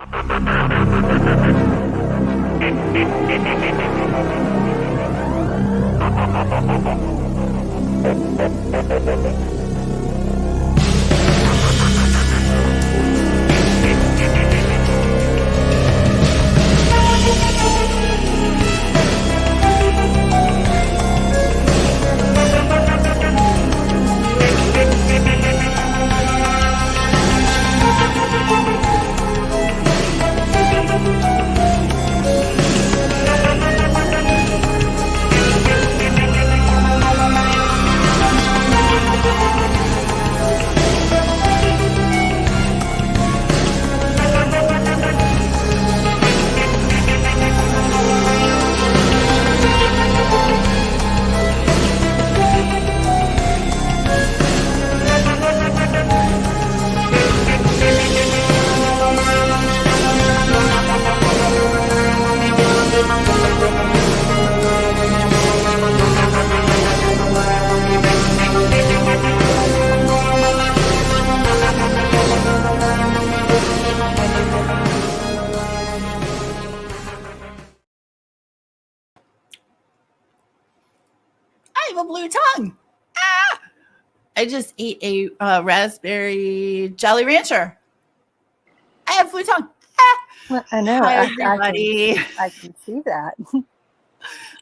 I have a blue tongue. Ah! I just ate a raspberry Jolly Rancher. I have a blue tongue. Ah! Well, I know. Hi, everybody. I can see that.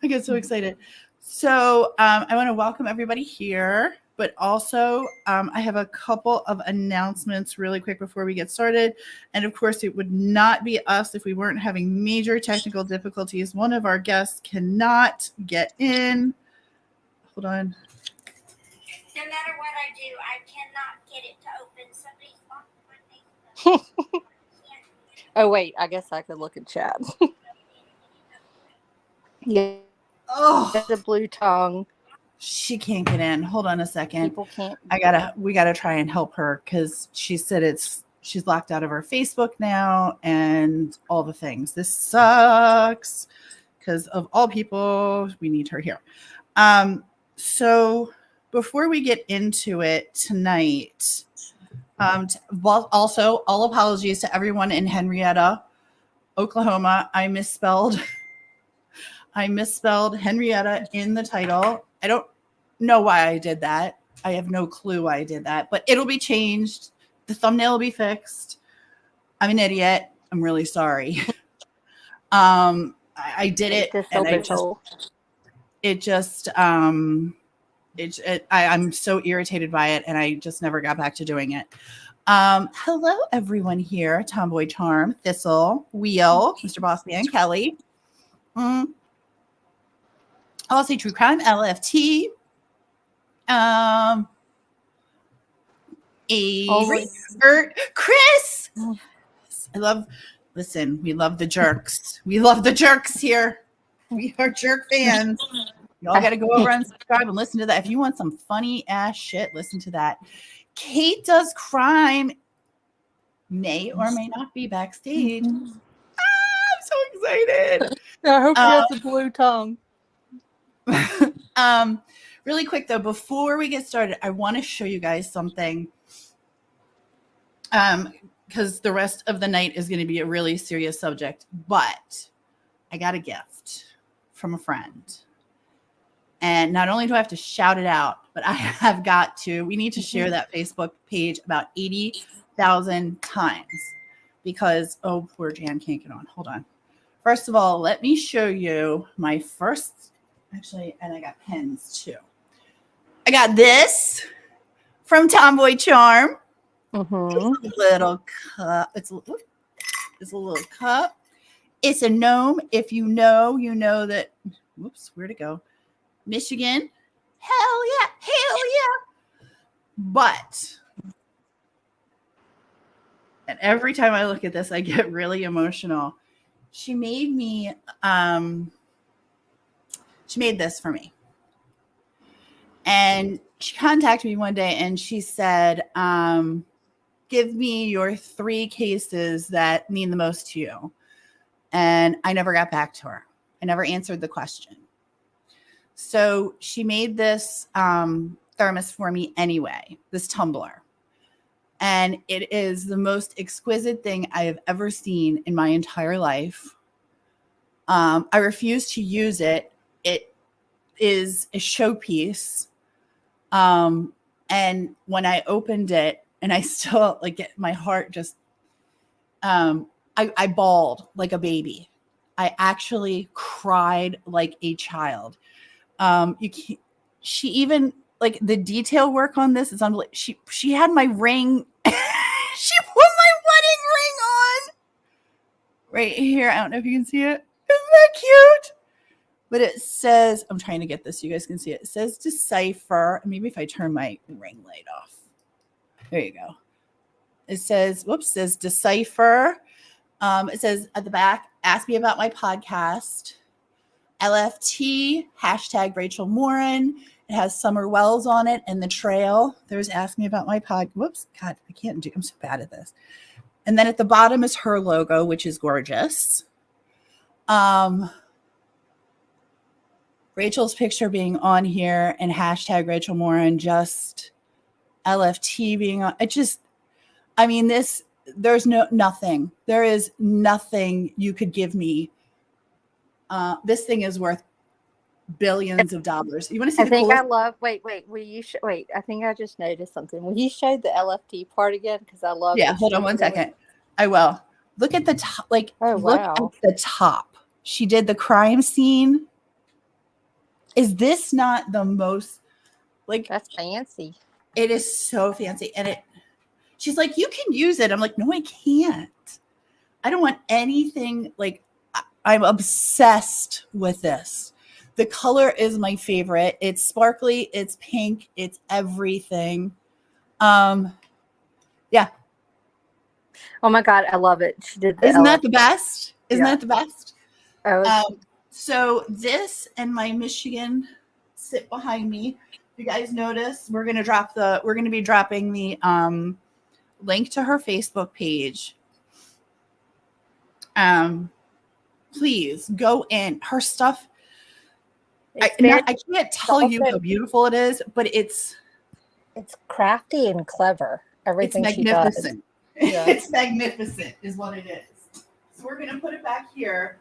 I get so excited. So I want to welcome everybody here, but also I have a couple of announcements really quick before we get started. And of course, it would not be us if we weren't having major technical difficulties. One of our guests cannot get in. Hold on. No matter what I do, I cannot get it to open. Somebody's locked my Facebook. Oh, wait. I guess I could look at chat. Yeah. Oh, The blue tongue. she can't get in. Hold on a second. People can't. We gotta try and help her because she said she's locked out of her Facebook now and all the things. This sucks because of all people, we need her here. So before we get into it tonight, also all apologies to everyone in Henrietta, Oklahoma. I misspelled Henrietta in the title. I don't know why I did that. I have no clue why I did that, but it'll be changed. The thumbnail will be fixed. I'm an idiot. I'm really sorry. I did it, and I'm so irritated by it, and I just never got back to doing it. Hello, everyone here. Tomboy Charm, Thistle, Wheel, Mr. Bossman, Kelly. I'll say True Crime, LFT. Avery, Chris. We love the jerks. We love the jerks here. We are jerk fans. Y'all got to go over and subscribe and listen to that. If you want some funny ass shit, listen to that. Kate Does Crime may or may not be backstage. I'm so excited. I hope she has a blue tongue. Really quick though, before we get started, I want to show you guys something. Because the rest of the night is going to be a really serious subject, but I got a gift from a friend. And not only do I have to shout it out, but we need to share that Facebook page about 80,000 times because, oh, poor Jan can't get on. Hold on. First of all, let me show you my first, actually, and I got pens too. I got this from Tomboy Charm. Mm-hmm. It's a little cup. It's a little cup. It's a gnome. If you know that. Whoops, where'd it go? Michigan. Hell yeah. But, and every time I look at this, I get really emotional. She made this for me. And she contacted me one day and she said, give me your 3 cases that mean the most to you. And I never got back to her. I never answered the question. So she made this thermos for me anyway, this tumbler. And it is the most exquisite thing I have ever seen in my entire life. I refuse to use it. It is a showpiece. And when I opened it, and I still like get my heart just, I bawled like a baby. I actually cried like a child. You can't, she even like the detail work on this is unbelievable. She had my ring. She put my wedding ring on right here. I don't know if you can see it. Isn't that cute? But it says, I'm trying to get this so you guys can see it. It says decipher. Maybe if I turn my ring light off. There you go. It says, says decipher. It says at the back, ask me about my podcast. LFT, hashtag Rachel Morin. It has Summer Wells on it and the trail. There's ask me about my pod. Whoops. God, I'm so bad at this. And then at the bottom is her logo, which is gorgeous. Rachel's picture being on here and hashtag Rachel Morin, just LFT being on. It just, I mean, there's nothing. There is nothing you could give me. This thing is worth billions of dollars. You want to see I the think coolest? I love. Wait. Will you wait? I think I just noticed something. Will you show the LFT part again? Because I love. Yeah, hold on one second. I will. Look at the top. Like, look at the top. She did the crime scene. Is this not the most like? That's fancy. It is so fancy, and she's like, you can use it. I'm like, no, I can't. I don't want anything like. I'm obsessed with this. The color is my favorite. It's sparkly. It's pink. It's everything. Yeah. Oh my God, I love it. She did. Isn't that the best? Isn't that the best? Oh, so this and my Michigan sit behind me. If you guys notice, we're gonna be dropping the link to her Facebook page. Please go in. Her stuff. I can't tell you how beautiful it is, but it's crafty and clever. Everything it's she does. magnificent. Yeah. It's magnificent, is what it is. So we're gonna put it back here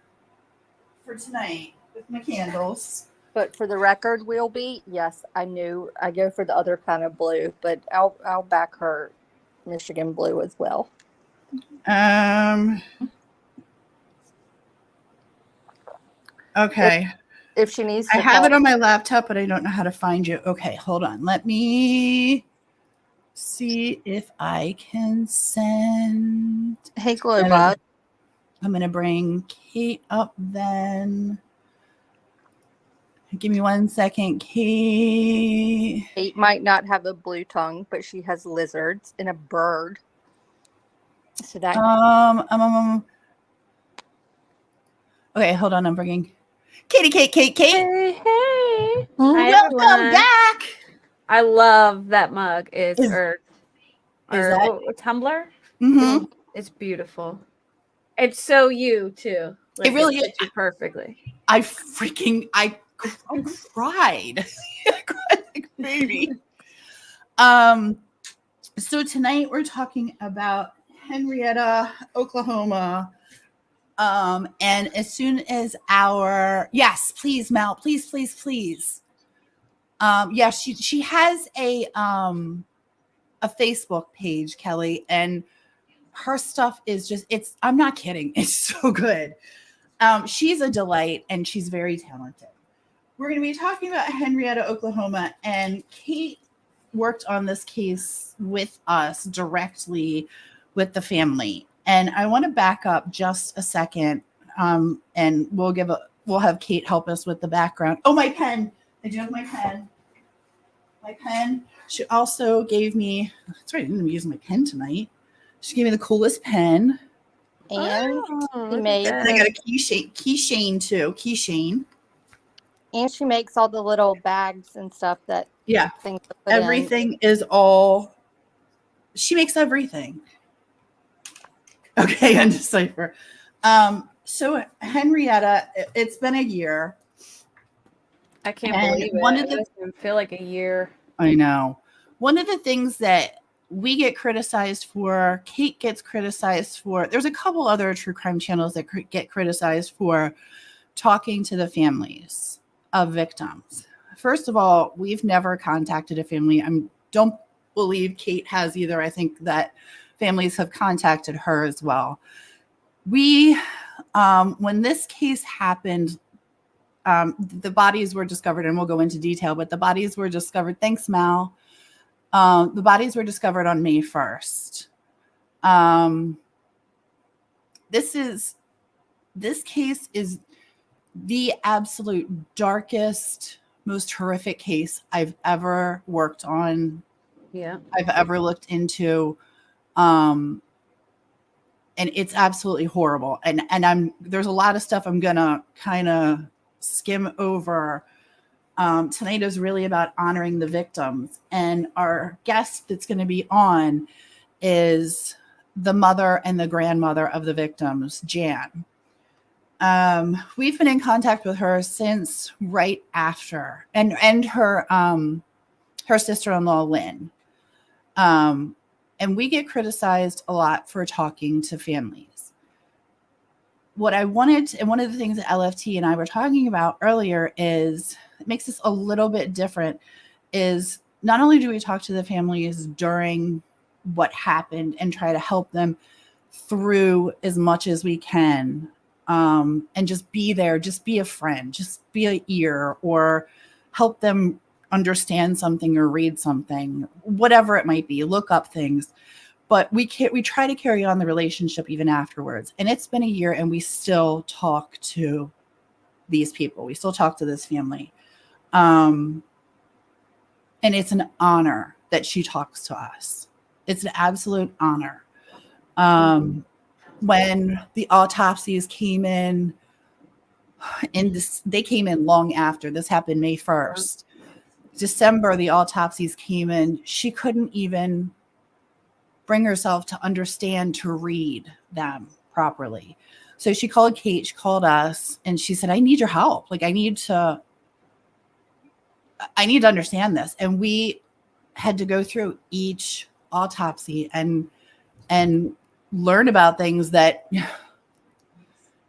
for tonight with my candles. But for the record, will be yes. I knew I go for the other kind of blue, but I'll back her Michigan blue as well. Okay. If she needs to I have it on my laptop, but I don't know how to find you. Okay, hold on. Let me see if I can send. Hey, Glowbot. I'm going to bring Kate up then. Give me 1 second, Kate. Kate might not have a blue tongue, but she has lizards and a bird. So that. Okay, hold on. I'm bringing Kate. Hey. Welcome back. I love that mug. It's Tumblr. Mm-hmm. It's beautiful. It's so you too. It really is perfectly. I cried. I cried like a baby. So tonight we're talking about Henrietta, Oklahoma. And as soon as yes, please, Mel, please. Yeah, she has a Facebook page, Kelly, and her stuff is just, I'm not kidding. It's so good. She's a delight and she's very talented. We're going to be talking about Henrietta, Oklahoma, and Kate worked on this case with us directly with the family. And I want to back up just a second, and we'll have Kate help us with the background. Oh, my pen. I do have my pen. My pen. She also gave me, that's right, I didn't even use my pen tonight. She gave me the coolest pen. And I got a keychain too. Keychain. And she makes all the little bags and stuff that things to put everything is all. She makes everything. Okay, Undecipher. So Henrietta, it's been a year. I can't believe it. It doesn't feel like a year. I know. One of the things that we get criticized for, Kate gets criticized for, there's a couple other true crime channels that get criticized for talking to the families of victims. First of all, we've never contacted a family. I don't believe Kate has either. I think that families have contacted her as well. We, when this case happened, the bodies were discovered, and we'll go into detail, but the bodies were discovered. Thanks, Mal. The bodies were discovered on May 1st. This case is the absolute darkest, most horrific case I've ever worked on. Yeah. I've ever looked into. And it's absolutely horrible. And there's a lot of stuff I'm gonna kind of skim over. Tonight is really about honoring the victims. And our guest that's going to be on is the mother and the grandmother of the victims, Jan. We've been in contact with her since right after, and her sister-in-law, Lynn. And we get criticized a lot for talking to families. What I wanted, and one of the things that LFT and I were talking about earlier is, it makes this a little bit different, is not only do we talk to the families during what happened and try to help them through as much as we can, and just be there, just be a friend, just be an ear, or help them understand something or read something, whatever it might be, look up things. But we try to carry on the relationship even afterwards. And it's been a year and we still talk to these people. We still talk to this family. And it's an honor that she talks to us. It's an absolute honor. When the autopsies came in they came in long after. This happened May 1st. December, the autopsies came in. She couldn't even bring herself to understand, to read them properly. So she called Kate, she called us, and she said, I need your help. Like, I need to understand this. And we had to go through each autopsy and learn about things that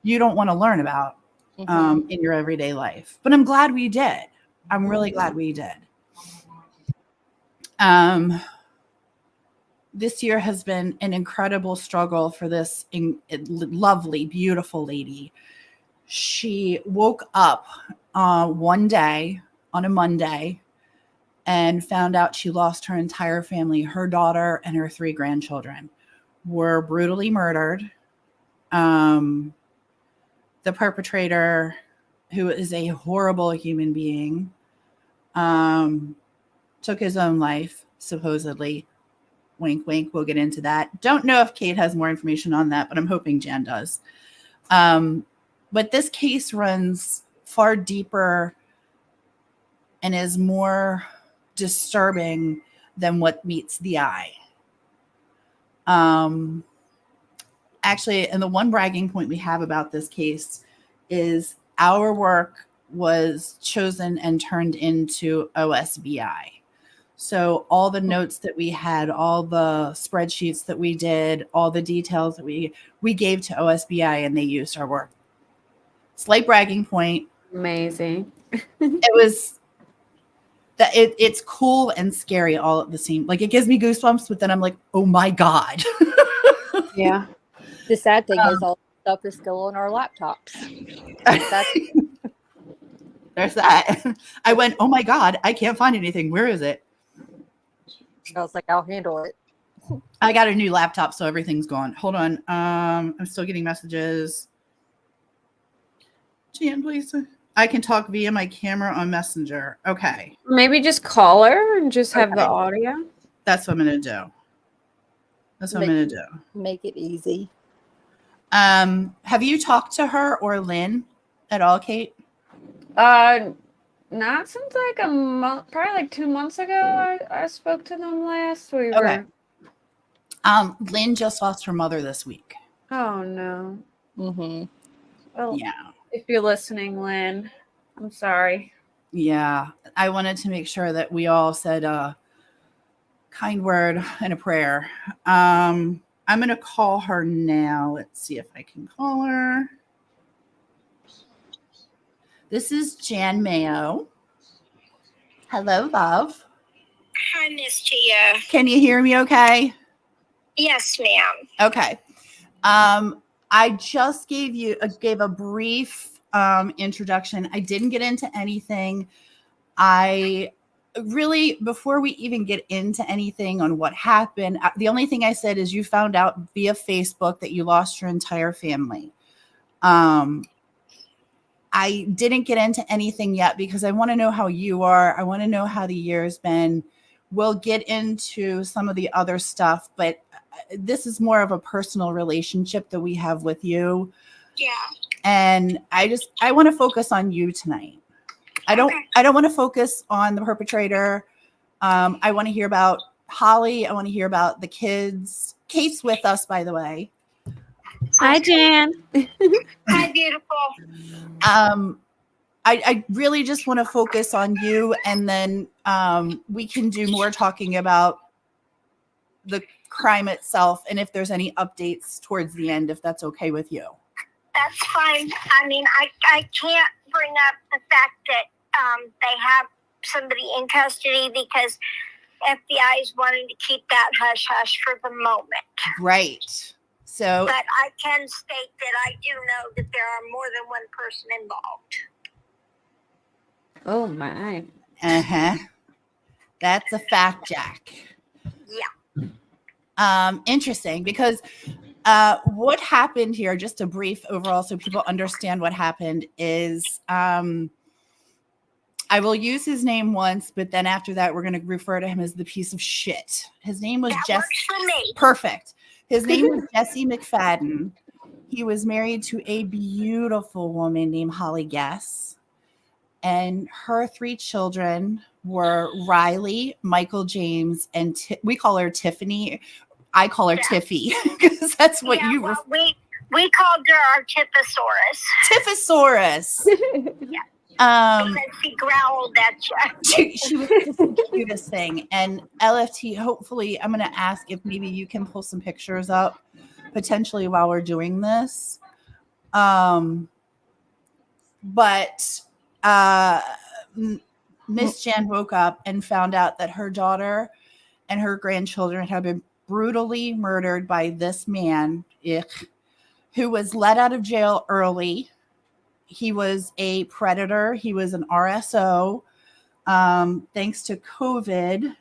you don't want to learn about in your everyday life. But I'm glad we did. I'm really glad we did. This year has been an incredible struggle for this lovely, beautiful lady. She woke up one day on a Monday and found out she lost her entire family. Her daughter and her 3 grandchildren were brutally murdered. The perpetrator, who is a horrible human being, took his own life, supposedly. Wink, wink. We'll get into that. Don't know if Kate has more information on that, but I'm hoping Jan does. But this case runs far deeper and is more disturbing than what meets the eye. Actually, and the one bragging point we have about this case is our work was chosen and turned into OSBI. So all the notes that we had, all the spreadsheets that we did, all the details that we gave to OSBI, and they used our work. Slight bragging point. Amazing. It was that it's cool and scary all at the same. Like, it gives me goosebumps, but then I'm like, oh my God. Yeah. The sad thing is, all the stuff is still on our laptops. There's that. I went, oh my God, I can't find anything. Where is it? I was like, I'll handle it. I got a new laptop, so everything's gone. Hold on. I'm still getting messages. Jan, please. I can talk via my camera on Messenger. Okay. Maybe just call her and just have the audio. That's what I'm going to do. Make it easy. Have you talked to her or Lynn at all, Kate? Not since like a month, probably like 2 months ago. I spoke to them last. Okay. Lynn just lost her mother this week. Oh no. Mm-hmm. Well, yeah. If you're listening, Lynn, I'm sorry. Yeah, I wanted to make sure that we all said kind word and a prayer. I'm going to call her now. Let's see if I can call her. This is Jan Mayo. Hello, love. Hi, Miss Gia. Can you hear me okay? Yes, ma'am. Okay. I just gave a brief introduction. I didn't get into anything. I really, before we even get into anything on what happened, the only thing I said is you found out via Facebook that you lost your entire family. I didn't get into anything yet because I want to know how you are. I want to know how the year's been. We'll get into some of the other stuff, but this is more of a personal relationship that we have with you. Yeah. And I want to focus on you tonight. I don't want to focus on the perpetrator. I want to hear about Holly. I want to hear about the kids. Kate's with us, by the way. Hi, Jan. Hi, beautiful. I really just want to focus on you, and then we can do more talking about the crime itself and if there's any updates towards the end, if that's okay with you. That's fine. I mean, I can't bring up the fact that they have somebody in custody because FBI is wanting to keep that hush-hush for the moment. Right. So, but I can state that I do know that there are more than one person involved. Oh my. That's a fact, Jack. Yeah. Interesting, because what happened here, just a brief overall so people understand what happened, is I will use his name once, but then after that, we're going to refer to him as the piece of shit. His name was Jesse. Works for me. Perfect. His name was Jesse McFadden. He was married to a beautiful woman named Holly Guess. And her 3 children were Riley, Michael James, and we call her Tiffany. I call her Tiffy because that's what you well, we called her our Tiphosaurus. Yeah. She growled at you. She was just the cutest thing. And LFT, hopefully, I'm going to ask if maybe you can pull some pictures up potentially while we're doing this. But Miss Jan woke up and found out that her daughter and her grandchildren had been brutally murdered by this man, who was let out of jail early. He was a predator. He was an RSO. Thanks to COVID,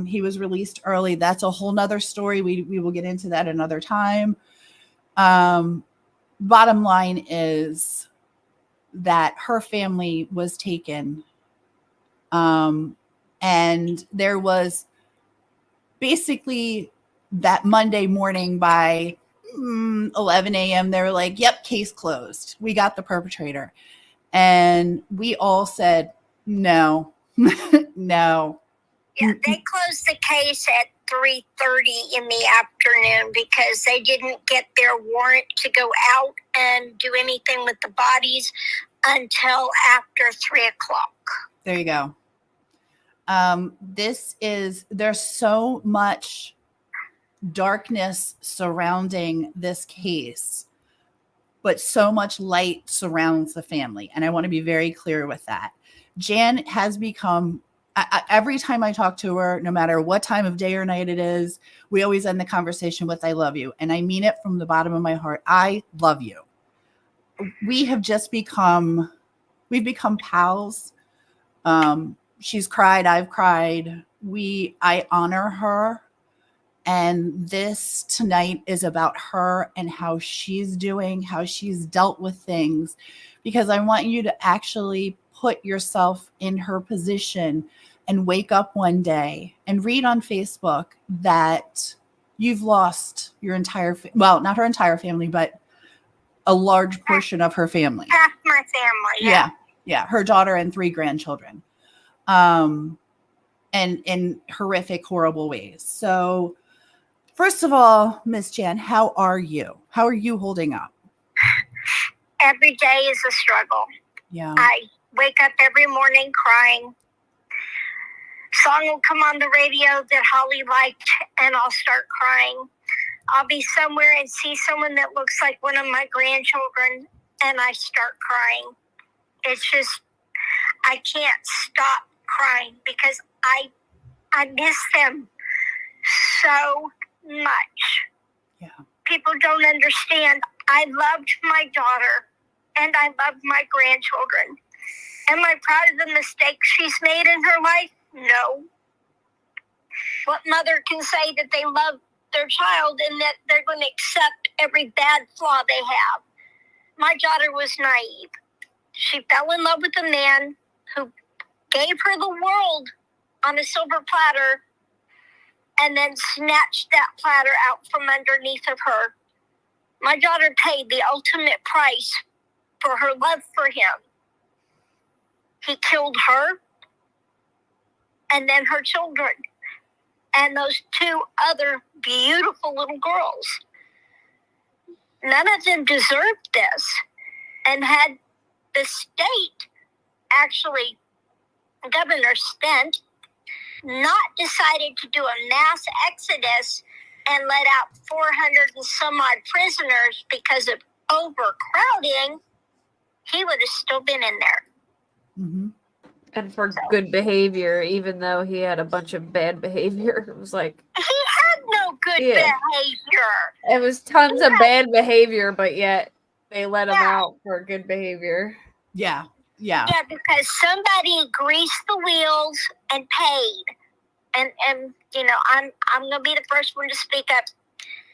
he was released early. That's a whole nother story. We will get into that another time. Bottom line is that her family was taken. And there was basically that Monday morning by 11 a.m., they were like, yep, case closed. We got the perpetrator. And we all said, no, no. Yeah, they closed the case at 3:30 in the afternoon because they didn't get their warrant to go out and do anything with the bodies until after 3 o'clock. There you go. There's so much darkness surrounding this case, but so much light surrounds the family. And I want to be very clear with that. Jan has become, every time I talk to her, no matter what time of day or night it is, we always end the conversation with, I love you. And I mean it from the bottom of my heart. I love you. We've become pals. She's cried. I've cried. I honor her. And this tonight is about her and how she's doing, how she's dealt with things, because I want you to actually put yourself in her position and wake up one day and read on Facebook that you've lost your entire, well, not her entire family, but a large portion of her family. Half my family. Yeah. Her daughter and 3 grandchildren. And in horrific, horrible ways. So, first of all, Miss Jan, how are you? How are you holding up? Every day is a struggle. Yeah. I wake up every morning crying. song will come on the radio that Holly liked, and I'll start crying. I'll be somewhere and see someone that looks like one of my grandchildren, and I start crying. It's just, I can't stop crying because I miss them so much. Yeah. People don't understand. I loved my daughter, and I loved my grandchildren. Am I proud of the mistakes she's made in her life? No. What mother can say that they love their child and that they're going to accept every bad flaw they have? My daughter was naive. She fell in love with a man who gave her the world on a silver platter and then snatched that platter out from underneath of her. My daughter paid the ultimate price for her love for him. He killed her and then her children and those two other beautiful little girls. None of them deserved this. And had the state, actually, Governor Stent, not decided to do a mass exodus and let out 400 and some odd prisoners because of overcrowding, he would have still been in there. Mm-hmm. And for good behavior, even though he had a bunch of bad behavior. It was like, He had no good behavior. It was tons of bad behavior, but yet they let him Yeah. out for good behavior. Yeah. Yeah. Yeah, because somebody greased the wheels and paid. And you know, I'm gonna be the first one to speak up.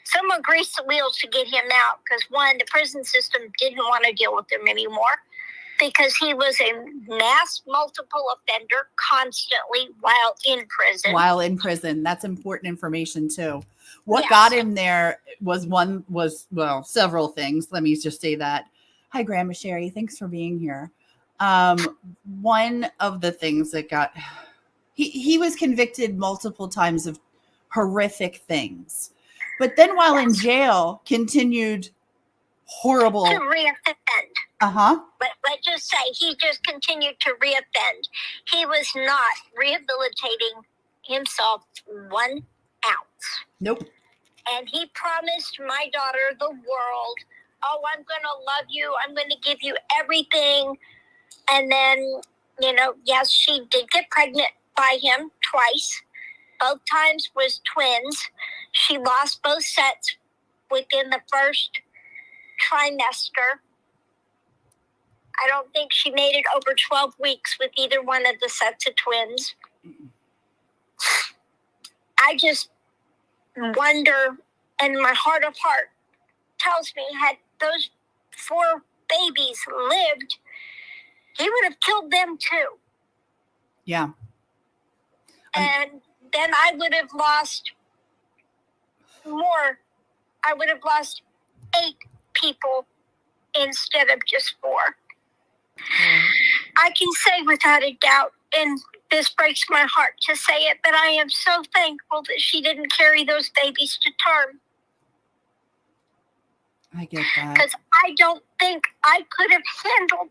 Someone greased the wheels to get him out because one, the prison system didn't want to deal with him anymore because he was a mass multiple offender constantly while in prison. While in prison. That's important information too. What Yes. got him there was several things. Let me just say that. Hi, Grandma Sherry. Thanks for being here. One of the things that got he was convicted multiple times of horrific things. But then while in jail, continued horrible. To reoffend. Uh-huh. But let's just say he just continued to reoffend. He was not rehabilitating himself 1 ounce. Nope. And he promised my daughter the world. Oh, I'm going to love you. I'm going to give you everything. And then, you know, yes, she did get pregnant by him twice. Both times was twins. She lost both sets within the first trimester. I don't think she made it over 12 weeks with either one of the sets of twins. I just wonder, and my heart of heart tells me, had those 4 babies lived, he would have killed them too. Yeah. And then I would have lost more. I would have lost 8 people instead of just 4. I can say without a doubt, and this breaks my heart to say it, but I am so thankful that she didn't carry those babies to term. I get that. Because I don't think I could have handled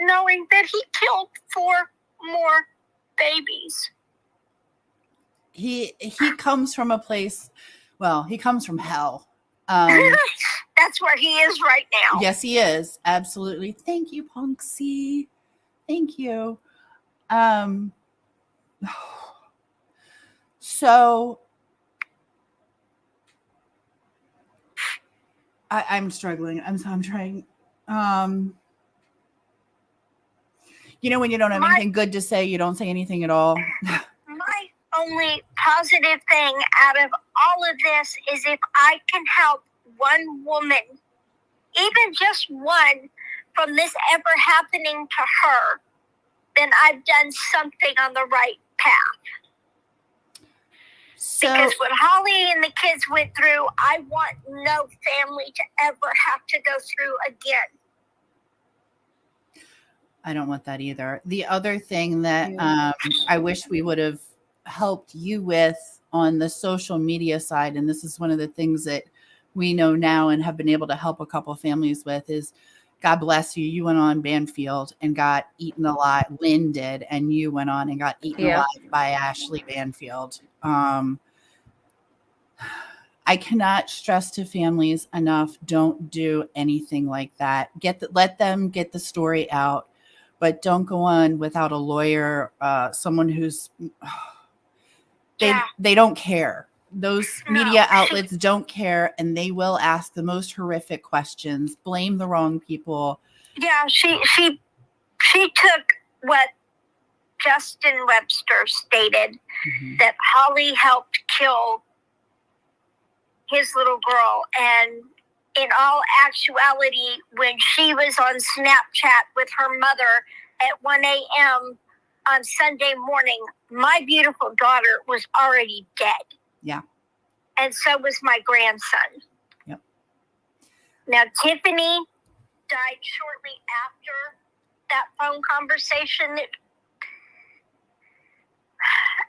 knowing that he killed 4 more babies. He comes from a place, well, he comes from hell. That's where he is right now. Yes, he is. Absolutely. Thank you, Punksy. Thank you. So I'm struggling. I'm trying. You know, when you don't have anything good to say, you don't say anything at all. My only positive thing out of all of this is if I can help one woman, even just one, from this ever happening to her, then I've done something on the right path. So, Because what Holly and the kids went through, I want no family to ever have to go through again. I don't want that either. The other thing that I wish we would have helped you with on the social media side, and this is one of the things that we know now and have been able to help a couple families with, is God bless you. You went on Banfield and got eaten alive. Lynn did, and you went on and got eaten Yeah. alive by Ashley Banfield. I cannot stress to families enough, don't do anything like that. Let them get the story out, but don't go on without a lawyer, someone who's they don't care. Those media outlets don't care, and they will ask the most horrific questions, blame the wrong people. Yeah, she took what Justin Webster stated, that Holly helped kill his little girl. And in all actuality, when she was on Snapchat with her mother at 1 a.m. on Sunday morning, my beautiful daughter was already dead. Yeah. And so was my grandson. Yep. Now, Tiffany died shortly after that phone conversation.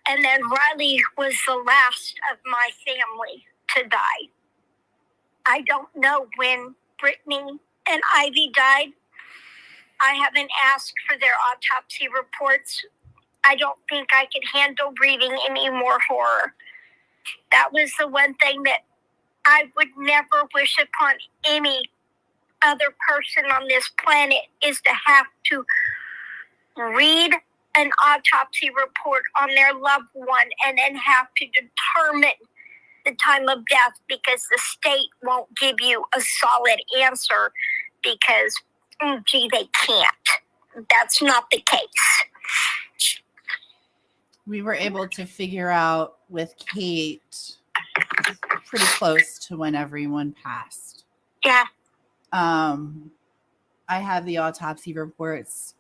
And then Riley was the last of my family to die. I don't know when Brittany and Ivy died. I haven't asked for their autopsy reports. I don't think I could handle reading any more horror. That was the one thing that I would never wish upon any other person on this planet, is to have to read an autopsy report on their loved one and then have to determine the time of death, because the state won't give you a solid answer because, they can't. That's not the case. We were able to figure out with Kate pretty close to when everyone passed. Yeah. I have the autopsy reports.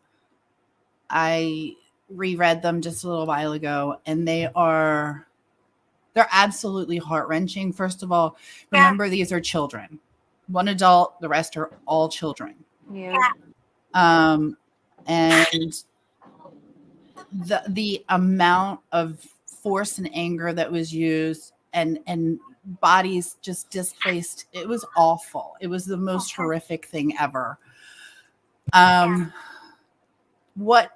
I reread them just a little while ago, and they're absolutely heart-wrenching. First of all, remember, these are children. One adult, the rest are all children. Yeah. And the amount of force and anger that was used, and bodies just displaced, it was awful. It was the most horrific thing ever. What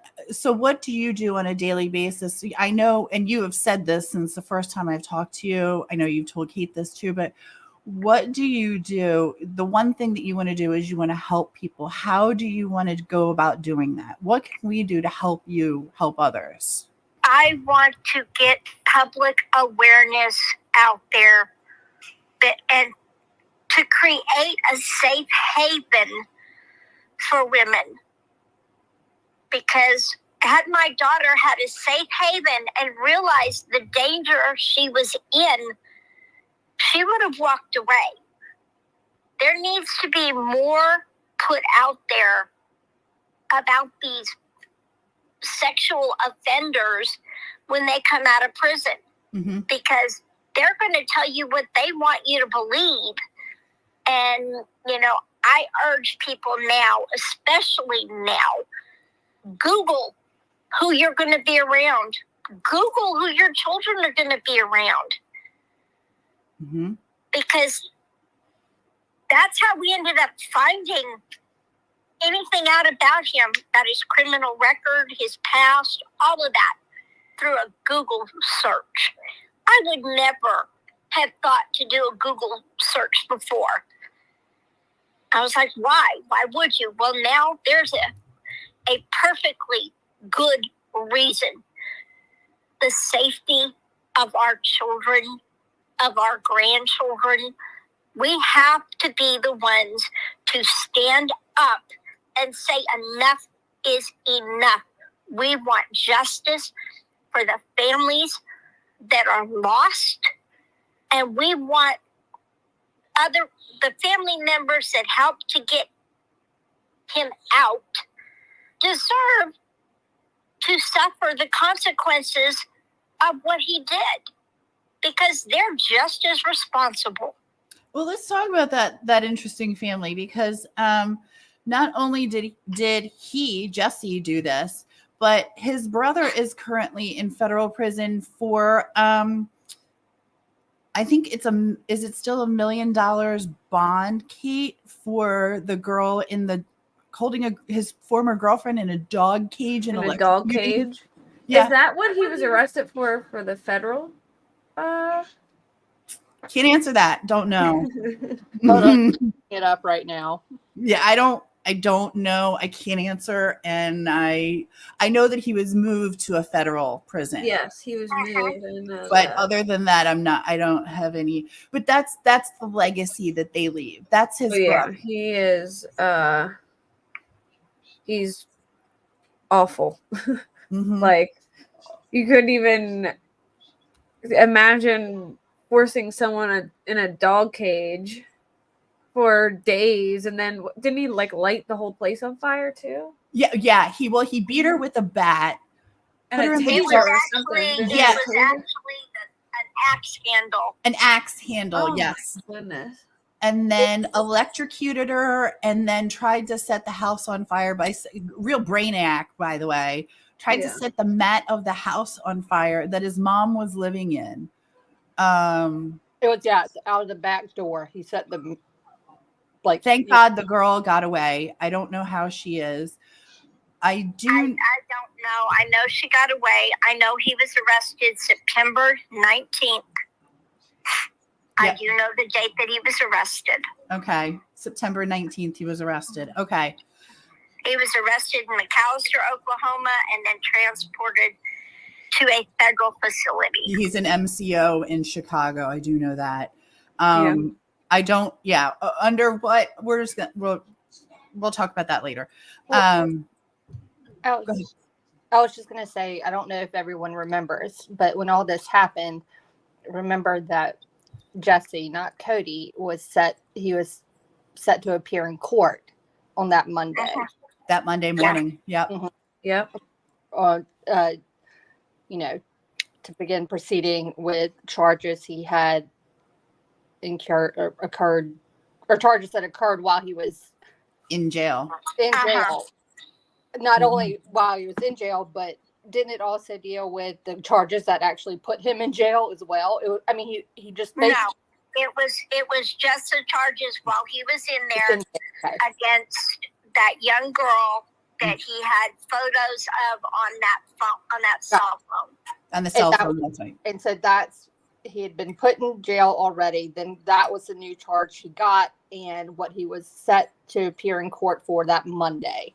do you do on a daily basis? I know, and you have said this since the first time I've talked to you. I know you've told Kate this too, but what do you do? The one thing that you want to do is you want to help people. How do you want to go about doing that? What can we do to help you help others? I want to get public awareness out there, and to create a safe haven for women. Because had my daughter had a safe haven and realized the danger she was in, she would have walked away. There needs to be more put out there about these sexual offenders when they come out of prison, because they're going to tell you what they want you to believe. And, I urge people now, especially now, Google who you're going to be around. Google who your children are going to be around. Because that's how we ended up finding anything out about him, about his criminal record, his past, all of that, through a Google search. I would never have thought to do a Google search before. I was like, why? Why would you? Well, now there's a perfectly good reason. The safety of our children, of our grandchildren. We have to be the ones to stand up and say enough is enough. We want justice for the families that are lost, and we want the family members that helped to get him out deserve to suffer the consequences of what he did, because they're just as responsible. Well, let's talk about that interesting family, because not only did Jesse do this, but his brother is currently in federal prison for I think is it still $1 million bond, Kate, for the girl in the holding his former girlfriend in a dog cage In a dog cage. Yeah. Is that what he was arrested for the federal? Can't answer that. Don't know. Hold on, it up right now. Yeah, I don't know. I can't answer. And I know that he was moved to a federal prison. Yes, he was moved. But other than that, I don't have any. But that's the legacy that they leave. That's his yeah, book. he is he's awful. Mhm. Like, you couldn't even imagine forcing someone in a dog cage for days, and then didn't he like light the whole place on fire too? Yeah. He beat her with a bat. And Put a her in the taser It jar. was or actually, something. Yeah. it was actually an axe handle. An axe handle, Oh, yes. my goodness. And then electrocuted her, and then tried to set the house on fire by real brainiac, by the way. Tried to set the mat of the house on fire that his mom was living in. It was out of the back door. He set the Thank God the girl got away. I don't know how she is. I don't know. I know she got away. I know he was arrested September 19th. I do know the date that he was arrested. Okay. September 19th, he was arrested. Okay. He was arrested in McAlester, Oklahoma, and then transported to a federal facility. He's an MCO in Chicago. I do know that. Yeah. I don't. Yeah. Under what? We're just gonna. We'll talk about that later. I was just gonna say, I don't know if everyone remembers, but when all this happened, remember that Jesse, not Cody, was set to appear in court on that Monday. That Monday morning. Yep. Mhm. Yep. To begin proceeding with charges he had occurred, or charges that occurred while he was in jail. Not only while he was in jail, but didn't it also deal with the charges that actually put him in jail as well? He just no. It was just the charges while he was in there against that young girl that he had photos of on that cell phone. On the cell phone, that's right. And so he had been put in jail already. Then that was the new charge he got, and what he was set to appear in court for that Monday.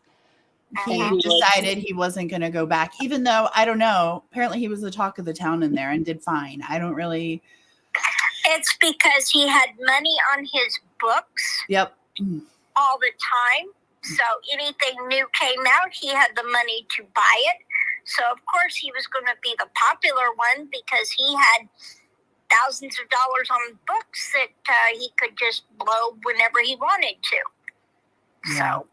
He decided he wasn't going to go back, even though, I don't know, apparently he was the talk of the town in there and did fine. I don't really. It's because he had money on his books. Yep. All the time. So anything new came out, he had the money to buy it. So of course he was going to be the popular one because he had thousands of dollars on books that he could just blow whenever he wanted to. Yeah. So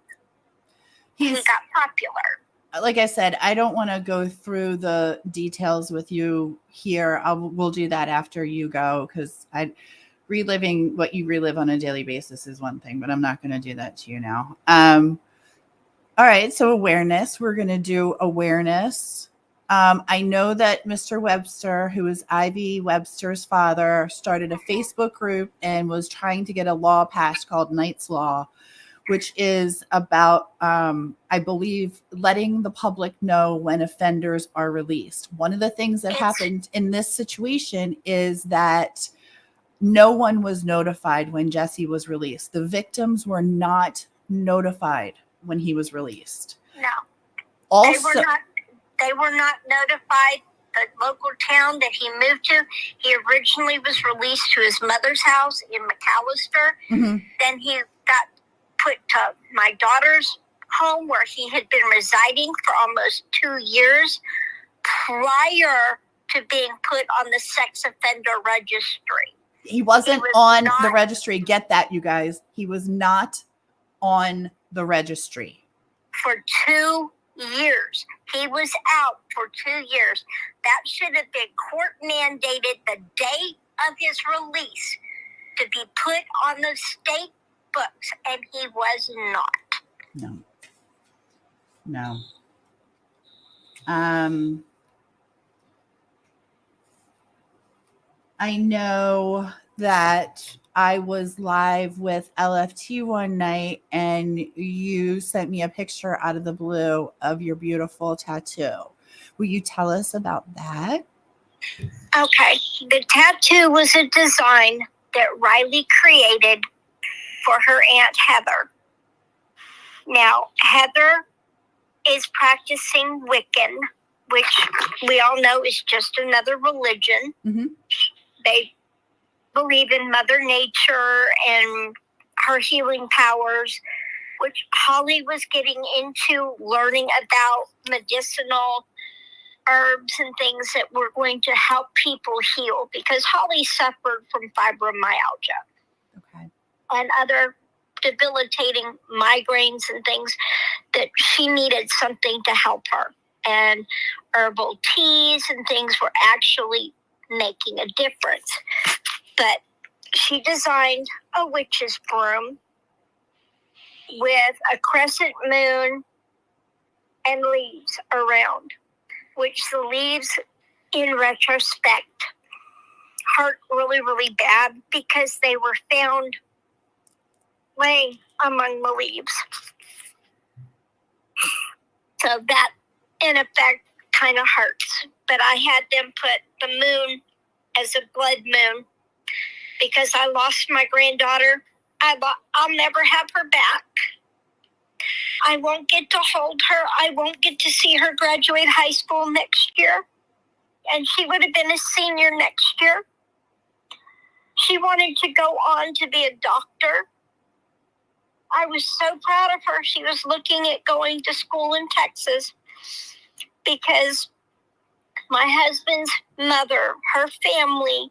he got popular. Like I said, I don't want to go through the details with you here. We'll do that after you go, because reliving what you relive on a daily basis is one thing, but I'm not going to do that to you now. All right. So awareness, we're going to do awareness. I know that Mr. Webster, who is Ivy Webster's father, started a Facebook group and was trying to get a law passed called Knight's Law, which is about, I believe, letting the public know when offenders are released. One of the things that happened in this situation is that no one was notified when Jesse was released. The victims were not notified when he was released. No. Also, they were not notified. The local town that he moved to, he originally was released to his mother's house in McAlester. Mm-hmm. Then he got put to my daughter's home where he had been residing for almost 2 years prior to being put on the sex offender registry. He wasn't on the registry. Get that, you guys. He was not on the registry. For 2 years. He was out for 2 years. That should have been court mandated the day of his release to be put on the state books, and he was not. No. I know that I was live with LFT one night and you sent me a picture out of the blue of your beautiful tattoo. Will you tell us about that? Okay. The tattoo was a design that Riley created for her Aunt Heather. Now, Heather is practicing Wiccan, which we all know is just another religion. Mm-hmm. They believe in Mother Nature and her healing powers, which Holly was getting into, learning about medicinal herbs and things that were going to help people heal, because Holly suffered from fibromyalgia and other debilitating migraines and things that she needed something to help her. And herbal teas and things were actually making a difference. But she designed a witch's broom with a crescent moon and leaves around, which the leaves, in retrospect, hurt really, really bad because they were found laying among the leaves. So that, in effect, kind of hurts. But I had them put the moon as a blood moon because I lost my granddaughter. I'll never have her back. I won't get to hold her. I won't get to see her graduate high school next year. And she would have been a senior next year. She wanted to go on to be a doctor. I was so proud of her. She was looking at going to school in Texas because my husband's mother, her family,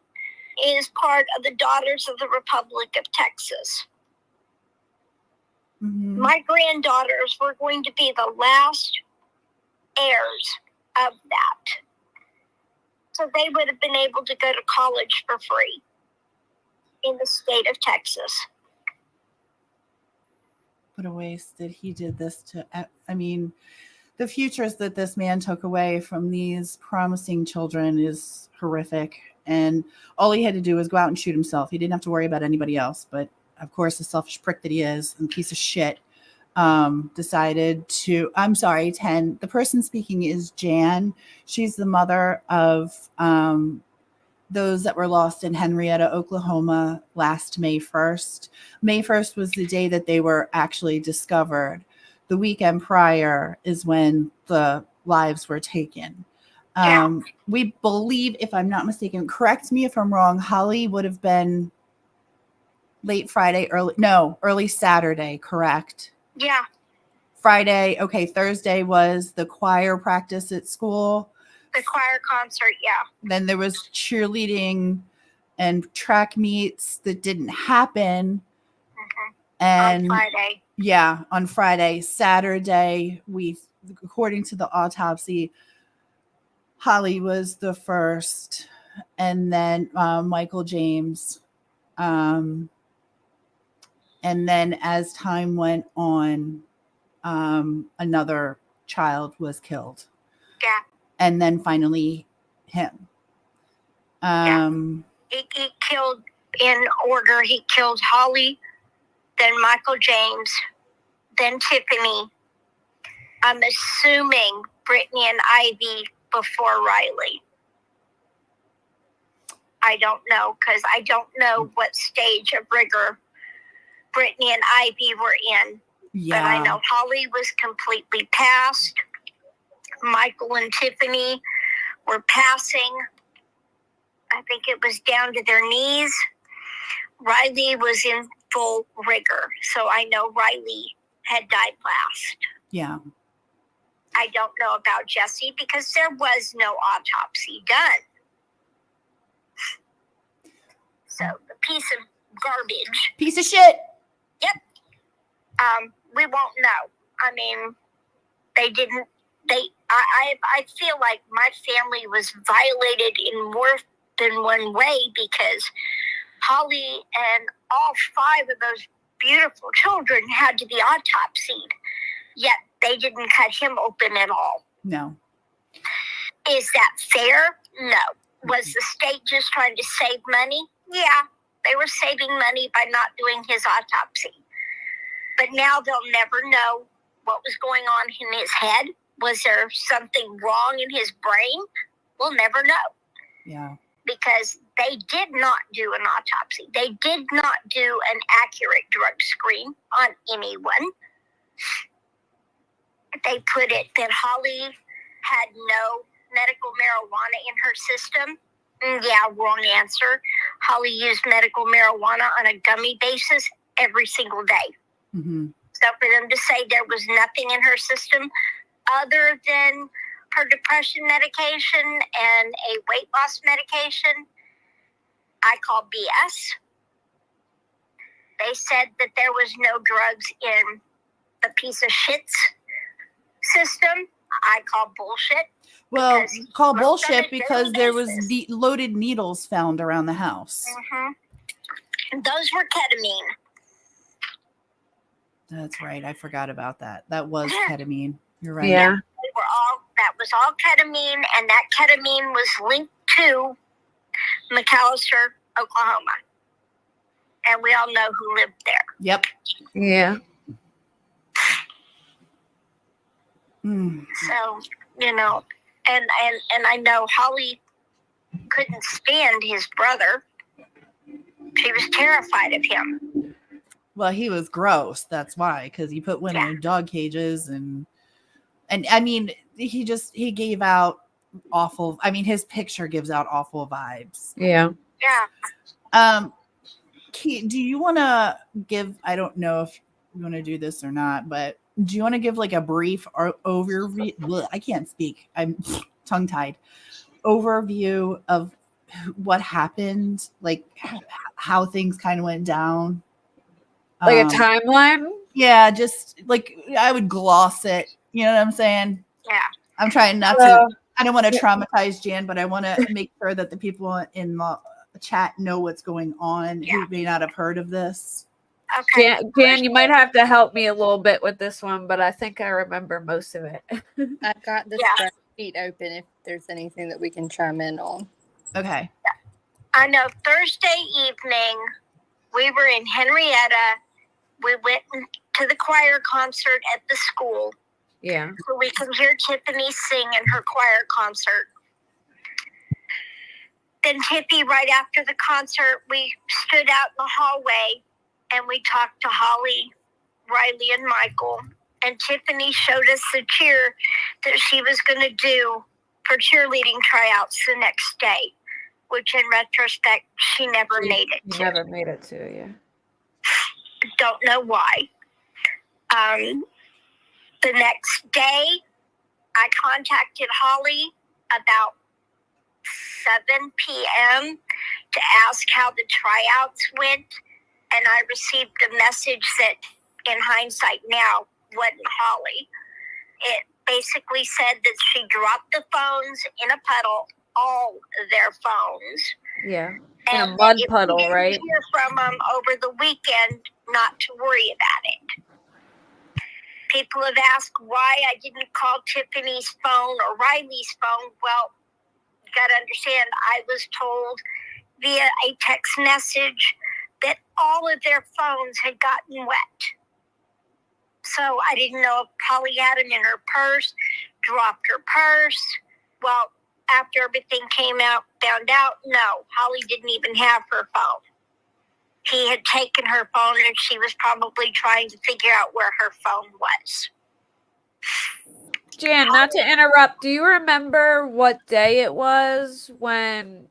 is part of the Daughters of the Republic of Texas. Mm-hmm. My granddaughters were going to be the last heirs of that. So they would have been able to go to college for free in the state of Texas. What a waste that he did this to. I mean, the futures that this man took away from these promising children is horrific. And all he had to do was go out and shoot himself. He didn't have to worry about anybody else. But of course, the selfish prick that he is and piece of shit decided to. I'm sorry, 10. The person speaking is Jan. She's the mother of those that were lost in Henryetta, Oklahoma last May 1st. May 1st was the day that they were actually discovered. The weekend prior is when the lives were taken. We believe, if I'm not mistaken, correct me if I'm wrong, Holly would have been late Friday, early Saturday, correct? Yeah. Friday, okay, Thursday was the choir practice at school. The choir concert, yeah. Then there was cheerleading and track meets that didn't happen. Mm-hmm. And on Friday. Yeah, on Friday. Saturday, according to the autopsy, Holly was the first, and then Michael James. And then as time went on, another child was killed. Yeah. And then finally him. He killed in order. He killed Holly, then Michael James, then Tiffany. I'm assuming Brittany and Ivy before Riley. I don't know, because I don't know what stage of rigor Brittany and Ivy were in. Yeah. But I know Holly was completely past. Michael and Tiffany were passing. I think it was down to their knees. Riley was in full rigor. So I know Riley had died last. Yeah. I don't know about Jesse because there was no autopsy done. So the piece of garbage. Piece of shit. Yep. We won't know. I mean, they didn't. I feel like my family was violated in more than one way because Holly and all 5 of those beautiful children had to be autopsied, yet they didn't cut him open at all. No. Is that fair? No. Was the state just trying to save money? Yeah, They were saving money by not doing his autopsy. But now they'll never know what was going on in his head. Was there something wrong in his brain? We'll never know. Yeah. Because they did not do an autopsy. They did not do an accurate drug screen on anyone. They put it that Holly had no medical marijuana in her system. Yeah, wrong answer. Holly used medical marijuana on a gummy basis every single day. Mm-hmm. So for them to say there was nothing in her system other than her depression medication and a weight loss medication, I call BS. They said that there was no drugs in the piece of shit's system. I call bullshit. Well, Because call we're bullshit gonna because do there was this. loaded needles found around the house. Those were ketamine. That's right. I forgot about that. That was ketamine. You're right. Yeah. That was all ketamine, and that ketamine was linked to McAllister, Oklahoma. And we all know who lived there. Yep. Yeah. Mm. So, you know, and I know Holly couldn't stand his brother. She was terrified of him. Well, he was gross. That's why, because he put women Yeah. in dog cages, and I mean, he gave out awful. I mean, his picture gives out awful vibes. Yeah. Yeah. Do you want to give? I don't know if you want to do this or not, but do you want to give like a brief overview? Bleh, I can't speak. I'm tongue tied. Overview of what happened, like how things kind of went down. Like a timeline? Yeah, just like I would gloss it. You know what I'm saying? Yeah. I'm trying not to. I don't want to traumatize Jan, but I want to make sure that the people in the chat know what's going on who may not have heard of this. Okay. Jan, you might have to help me a little bit with this one, but I think I remember most of it. I've got the Yeah. spreadsheet open if there's anything that we can chime in on. Okay. I know Thursday evening we were in Henrietta. We went to the choir concert at the school. Yeah. So we can hear Tiffany sing in her choir concert. Then Tiffy, right after the concert, we stood out in the hallway and we talked to Holly, Riley, and Michael. And Tiffany showed us the cheer that she was going to do for cheerleading tryouts the next day, which in retrospect, she never made it to. Never made it to, yeah. Don't know why. The next day, I contacted Holly about 7 p.m. to ask how the tryouts went, and I received a message that, in hindsight now, wasn't Holly. It basically said that she dropped the phones in a puddle, all their phones. Yeah. In And a mud if puddle, we didn't right? hear from them over the weekend, not to worry about it. People have asked why I didn't call Tiffany's phone or Riley's phone. Well, you got to understand, I was told via a text message that all of their phones had gotten wet. So I didn't know if Holly had them in her purse, dropped her purse. Well, after everything came out, found out, no, Holly didn't even have her phone. He had taken her phone and she was probably trying to figure out where her phone was. Jan, not to interrupt, do you remember what day it was when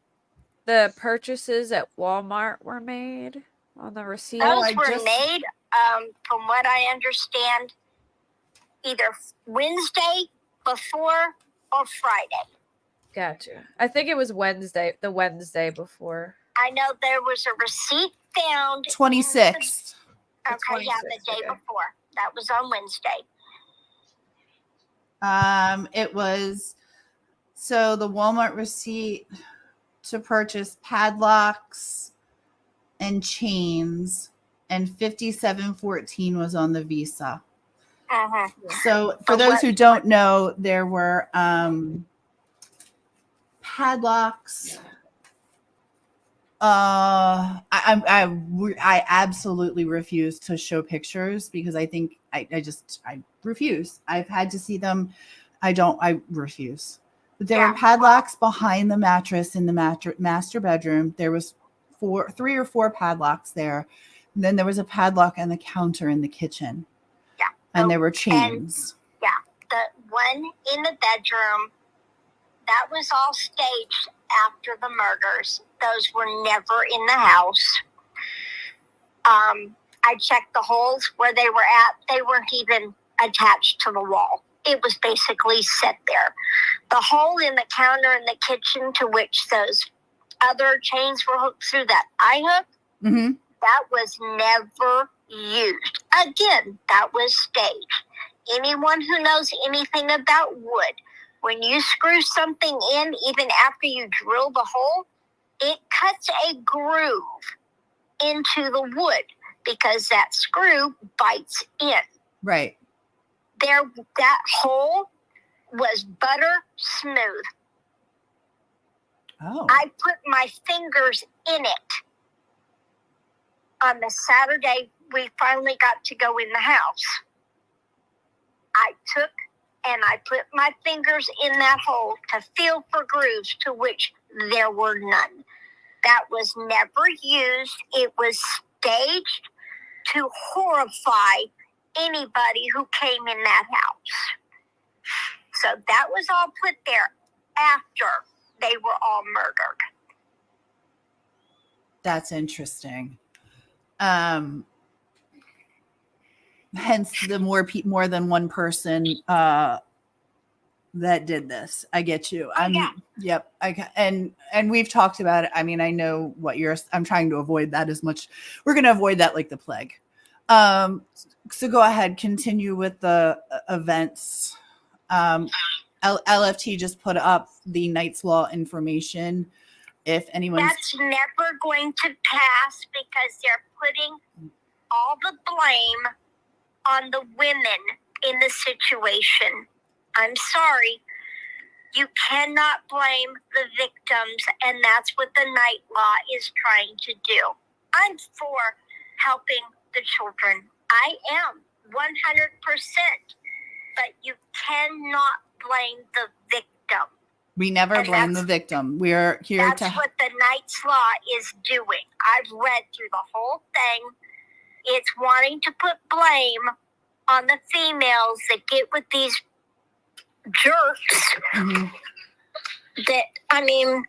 the purchases at Walmart were made on the receipt? Those were made, from what I understand, either Wednesday before or Friday. Gotcha. I think it was the Wednesday before. I know there was a receipt found. 26th. Okay, yeah, the day before. That was on Wednesday. It was so the Walmart receipt to purchase padlocks and chains, and 5714 was on the Visa. Uh-huh. So for those who don't know, there were padlocks I absolutely refuse to show pictures because I think I refuse. I've had to see them. I refuse. But there were padlocks behind the mattress in the master bedroom. There was 3 or 4 padlocks there. And then there was a padlock on the counter in the kitchen. Yeah. And there were chains. And, the one in the bedroom, that was all staged after the murders. Those were never in the house. I checked the holes where they were at. They weren't even attached to the wall. It was basically set there. The hole in the counter in the kitchen to which those other chains were hooked through that eye hook, that was never used. Again, that was staged. Anyone who knows anything about wood, when you screw something in, even after you drill the hole, it cuts a groove into the wood because that screw bites in. Right. That hole was butter smooth. Oh. I put my fingers in it. On the Saturday, we finally got to go in the house. I took and I put my fingers in that hole to feel for grooves to which there were none. That was never used. It was staged to horrify anybody who came in that house. So that was all put there after they were all murdered. That's interesting. Hence the more than one person that did this. I get you. Yep. And we've talked about it. I mean, I know what I'm trying to avoid that as much. We're going to avoid that like the plague. So go ahead, continue with the events. LFT just put up the Knight's Law information. If anyone, that's never going to pass because they're putting all the blame on the women in the situation. I'm sorry. You cannot blame the victims, and that's what the Knight Law is trying to do. I'm for helping the children. I am 100%, but you cannot blame the victim. We never blame the victim. We're here to. That's what the Knight's Law is doing. I've read through the whole thing. It's wanting to put blame on the females that get with these jerks. That, I mean,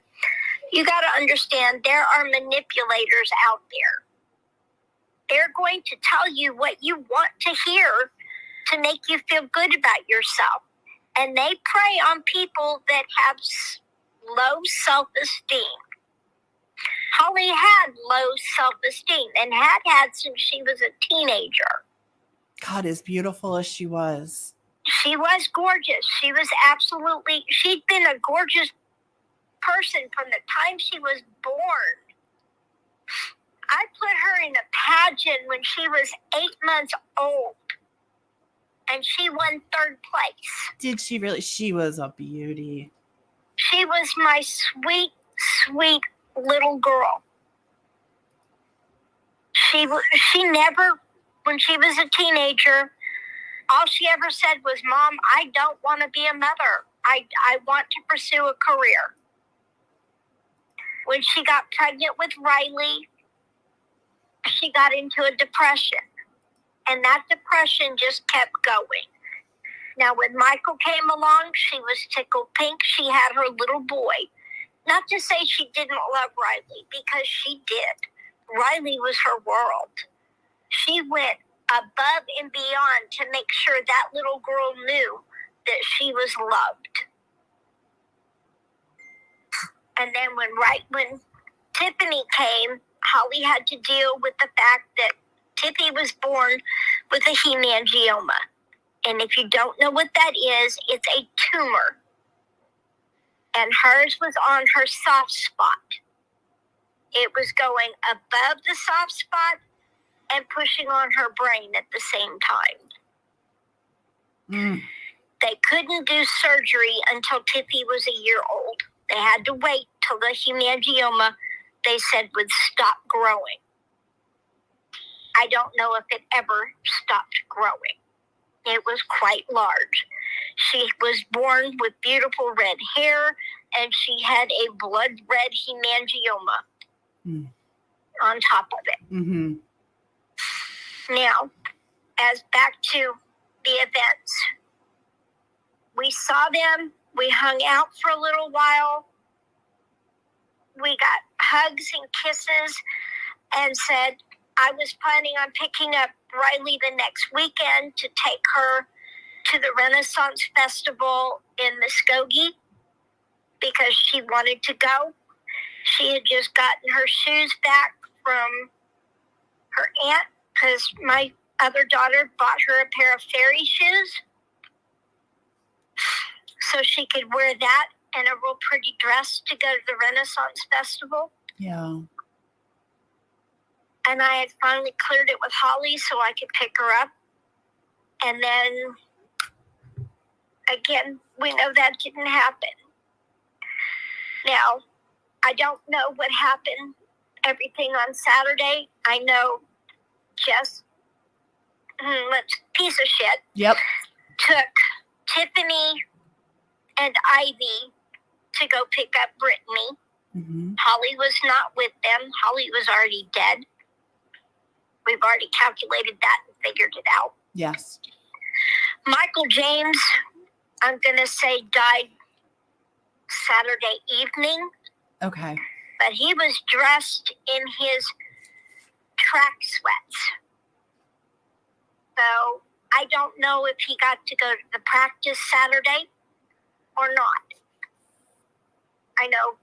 you got to understand, there are manipulators out there. They're going to tell you what you want to hear to make you feel good about yourself. And they prey on people that have low self-esteem. Holly had low self-esteem and had since she was a teenager. God, as beautiful as she was. She was gorgeous. She was she'd been a gorgeous person from the time she was born. I put her in a pageant when she was 8 months old. And she won 3rd place. Did she really? She was a beauty. She was my sweet, sweet little girl. She never, when she was a teenager, all she ever said was, "Mom, I don't want to be a mother. I want to pursue a career." When she got pregnant with Riley, she got into a depression. And that depression just kept going. Now, when Michael came along, she was tickled pink. She had her little boy. Not to say she didn't love Riley, because she did. Riley was her world. She went above and beyond to make sure that little girl knew that she was loved. And then when Tiffany came, Holly had to deal with the fact that Tiffy was born with a hemangioma. And if you don't know what that is, it's a tumor. And hers was on her soft spot. It was going above the soft spot and pushing on her brain at the same time. They couldn't do surgery until Tiffy was a year old. They had to wait till the hemangioma they said would stop growing. I don't know if it ever stopped growing. It was quite large. She was born with beautiful red hair, and she had a blood red hemangioma on top of it. Mm-hmm. Now, as back to the events, we saw them. We hung out for a little while. We got hugs and kisses and said, I was planning on picking up Riley the next weekend to take her to the Renaissance Festival in Muskogee because she wanted to go. She had just gotten her shoes back from her aunt because my other daughter bought her a pair of fairy shoes so she could wear that and a real pretty dress to go to the Renaissance Festival. Yeah. And I had finally cleared it with Holly so I could pick her up. And then, again, we know that didn't happen. Now, I don't know what happened, everything on Saturday. I know Jess, piece of shit, Yep. took Tiffany and Ivy to go pick up Brittany. Mm-hmm. Holly was not with them. Holly was already dead. We've already calculated that and figured it out. Yes. Michael James, I'm going to say, died Saturday evening. Okay. But he was dressed in his track sweats. So I don't know if he got to go to the practice Saturday or not. I know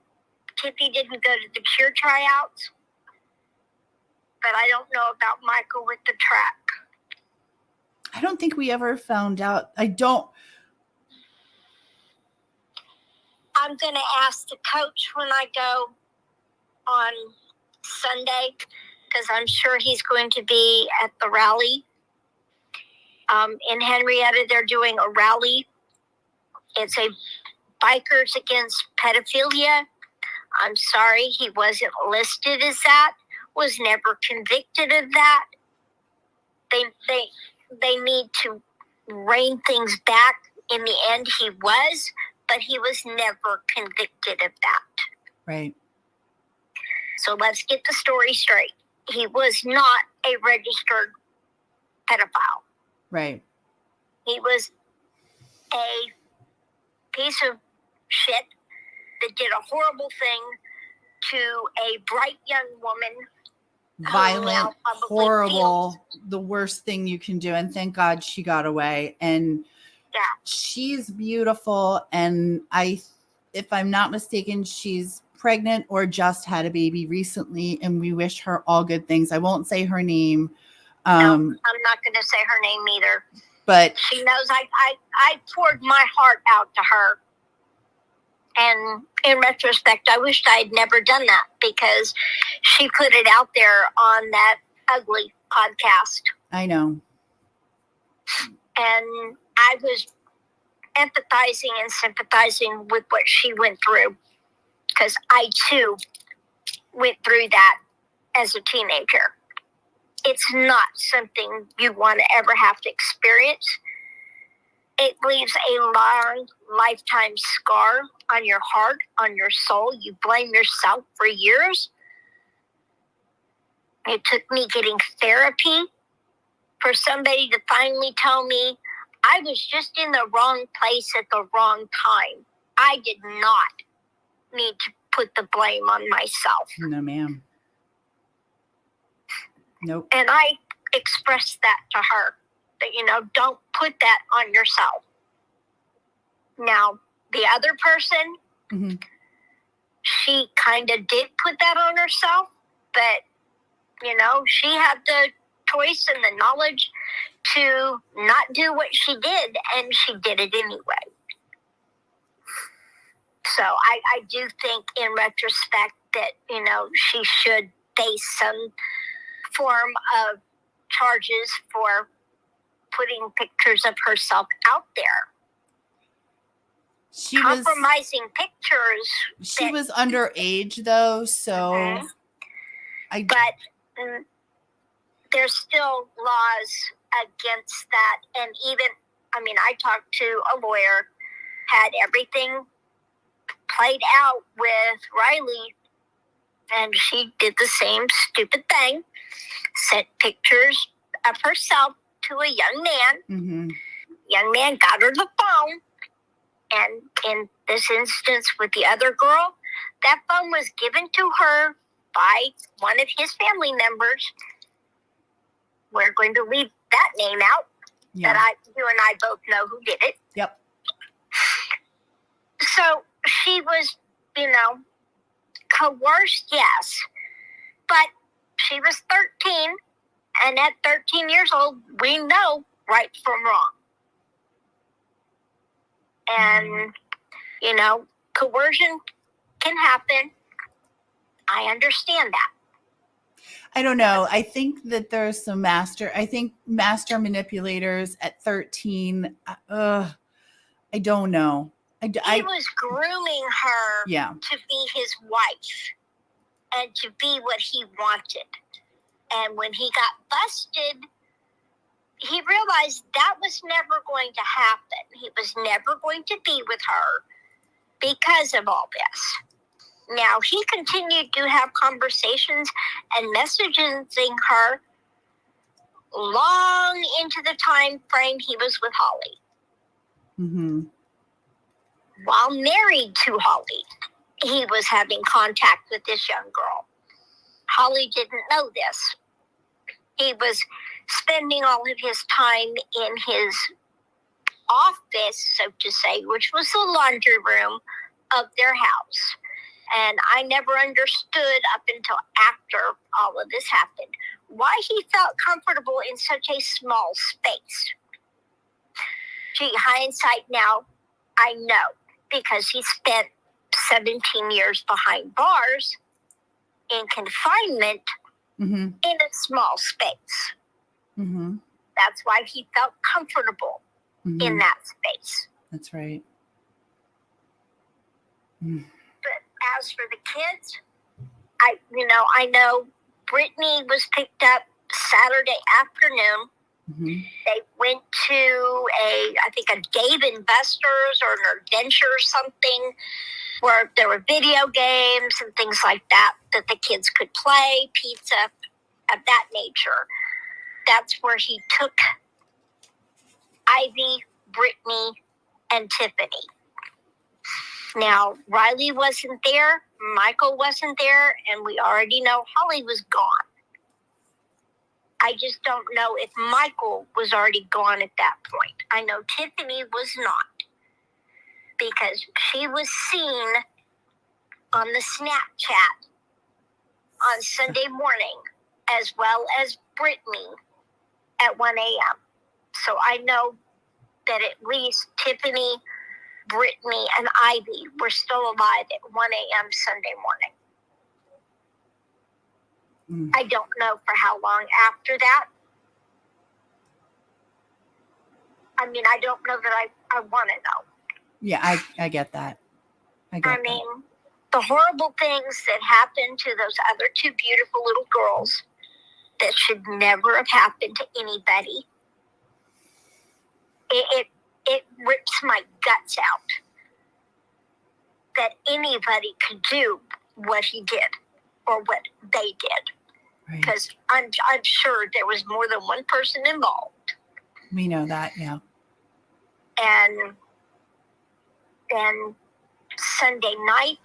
Tiffy didn't go to the cheer tryouts, but I don't know about Michael with the track. I don't think we ever found out. I'm going to ask the coach when I go on Sunday, because I'm sure he's going to be at the rally. In Henrietta, they're doing a rally. It's a Bikers Against Pedophilia. I'm sorry, he wasn't listed as that, was never convicted of that. They need to rein things back. In the end, he was, but he was never convicted of that. Right. So let's get the story straight. He was not a registered pedophile. Right. He was a piece of shit that did a horrible thing to a bright young woman. Violent, horrible, the worst thing you can do. And thank God she got away. And Yeah. she's beautiful. And if I'm not mistaken, she's pregnant or just had a baby recently. And we wish her all good things. I won't say her name. No, I'm not going to say her name either. But she knows I poured my heart out to her. And in retrospect, I wished I had never done that because she put it out there on that ugly podcast. I know. And I was empathizing and sympathizing with what she went through because I, too, went through that as a teenager. It's not something you want to ever have to experience. It leaves a long lifetime scar on your heart, on your soul. You blame yourself for years. It took me getting therapy for somebody to finally tell me I was just in the wrong place at the wrong time. I did not need to put the blame on myself. No, ma'am. Nope. And I expressed that to her. That, don't put that on yourself. Now, the other person, mm-hmm. she kind of did put that on herself, but, she had the choice and the knowledge to not do what she did, and she did it anyway. So I do think in retrospect that, she should face some form of charges for putting pictures of herself out there. She was compromising pictures. she was underage though, so Mhm. I But there's still laws against that. And even, I talked to a lawyer, had everything played out with Riley, and she did the same stupid thing, sent pictures of herself to a young man. mm-hmm. Young man got her the phone, and in this instance with the other girl, that phone was given to her by one of his family members. We're going to leave that name out. Yeah. That you and I both know who did it. Yep. So she was, coerced, yes, but she was 13, and at 13 years old, we know right from wrong. And, coercion can happen. I understand that. I don't know. I think that there's some master manipulators at 13. I don't know. He was grooming her Yeah. to be his wife and to be what he wanted. And when he got busted, he realized that was never going to happen. He was never going to be with her because of all this. Now, he continued to have conversations and messaging her long into the time frame he was with Holly. Mm-hmm. While married to Holly, he was having contact with this young girl. Holly didn't know this. He was spending all of his time in his office, so to say, which was the laundry room of their house. And I never understood up until after all of this happened why he felt comfortable in such a small space. Gee, hindsight now, I know, because he spent 17 years behind bars in confinement Mm-hmm. in a small space. Mm-hmm. That's why he felt comfortable Mm-hmm. in that space. That's right. But as for the kids, I know Brittany was picked up Saturday afternoon. Mm-hmm. They went to I think a Dave and Buster's or an adventure or something, where there were video games and things like that the kids could play, pizza, of that nature. That's where he took Ivy, Brittany, and Tiffany. Now, Riley wasn't there, Michael wasn't there, and we already know Holly was gone. I just don't know if Michael was already gone at that point. I know Tiffany was not, because she was seen on the Snapchat on Sunday morning, as well as Brittany at 1 a.m. So I know that at least Tiffany, Brittany, and Ivy were still alive at 1 a.m. Sunday morning. I don't know for how long after that. I don't know that I want to know. Yeah, I get that. The horrible things that happened to those other two beautiful little girls that should never have happened to anybody. It rips my guts out that anybody could do what he did or what they did. Because I'm sure there was more than one person involved. We know that, yeah. And then Sunday night,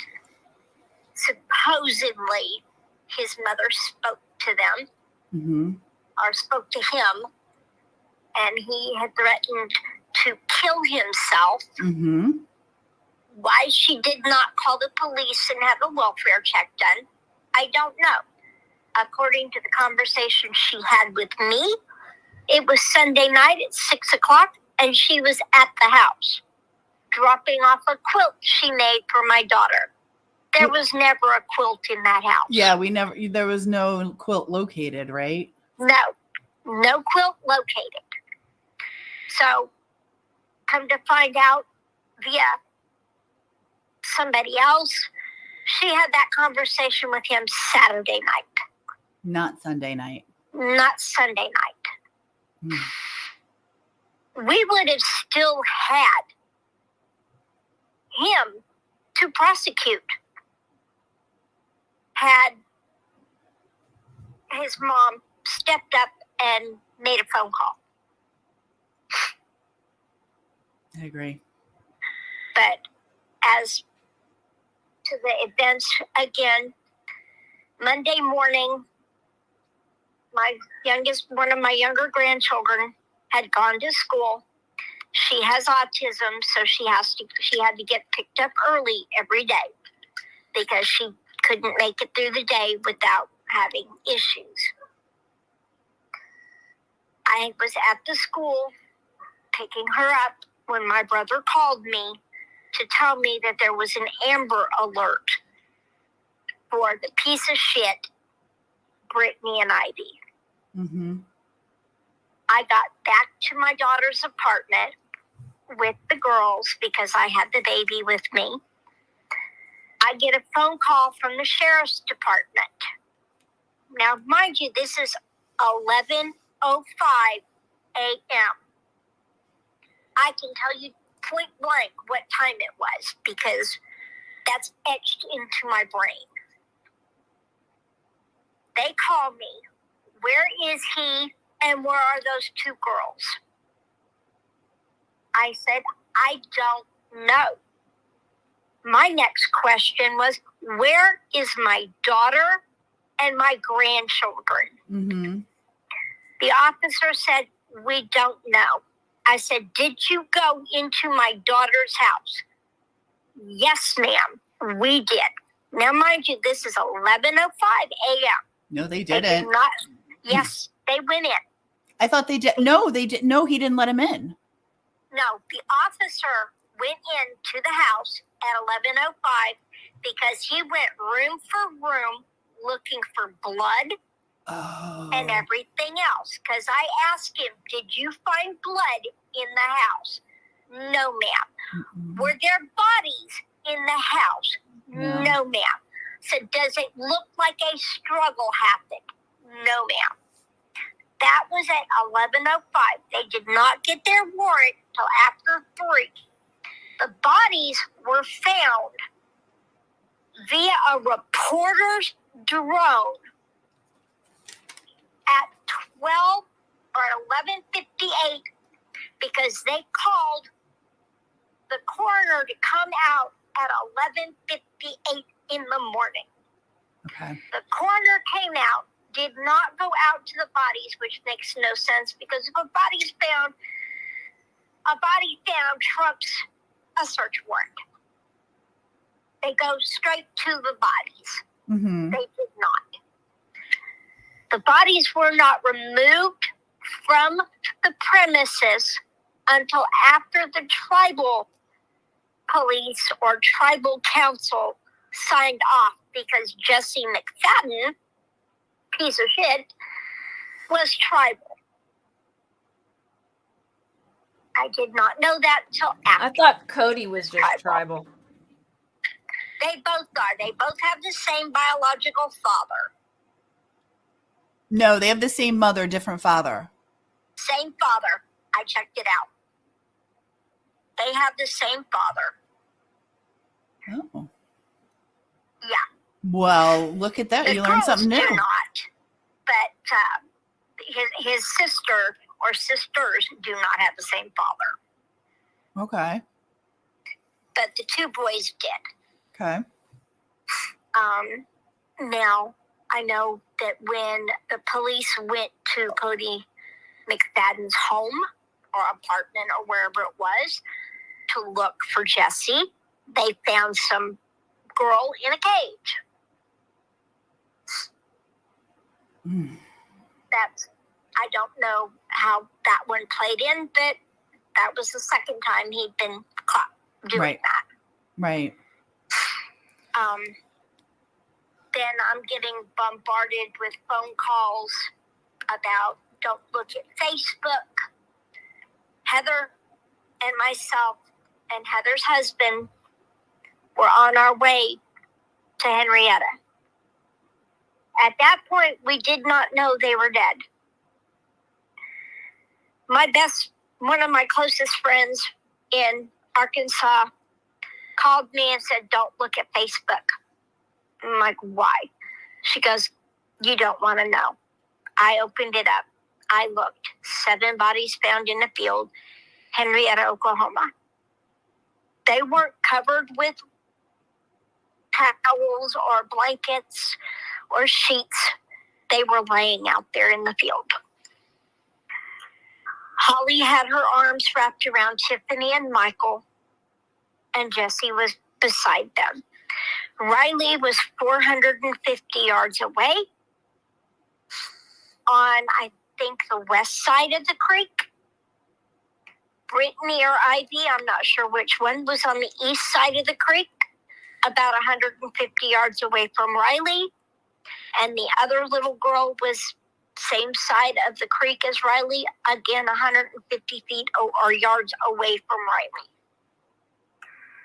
supposedly his mother spoke to them, Mm-hmm. or spoke to him, and he had threatened to kill himself. Mm-hmm. Why she did not call the police and have a welfare check done, I don't know. According to the conversation she had with me, it was Sunday night at 6 o'clock, and she was at the house dropping off a quilt she made for my daughter. There was never a quilt in that house. Yeah, there was no quilt located, right? No quilt located. So, come to find out via somebody else. She had that conversation with him Saturday night. Not Sunday night. Not Sunday night. Hmm. We would have still had him to prosecute had his mom stepped up and made a phone call. I agree. But as to the events again, Monday morning, one of my younger grandchildren had gone to school. She has autism, so she had to get picked up early every day because she couldn't make it through the day without having issues. I was at the school picking her up when my brother called me to tell me that there was an Amber Alert for the piece of shit Brittany and Ivy. Mm-hmm. I got back to my daughter's apartment with the girls because I had the baby with me. I get a phone call from the sheriff's department. Now, mind you, this is 11:05 a.m. I can tell you point blank what time it was because that's etched into my brain. They call me. Where is he and where are those two girls? I said, I don't know. My next question was, where is my daughter and my grandchildren? Mm-hmm. The officer said, we don't know. I said, did you go into my daughter's house? Yes, ma'am, we did. Now, mind you, this is 11:05 a.m. No, they They didn't. did not. Yes, they went in. I thought they did. No, they didn't. No, he didn't let him in. No, the officer went into the house at 11:05 because he went room for room looking for blood and everything else. Because I asked him, did you find blood in the house? No, ma'am. Mm-mm. Were there bodies in the house? No. No, ma'am. Said, does it look like a struggle happened? No, ma'am. That was at 11:05. They did not get their warrant till after 3. The bodies were found via a reporter's drone at 12 or 11:58 because they called the coroner to come out at 11:58 in the morning. Okay. The coroner came out, did not go out to the bodies, which makes no sense because if a body found trumps a search warrant. They go straight to the bodies. Mm-hmm. They did not. The bodies were not removed from the premises until after the tribal police or tribal council signed off because Jesse McFadden, piece of shit, was tribal. I did not know that until after. I thought Cody was just tribal. They both are. They both have the same biological father. No, they have the same mother, different father. Same father. I checked it out. They have the same father. Oh. Yeah. Well, look at that. The You learned something girls new. do not. But his sister or sisters do not have the same father. Okay. But the two boys did. Okay. Now, I know that when the police went to Cody McFadden's home or apartment or wherever it was to look for Jesse, they found some girl in a cage. Mm. I don't know how that one played in, but that was the second time he'd been caught doing that. Right. Then I'm getting bombarded with phone calls about don't look at Facebook. Heather and myself and Heather's husband were on our way to Henrietta. At that point, we did not know they were dead. One of my closest friends in Arkansas called me and said, "Don't look at Facebook." I'm like, "Why?" She goes, "You don't want to know." I opened it up. I looked. 7 bodies found in a field, Henrietta, Oklahoma. They weren't covered with towels or blankets or sheets. They were laying out there in the field. Holly had her arms wrapped around Tiffany and Michael, and Jesse was beside them. Riley was 450 yards away on, I think, the west side of the creek. Brittany or Ivy, I'm not sure which one, was on the east side of the creek, about 150 yards away from Riley. And the other little girl was same side of the creek as Riley, again 150 feet or yards away from Riley.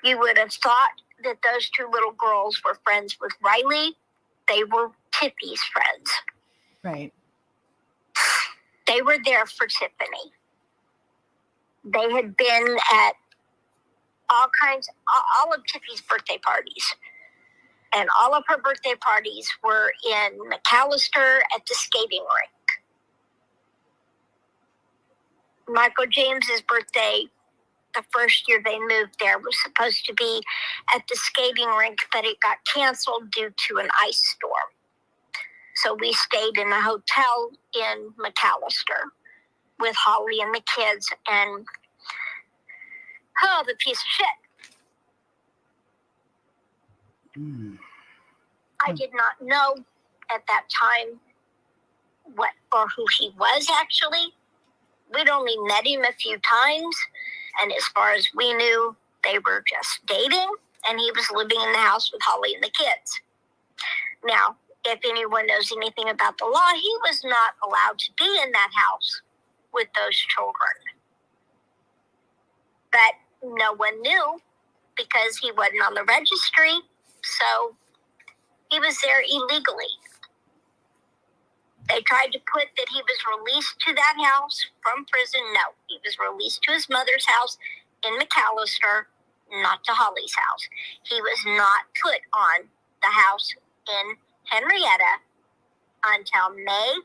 You would have thought that those 2 little girls were friends with Riley. They were Tiffy's friends. Right. They were there for Tiffany. They had been at all of Tiffy's birthday parties. And all of her birthday parties were in McAllister at the skating rink. Michael James's birthday, the first year they moved there, was supposed to be at the skating rink, but it got canceled due to an ice storm. So we stayed in a hotel in McAllister with Holly and the kids, and the piece of shit. I did not know at that time what or who he was actually. We'd only met him a few times, and as far as we knew, they were just dating, and he was living in the house with Holly and the kids. Now, if anyone knows anything about the law, he was not allowed to be in that house with those children. But no one knew because he wasn't on the registry, so he was there illegally. They tried to put that he was released to that house from prison. No, he was released to his mother's house in McAllister, not to Holly's house. He was not put on the house in Henrietta until May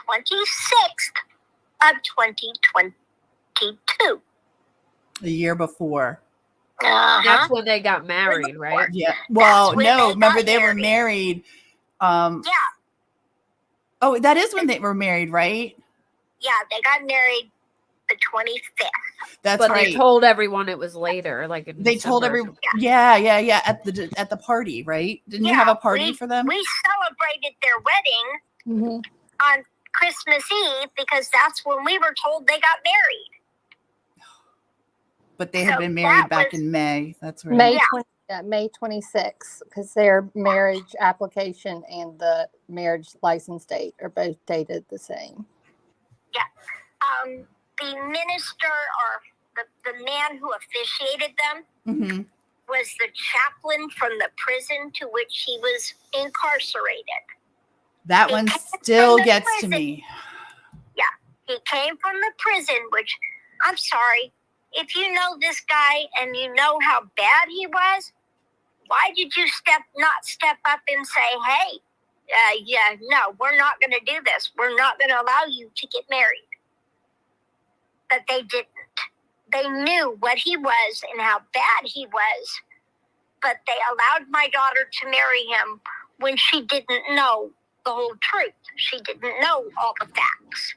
26th of 2022. The year before. That's when they got married, right? Yeah. Well, when no, they remember got they were married. married. Yeah. Oh, that is when they were married, right? Yeah, they got married the 25th. That's But right. they told everyone it was later, like in They told December. yeah, at the party, right? Didn't you have a party for them? We celebrated their wedding on Christmas Eve because that's when we were told they got married. But they had So been married that back was- in May. That's right. May 26th, because their marriage application and the marriage license date are both dated the same. Yeah. The minister or the man who officiated them Mm-hmm. was the chaplain from the prison to which he was incarcerated. That He one came still from the gets to prison. me. He came from the prison, which, I'm sorry, if you know this guy and you know how bad he was, why did you not step up and say, hey, no, we're not going to do this. We're not going to allow you to get married. But they didn't. They knew what he was and how bad he was, but they allowed my daughter to marry him when she didn't know the whole truth. She didn't know all the facts.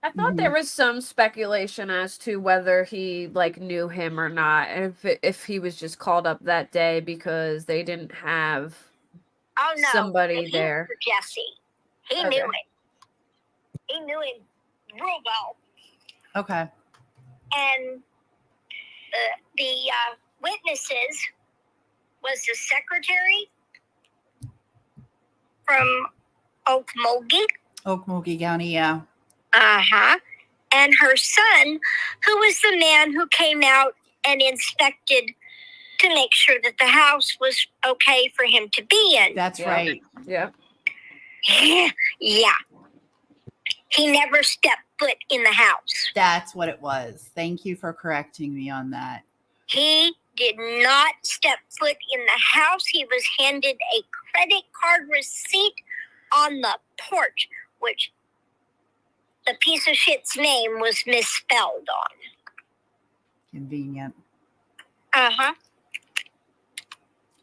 I thought there was some speculation as to whether he knew him or not, and if he was just called up that day because they didn't have somebody there. Knew Jesse, he knew it. He knew him real well. Okay. And the witnesses was the secretary from Okmulgee County, yeah. And her son, who was the man who came out and inspected to make sure that the house was okay for him to be in. That's right. Yeah. Yeah. He never stepped foot in the house. That's what it was. Thank you for correcting me on that. He did not step foot in the house. He was handed a credit card receipt on the porch, which the piece of shit's name was misspelled on. Convenient. Uh-huh.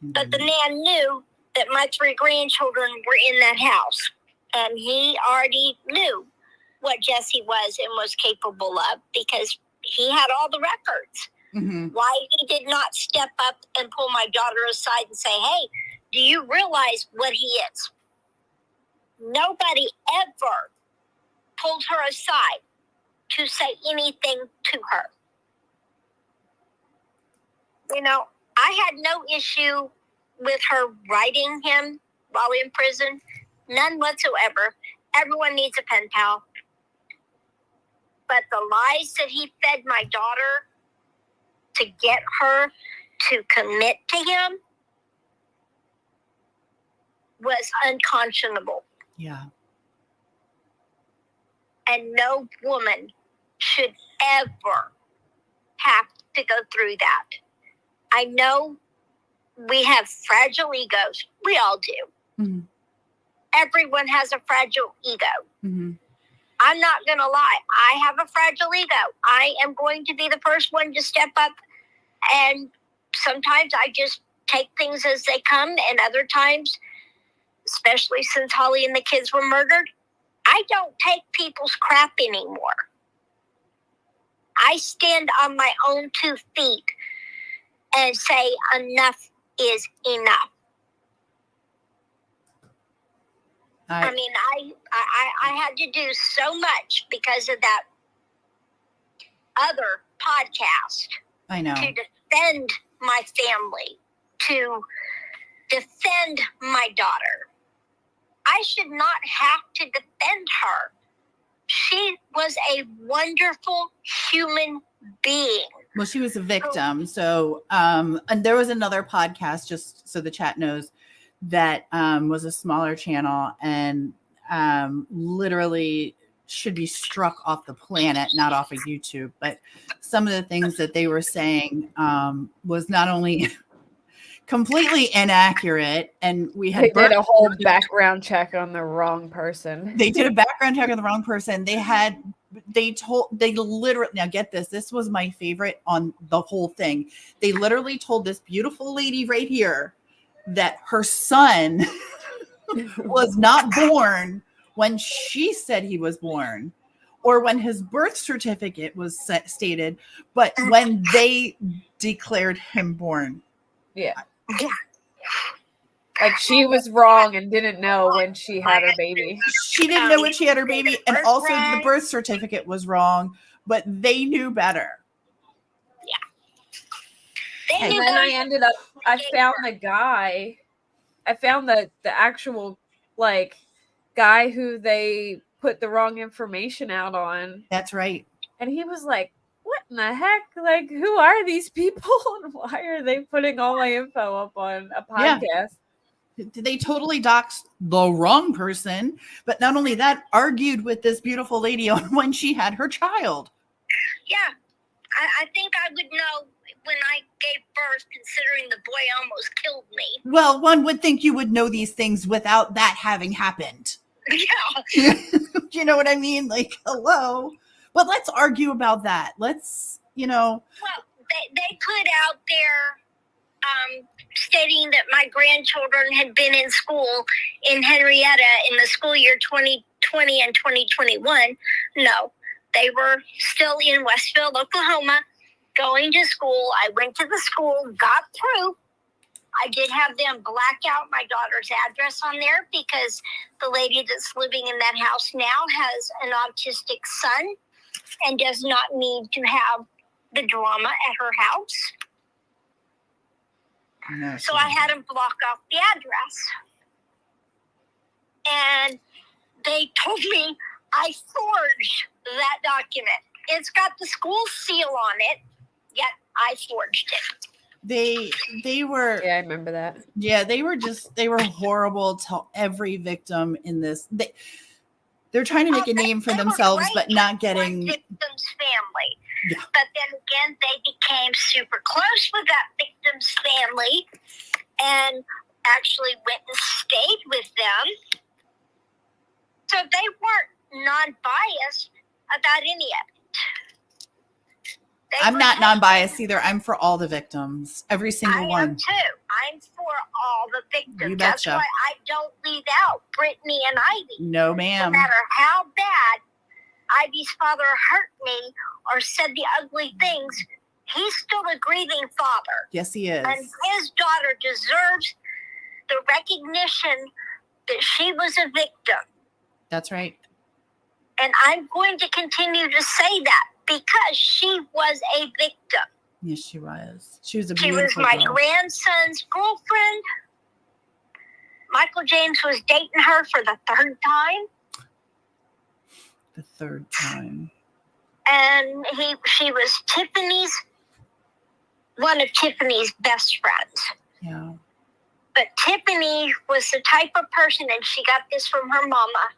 But the man knew that my 3 grandchildren were in that house. And he already knew what Jesse was and was capable of because he had all the records. Mm-hmm. Why he did not step up and pull my daughter aside and say, hey, do you realize what he is? Nobody ever pulled her aside to say anything to her. You know, I had no issue with her writing him while in prison. None whatsoever. Everyone needs a pen pal. But the lies that he fed my daughter to get her to commit to him was unconscionable. Yeah. And no woman should ever have to go through that. I know we have fragile egos. We all do. Mm-hmm. Everyone has a fragile ego. Mm-hmm. I'm not going to lie. I have a fragile ego. I am going to be the first one to step up. And sometimes I just take things as they come. And other times, especially since Holly and the kids were murdered, I don't take people's crap anymore. I stand on my own 2 feet and say enough is enough. I mean, I had to do so much because of that other podcast. I know. To defend my family, to defend my daughter. I should not have to defend her. She was a wonderful human being. Well, she was a victim. So, and there was another podcast, just so the chat knows, that was a smaller channel and literally should be struck off the planet, not off of YouTube. But some of the things that they were saying was not only completely inaccurate, and we had did a whole background check on the wrong person. They did a background check on the wrong person. They literally, now get this was my favorite on the whole thing. They literally told this beautiful lady right here that her son was not born when she said he was born or when his birth certificate was stated, but when they declared him born. Yeah. Like she was wrong and didn't know when she had her baby. She didn't know when she had her baby, and also the birth certificate was wrong, but they knew better. Yeah. And then I found the guy. I found the actual like guy who they put the wrong information out on. That's right. And he was like, what in the heck? Like, who are these people? And why are they putting all my info up on a podcast? Yeah. They totally doxed the wrong person, but not only that, argued with this beautiful lady on when she had her child. Yeah. I think I would know when I gave birth, considering the boy almost killed me. Well, one would think you would know these things without that having happened. Yeah. You know what I mean? Like, hello. But let's argue about that. Let's, Well, they put out there stating that my grandchildren had been in school in Henrietta in the school year 2020 and 2021. No, they were still in Westfield, Oklahoma, going to school. I went to the school, got through. I did have them black out my daughter's address on there because the lady that's living in that house now has an autistic son and does not need to have the drama at her house. no, So I had them block off the address. And they told me I forged that document. It's got the school seal on it, yet I forged it. They were. Yeah, I remember that. Yeah, they were horrible to every victim in this. They're trying to make a name for themselves, but not getting victim's family. Yeah. But then again, they became super close with that victim's family and actually went and stayed with them. So they weren't non-biased about any of it. I'm not non-biased either. I'm for all the victims, every single one. I am too. I'm for all the victims. You That's betcha. why I don't leave out Brittany and Ivy. No, ma'am. No matter how bad Ivy's father hurt me or said the ugly things, he's still a grieving father. Yes, he is. And his daughter deserves the recognition that she was a victim. That's right. And I'm going to continue to say that because she was a victim. Yes, she was. She was a She beautiful was my girl. grandson's girlfriend. Michael James was dating her for the third time. The third time. And she was one of Tiffany's best friends. Yeah. But Tiffany was the type of person, and she got this from her mama.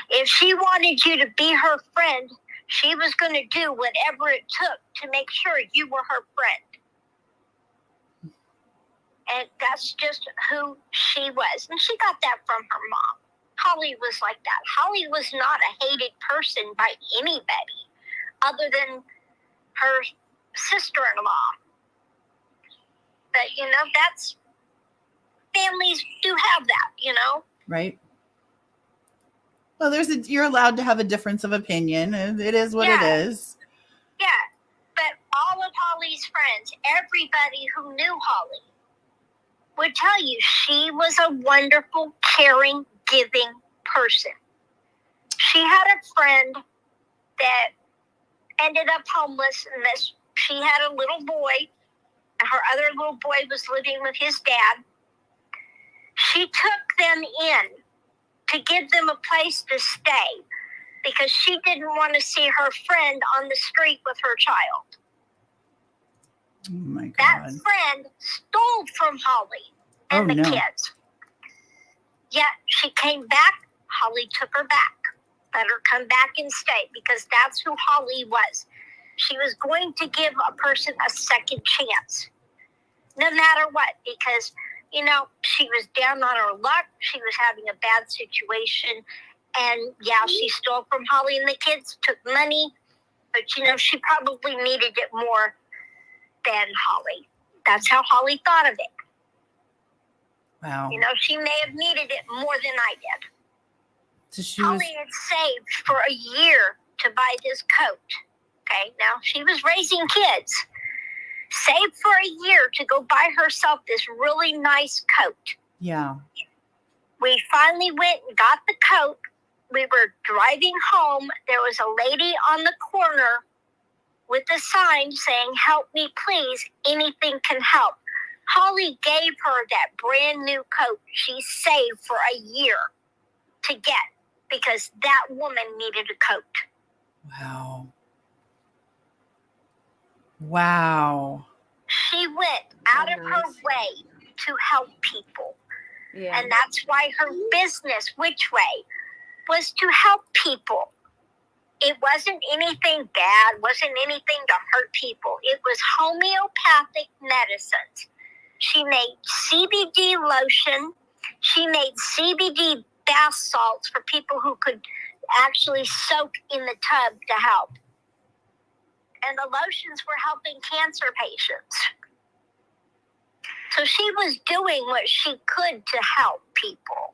If she wanted you to be her friend, she was going to do whatever it took to make sure you were her friend. And that's just who she was. And she got that from her mom. Holly was like that. Holly was not a hated person by anybody other than her sister-in-law. But, that's families do have that, Right. Well, you're allowed to have a difference of opinion, and it is what it is. Yeah. But all of Holly's friends, everybody who knew Holly, would tell you she was a wonderful, caring, giving person. She had a friend that ended up homeless, and she had a little boy, and her other little boy was living with his dad. She took them in to give them a place to stay because she didn't want to see her friend on the street with her child. Oh my God. That friend stole from Holly and the kids. Yet she came back. Holly took her back. Let her come back and stay because that's who Holly was. She was going to give a person a second chance, no matter what, because she was down on her luck. She was having a bad situation. And, she stole from Holly and the kids, took money. But, she probably needed it more than Holly. That's how Holly thought of it. Wow. She may have needed it more than I did. So Holly had saved for a year to buy this coat. Okay, now she was raising kids. Saved for a year to go buy herself this really nice coat. Yeah. We finally went and got the coat. We were driving home. There was a lady on the corner with a sign saying, "Help me, please. Anything can help." Holly gave her that brand new coat she saved for a year to get because that woman needed a coat. Wow. Wow. She went out of her way to help people. Yeah. And that's why her business, Which Way, was to help people. It wasn't anything bad, wasn't anything to hurt people. It was homeopathic medicines. She made CBD lotion. She made CBD bath salts for people who could actually soak in the tub to help. And the lotions were helping cancer patients. So she was doing what she could to help people.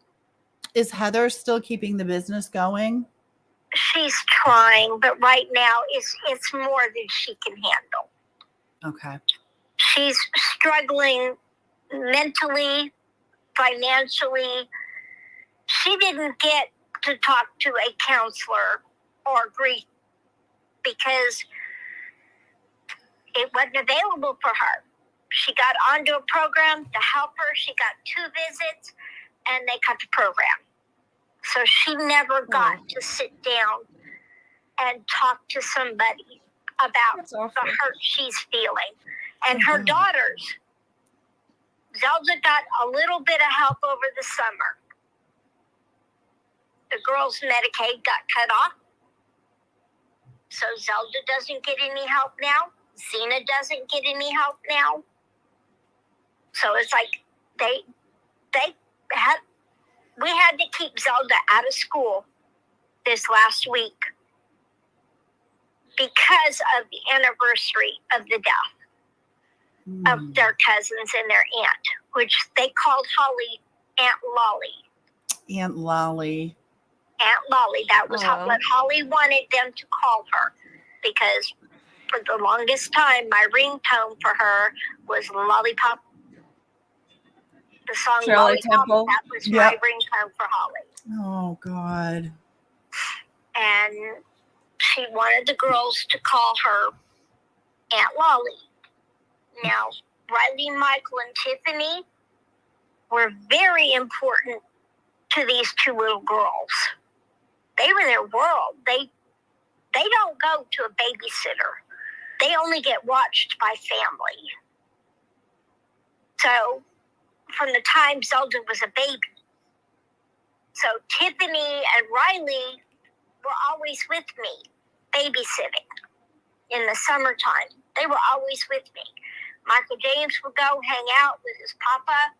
Is Heather still keeping the business going? She's trying, but right now it's more than she can handle. Okay. She's struggling mentally, financially. She didn't get to talk to a counselor or grief because it wasn't available for her. She got onto a program to help her. She got 2 visits, and they cut the program. So she never got to sit down and talk to somebody about the hurt she's feeling. And her daughters, Zelda got a little bit of help over the summer. The girls' Medicaid got cut off. So Zelda doesn't get any help now. Xena doesn't get any help now. So it's like we had to keep Zelda out of school this last week because of the anniversary of the death of their cousins and their aunt, which they called Holly Aunt Lolly. Aunt Lolly. Aunt Lolly. That was what Holly wanted them to call her, because for the longest time, my ringtone for her was Lollipop. The song Shirley Lollipop, Temple. that was my ringtone for Holly. Oh, God. And she wanted the girls to call her Aunt Lolly. Now, Riley, Michael, and Tiffany were very important to these two little girls. They were their world. They don't go to a babysitter. They only get watched by family. So, from the time Zelda was a baby. So, Tiffany and Riley were always with me, babysitting in the summertime. They were always with me. Michael James would go hang out with his papa,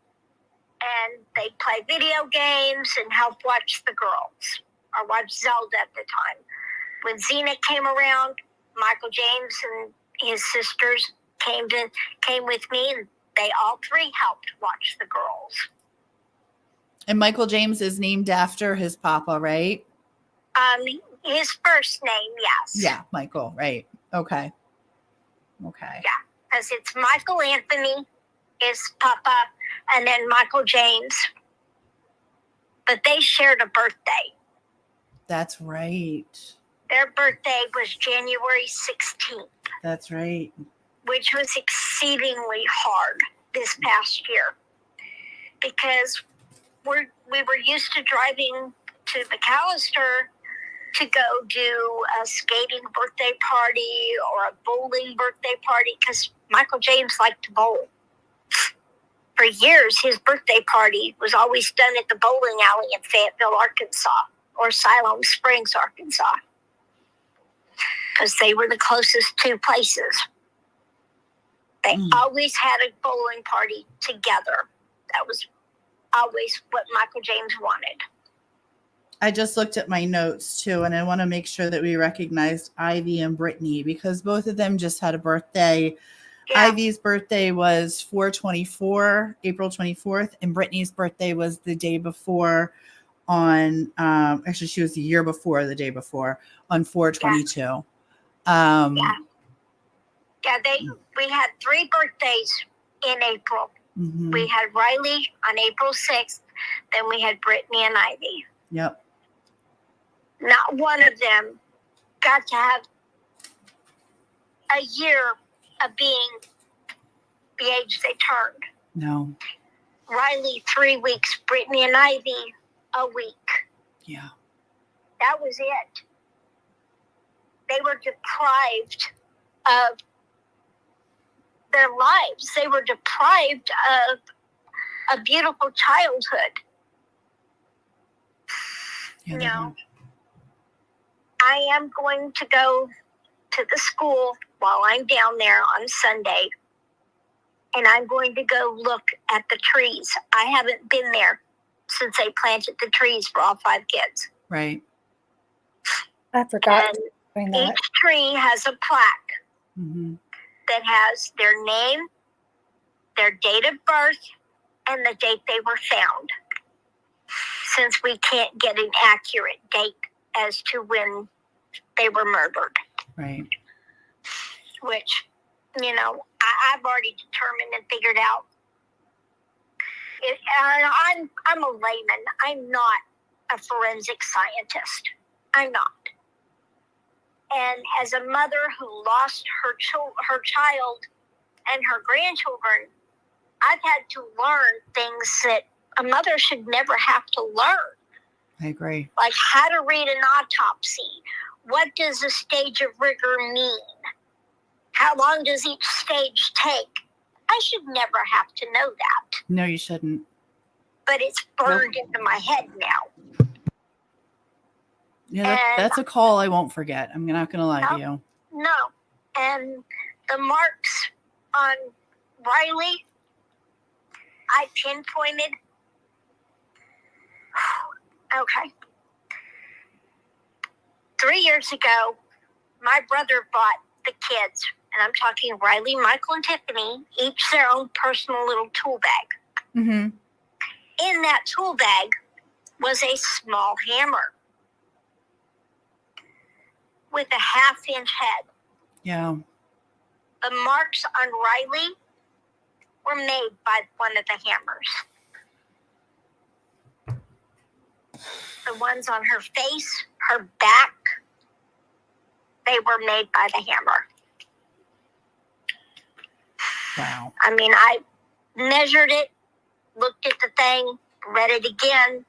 and they'd play video games and help watch the girls, or watch Zelda at the time. When Xena came around, Michael James and his sisters came with me, and they all three helped watch the girls. And Michael James is named after his papa, right? His first name, yes. Yeah, Michael, right. Okay. Yeah, because it's Michael Anthony is papa, and then Michael James. But they shared a birthday. That's right. Their birthday was January 16th. That's right. Which was exceedingly hard this past year, because we were used to driving to McAllister to go do a skating birthday party or a bowling birthday party, because Michael James liked to bowl. For years, his birthday party was always done at the bowling alley in Fayetteville, Arkansas, or Siloam Springs, Arkansas, because they were the closest two places. They always had a bowling party together. That was always what Michael James wanted. I just looked at my notes too, and I want to make sure that we recognized Ivy and Brittany, because both of them just had a birthday. Yeah. Ivy's birthday was 4/24, April 24th, and Brittany's birthday was the day before on, actually she was the year before, the day before, on 4/22. We had 3 birthdays in April. Mm-hmm. We had Riley on April 6th, then we had Brittany and Ivy. Yep. Not one of them got to have a year of being the age they turned. No. Riley 3 weeks, Brittany and Ivy a week. Yeah. That was it. They were deprived of their lives. They were deprived of a beautiful childhood. Yeah, you know, I am going to go to the school while I'm down there on Sunday, and I'm going to go look at the trees. I haven't been there since they planted the trees for all 5 kids. Right. I forgot. And each tree has a plaque that has their name, their date of birth, and the date they were found, since we can't get an accurate date as to when they were murdered. Right. Which, you know, I've already determined and figured out. I'm a layman. I'm not a forensic scientist. I'm not. And as a mother who lost her child and her grandchildren, I've had to learn things that a mother should never have to learn. I agree. Like how to read an autopsy. What does a stage of rigor mean? how long does each stage take? I should never have to know that. No, you shouldn't. But it's burned into my head now. Yeah, that's a call I won't forget. I'm not going to lie to you. No. And the marks on Riley, I pinpointed. Okay. 3 years ago, my brother bought the kids, and I'm talking Riley, Michael, and Tiffany, each their own personal little tool bag. Mm-hmm. In that tool bag was a small hammer with a 1/2-inch head. Yeah. The marks on Riley were made by one of the hammers. The ones on her face, her back, they were made by the hammer. Wow. I mean, I measured it, looked at the thing, read it again,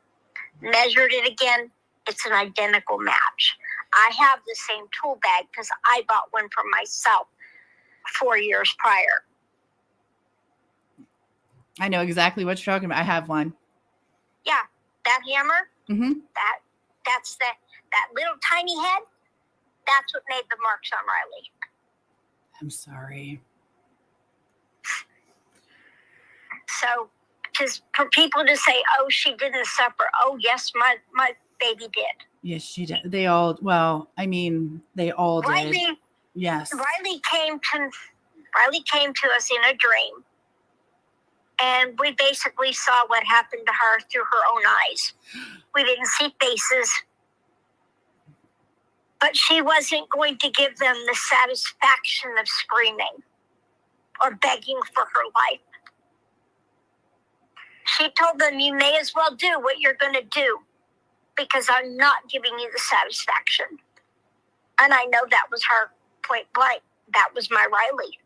measured it again. It's an identical match. I have the same tool bag because I bought one for myself 4 years prior. I know exactly what you're talking about. I have one. Yeah, that hammer, Mm-hmm. that's that little tiny head. That's what made the marks on Riley. I'm sorry. So, because for people to say, "Oh, she didn't suffer," oh yes, my baby did. Yes, she did. They all. Well, I mean, they all did. Riley, Yes. Riley came to us in a dream, and we basically saw what happened to her through her own eyes. We didn't see faces, but she wasn't going to give them the satisfaction of screaming or begging for her life. She told them, "You may as well do what you're going to do because I'm not giving you the satisfaction." And I know that was her point blank. That was my Riley.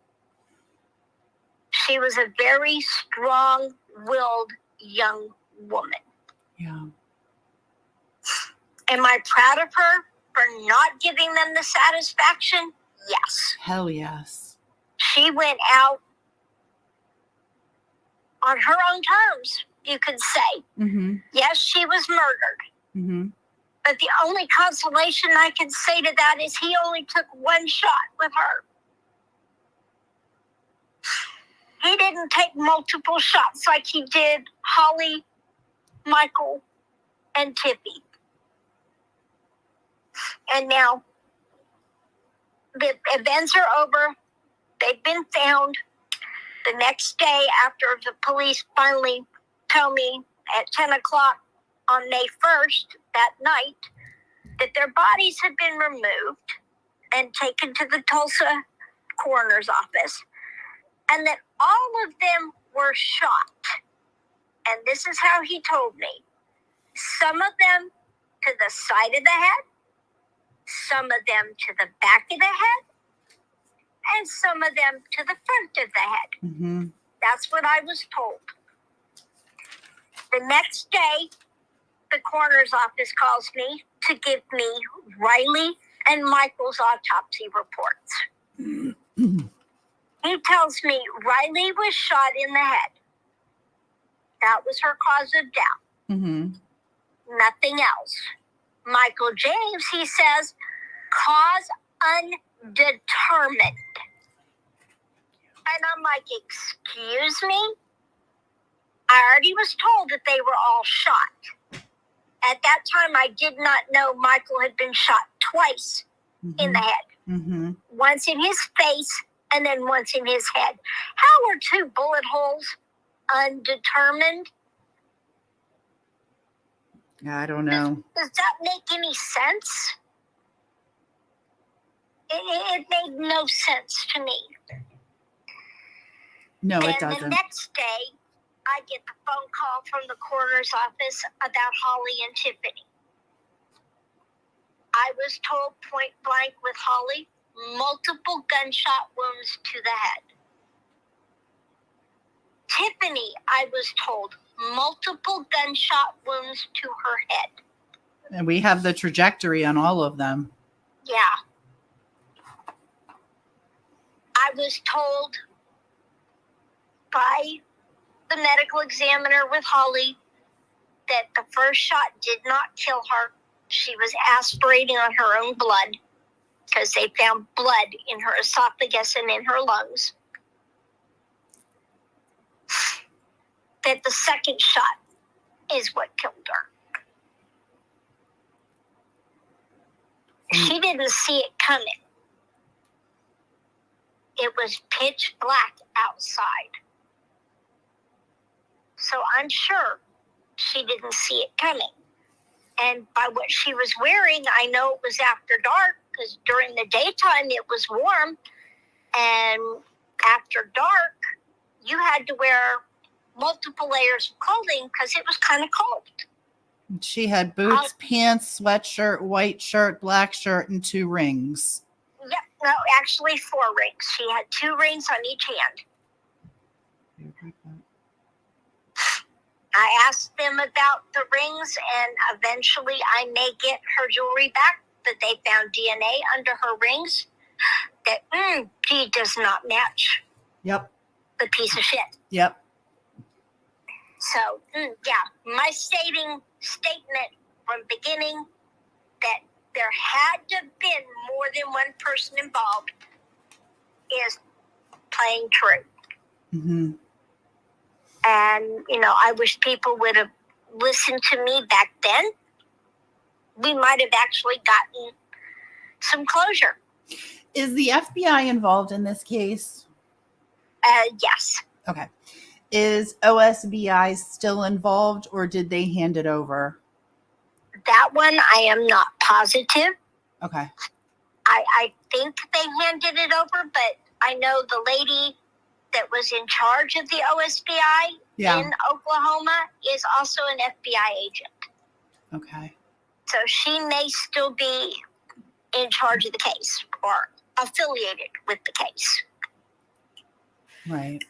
She was a very strong-willed young woman. Yeah. Am I proud of her for not giving them the satisfaction? Yes. Hell yes. She went out on her own terms, you could say. Mm-hmm. Yes, she was murdered. Mm-hmm. But the only consolation I can say to that is he only took one shot with her. He didn't take multiple shots like he did Holly, Michael, and Tippy. And now the events are over. They've been found. The next day, after the police finally told me at 10 o'clock on May 1st, that night, that their bodies had been removed and taken to the Tulsa coroner's office, and that all of them were shot. And this is how he told me. Some of them to the side of the head, some of them to the back of the head, and some of them to the front of the head. Mm-hmm. That's what I was told. The next day, the coroner's office calls me to give me Riley and Michael's autopsy reports. He tells me Riley was shot in the head. That was her cause of death. Mm-hmm. Nothing else. Michael James, he says, cause undetermined. And I'm like, excuse me? I already was told that they were all shot. At that time, I did not know Michael had been shot twice in the head. Mm-hmm. Once in his face and then once in his head. How are 2 bullet holes undetermined? I don't know. Does that make any sense? It made no sense to me. No, it And the doesn't. next day, I get the phone call from the coroner's office about Holly and Tiffany. I was told point blank with Holly, multiple gunshot wounds to the head. Tiffany, I was told, multiple gunshot wounds to her head. And we have the trajectory on all of them. Yeah. I was told by the medical examiner with Holly that the first shot did not kill her. She was aspirating on her own blood because they found blood in her esophagus and in her lungs. That the second shot is what killed her. She didn't see it coming. It was pitch black outside. So I'm sure she didn't see it coming. And by what she was wearing, I know it was after dark because during the daytime it was warm. And after dark, you had to wear multiple layers of clothing because it was kind of cold. She had boots, pants, sweatshirt, white shirt, black shirt, and 2 rings. Yep, no, actually 4 rings. She had 2 rings on each hand. I asked them about the rings, and eventually I may get her jewelry back, but they found DNA under her rings that she does not match. Yep. The piece of shit. Yep. So, yeah, my statement from beginning that there had to have been more than one person involved is playing true. Mm-hmm. And, I wish people would have listened to me back then. We might have actually gotten some closure. Is the FBI involved in this case? Yes. Okay. Is OSBI still involved, or did they hand it over? That one I am not positive. Okay. I think they handed it over, but I know the lady that was in charge of the OSBI in Oklahoma is also an FBI agent. Okay. So she may still be in charge of the case or affiliated with the case. Right.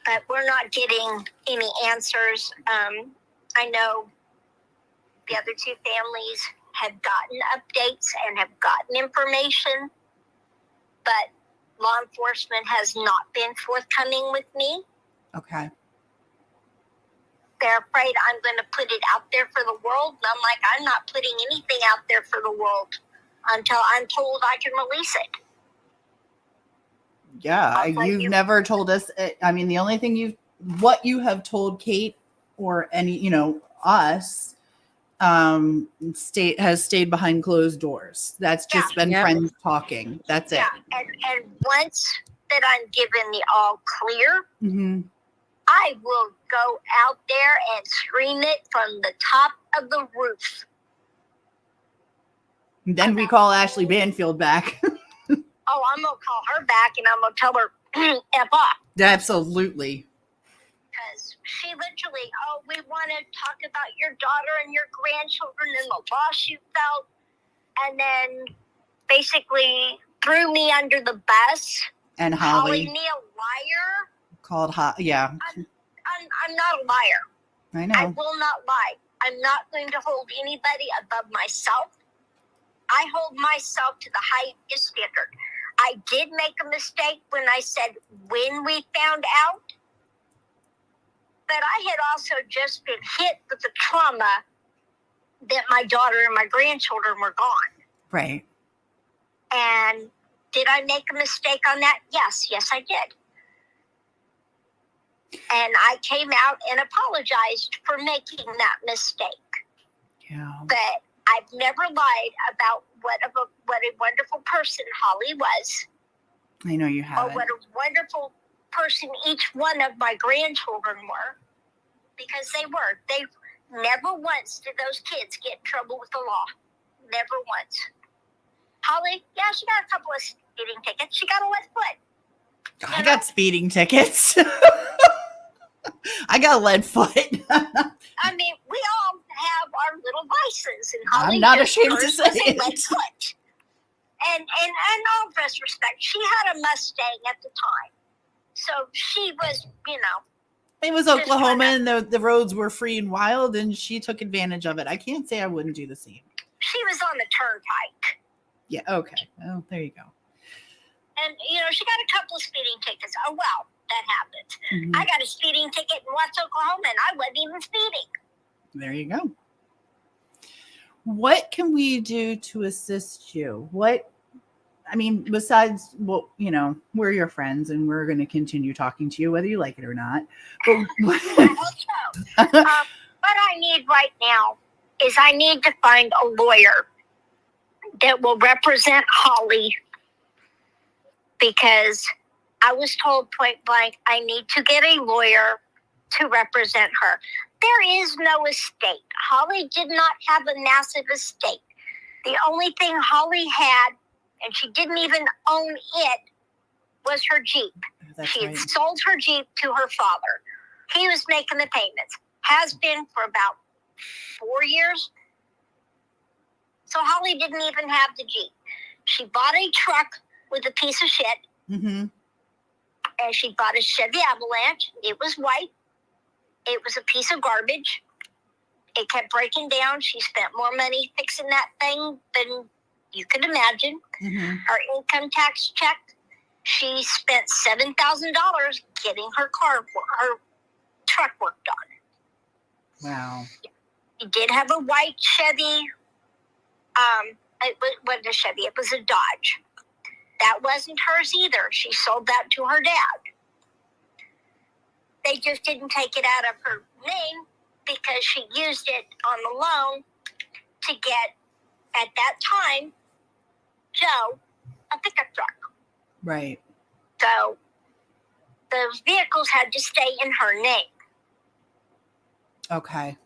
But we're not getting any answers. I know the other 2 families have gotten updates and have gotten information, but law enforcement has not been forthcoming with me. Okay. They're afraid I'm going to put it out there for the world. And I'm like, I'm not putting anything out there for the world until I'm told I can release it. Yeah, you've never told us. I mean, the only thing what you have told Kate or any, us, has stayed behind closed doors. That's just been friends talking. That's it. And once that I'm given the all clear, mm-hmm. I will go out there and scream it from the top of the roof. And then we call Ashley Banfield back. Oh, I'm going to call her back and I'm going to tell her F off. Absolutely. Because she literally, we want to talk about your daughter and your grandchildren and the loss you felt. And then basically threw me under the bus. And Holly. Calling me a liar. Called I'm not a liar. I know. I will not lie. I'm not going to hold anybody above myself. I hold myself to the highest standard. I did make a mistake when I said when we found out, but I had also just been hit with the trauma that my daughter and my grandchildren were gone. Right. And did I make a mistake on that? Yes, I did. And I came out and apologized for making that mistake. Yeah. But I've never lied about what a wonderful person Holly was. I know you haven't. Or what a wonderful person each one of my grandchildren were. Because they were. They never once did those kids get in trouble with the law. Never once. Holly, she got a couple of speeding tickets. She got a lead foot. I got speeding tickets. I got a lead foot. I mean, we all have our little vices, and Holly I'm not ashamed to say it. Lead foot. And all respect, she had a Mustang at the time, so she was, It was Oklahoma, and the roads were free and wild, and she took advantage of it. I can't say I wouldn't do the same. She was on the turnpike. Yeah. Okay. Oh, there you go. And, she got a couple of speeding tickets. Oh, well, that happens. Mm-hmm. I got a speeding ticket in Watts, Oklahoma, and I wasn't even speeding. There you go. What can we do to assist you? Besides, we're your friends and we're going to continue talking to you, whether you like it or not. But I hope so. What I need right now is I need to find a lawyer that will represent Holly, because I was told point blank, I need to get a lawyer to represent her. There is no estate. Holly did not have a massive estate. The only thing Holly had, and she didn't even own it, was her Jeep. She had sold her Jeep to her father. He was making the payments. Has been for about 4 years. So Holly didn't even have the Jeep. She bought a truck with a piece of shit. Mm-hmm. And she bought a Chevy Avalanche. It was white. It was a piece of garbage. It kept breaking down. She spent more money fixing that thing than you could imagine. Mm-hmm. Her income tax check, she spent $7,000 getting her truck work done. Wow. She did have a white Chevy. It wasn't a Chevy. It was a Dodge. That wasn't hers either. She sold that to her dad. They just didn't take it out of her name because she used it on the loan to get, at that time, Joe a pickup truck. Right. So those vehicles had to stay in her name. Okay.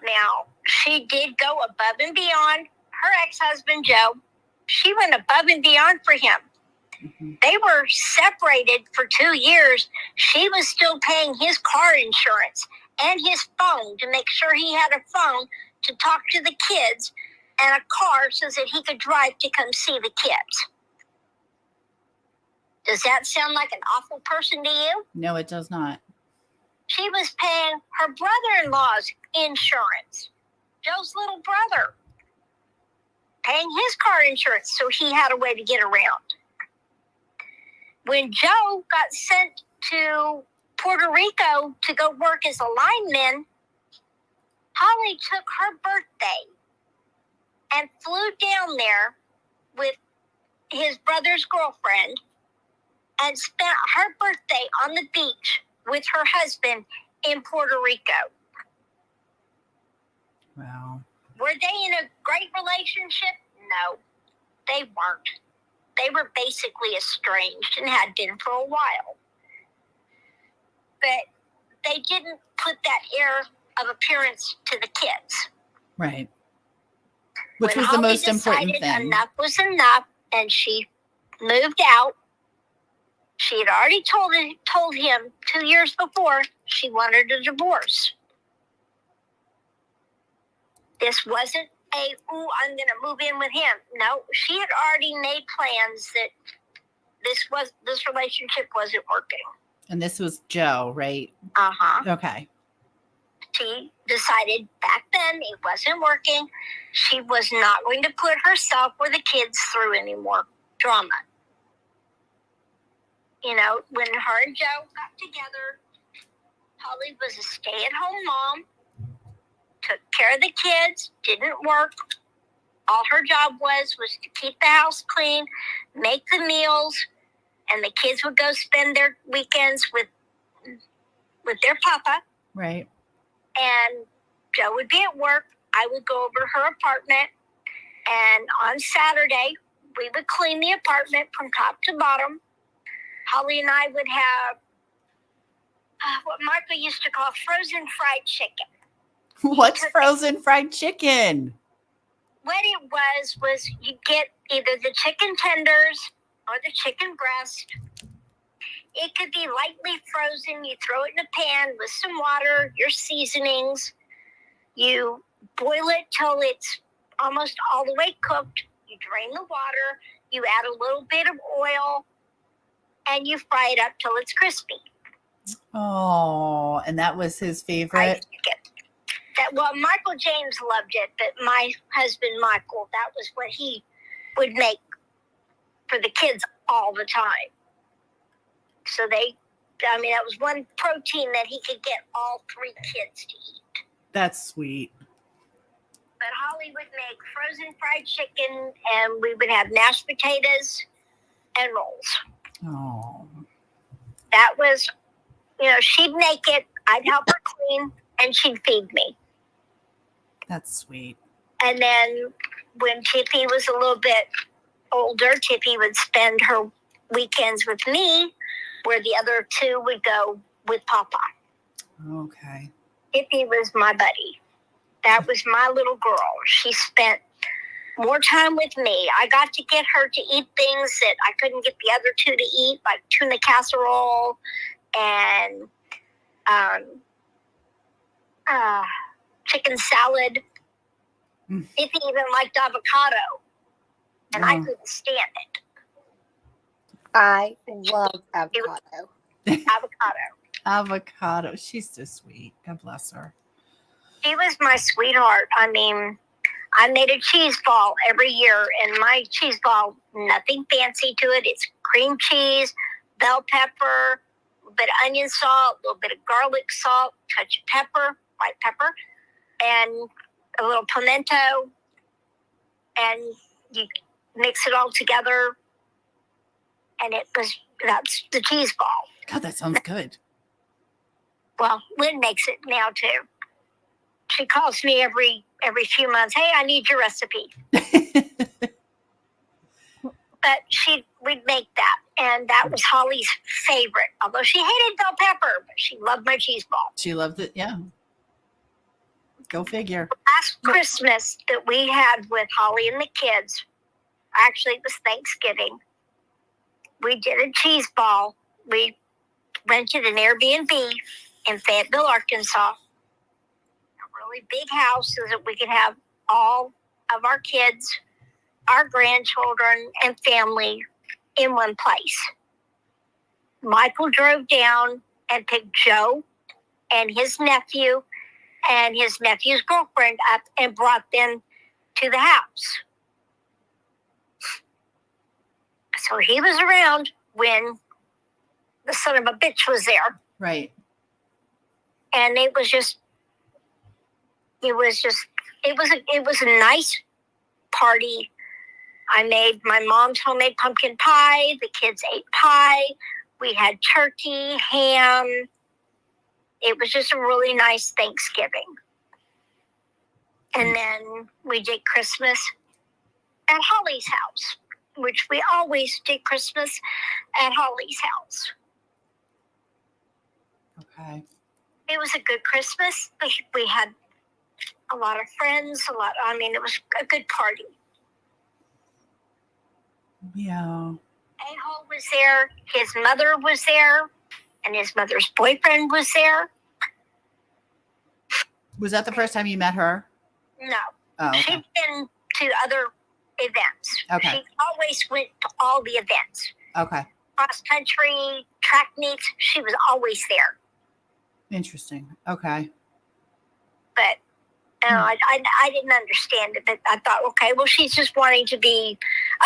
Now, she did go above and beyond. Her ex-husband, Joe, she went above and beyond for him. Mm-hmm. They were separated for 2 years. She was still paying his car insurance and his phone to make sure he had a phone to talk to the kids and a car so that he could drive to come see the kids. Does that sound like an awful person to you? No, it does not. She was paying her brother-in-law's insurance, Joe's little brother, paying his car insurance so he had a way to get around. When Joe got sent to Puerto Rico to go work as a lineman, Holly took her birthday and flew down there with his brother's girlfriend and spent her birthday on the beach with her husband in Puerto Rico. Wow. Were they in a great relationship? No, they weren't. They were basically estranged and had been for a while. But they didn't put that air of appearance to the kids. Right. Which When was the Holly most important decided thing. enough was enough, and she moved out. She had already told him 2 years before she wanted a divorce. This wasn't I'm going to move in with him. No, she had already made plans that this relationship wasn't working. And this was Joe, right? Uh-huh. Okay. She decided back then it wasn't working. She was not going to put herself or the kids through any more drama. When her and Joe got together, Holly was a stay-at-home mom, took care of the kids, didn't work. All her job was to keep the house clean, make the meals, and the kids would go spend their weekends with their papa. Right. And Joe would be at work. I would go over her apartment. And on Saturday, we would clean the apartment from top to bottom. Holly and I would have what Michael used to call frozen fried chicken. What's frozen fried chicken? What it was you get either the chicken tenders or the chicken breast. It could be lightly frozen. You throw it in a pan with some water, your seasonings. You boil it till it's almost all the way cooked. You drain the water. You add a little bit of oil, and you fry it up till it's crispy. Oh, and that was his favorite? Michael James loved it, but my husband, Michael, that was what he would make for the kids all the time. So that was one protein that he could get all 3 kids to eat. That's sweet. But Holly would make frozen fried chicken, and we would have mashed potatoes and rolls. Oh. That was, she'd make it, I'd help her clean, and she'd feed me. That's sweet. And then when Tippy was a little bit older, Tippy would spend her weekends with me, where the other 2 would go with Papa. Okay. Tippy was my buddy. That was my little girl. She spent more time with me. I got to get her to eat things that I couldn't get the other 2 to eat, like tuna casserole and chicken salad. Tippy even liked avocado, and I couldn't stand it. I love avocado. Avocado. She's so sweet. God bless her. She was my sweetheart. I mean, I made a cheese ball every year, and my cheese ball, nothing fancy to it. It's cream cheese, bell pepper, a little bit of onion salt, a little bit of garlic salt, touch of pepper, white pepper, and a little pimento, and you mix it all together, and that's the cheese ball. God, that sounds good. Well, Lynn makes it now too. She calls me every few months. Hey, I need your recipe. But we'd make that, and that was Holly's favorite. Although she hated bell pepper, but she loved my cheese ball. She loved it. Yeah. Go figure. Last Christmas that we had with Holly and the kids, actually it was Thanksgiving. We did a cheese ball. We rented an Airbnb in Fayetteville, Arkansas. Really big house so that we could have all of our kids, our grandchildren, and family in one place. Michael drove down and picked Joe and his nephew and his nephew's girlfriend up and brought them to the house. So he was around when the son of a bitch was there. Right. And it was a nice party. I made my mom's homemade pumpkin pie. The kids ate pie. We had turkey, ham. It was just a really nice Thanksgiving. And then we did Christmas at Holly's house, which we always did Christmas at Holly's house. Okay. It was a good Christmas. We had a lot of friends, it was a good party. Yeah. A-Hole was there, his mother was there, and his mother's boyfriend was there. Was that the first time you met her? No. Oh, okay. She'd been to other events. Okay. She always went to all the events. Okay. Cross country, track meets, she was always there. Interesting. Okay. But I didn't understand it, but I thought, okay, well, she's just wanting to be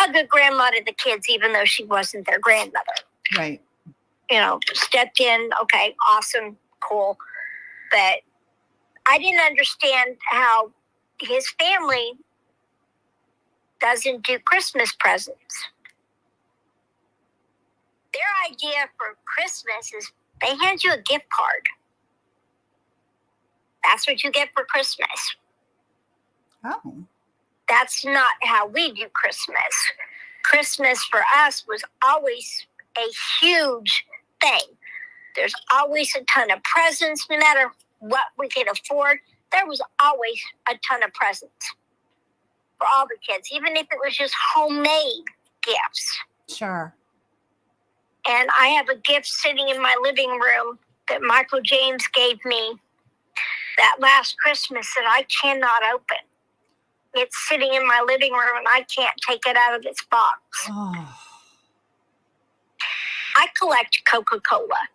a good grandma to the kids, even though she wasn't their grandmother. Right. Stepped in, okay, awesome, cool. But I didn't understand how his family doesn't do Christmas presents. Their idea for Christmas is they hand you a gift card. That's what you get for Christmas. Oh. That's not how we do Christmas. Christmas for us was always a huge thing. There's always a ton of presents, no matter what we could afford. There was always a ton of presents for all the kids, even if it was just homemade gifts. Sure. And I have a gift sitting in my living room that Michael James gave me that last Christmas that I cannot open. It's sitting in my living room and I can't take it out of its box. Oh. I collect Coca-Cola.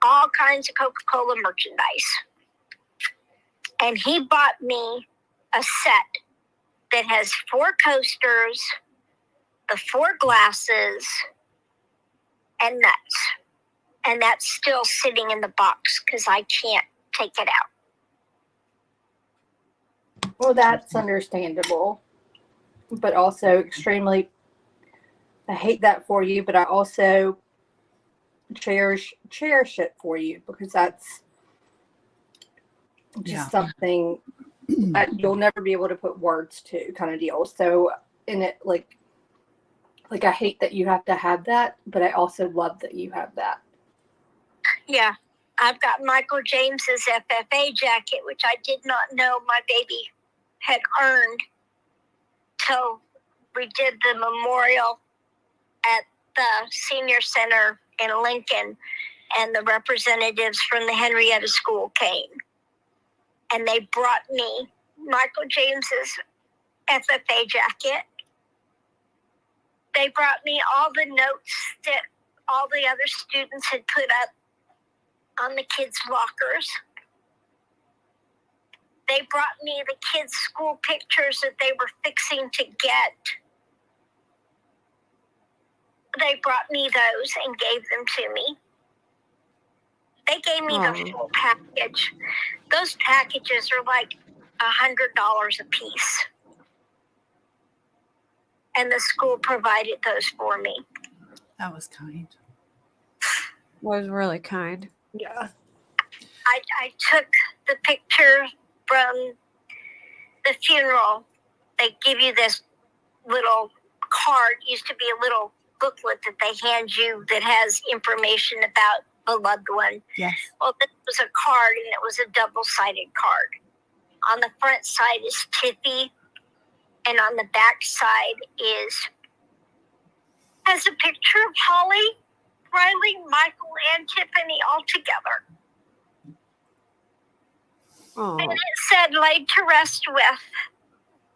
All kinds of Coca-Cola merchandise. And he bought me a set that has 4 coasters, the 4 glasses, and nuts. And that's still sitting in the box because I can't take it out. Well, that's understandable, but also extremely, I hate that for you, but I also cherish it for you, because that's just something that you'll never be able to put words to, kind of deal. So, in it, like I hate that you have to have that, but I also love that you have that. Yeah. I've got Michael James's FFA jacket, which I did not know my baby had earned till we did the memorial at the senior center in Lincoln, and the representatives from the Henrietta school came, and they brought me Michael James's FFA jacket. They brought me all the notes that all the other students had put up on the kids' lockers. They brought me the kids' school pictures that they were fixing to get. They brought me those and gave them to me. They gave me the full package. Those packages are like $100 a piece. And the school provided those for me. That was kind. Was really kind. Yeah. I took the picture from the funeral. They give you this little card. It used to be a little booklet that they hand you that has information about the loved one. Yes. Well, this was a card, and it was a double-sided card. On the front side is Tiffy, and on the back side has a picture of Holly, Riley, Michael, and Tiffany all together. Oh. And it said "laid to rest with,"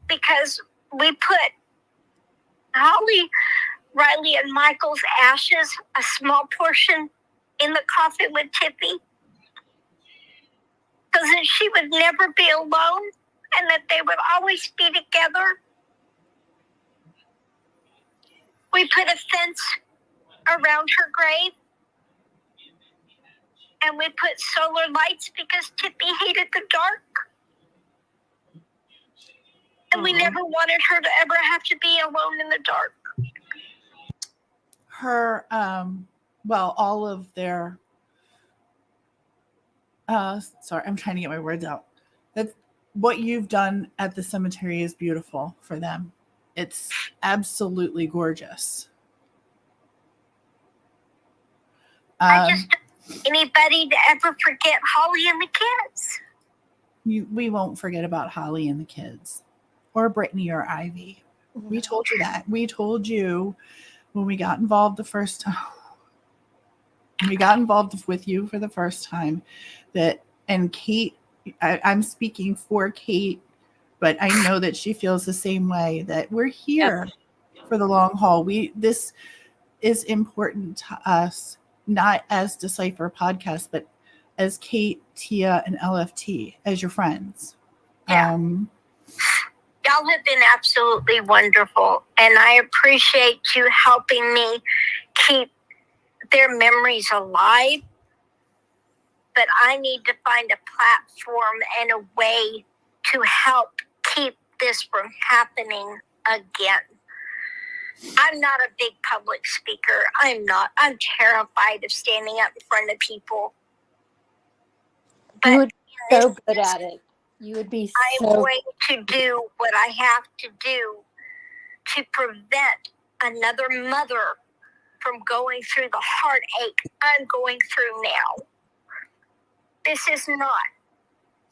because we put Holly, Riley, and Michael's ashes, a small portion, in the coffin with Tiffy, because she would never be alone and that they would always be together. We put a fence around her grave, and we put solar lights because Tiffy hated the dark. And we never wanted her to ever have to be alone in the dark. Her, all of their, sorry, I'm trying to get my words out. That's what you've done at the cemetery is beautiful for them. It's absolutely gorgeous. I just don't want anybody to ever forget Holly and the kids. We won't forget about Holly and the kids, or Brittany or Ivy. We told you that. We told you when we got involved the first time. We got involved with you for the first time that, and Kate, I'm speaking for Kate, but I know that she feels the same way, that we're here for the long haul. This is important to us, not as Decipher Podcast, but as Kate, Tia, and LFT, as your friends. Yeah. Y'all have been absolutely wonderful, and I appreciate you helping me keep their memories alive. But I need to find a platform and a way to help keep this from happening again. I'm not a big public speaker. I'm not. I'm terrified of standing up in front of people. But you would be so good at it. You would be I'm going to do what I have to do to prevent another mother from going through the heartache I'm going through now. This is not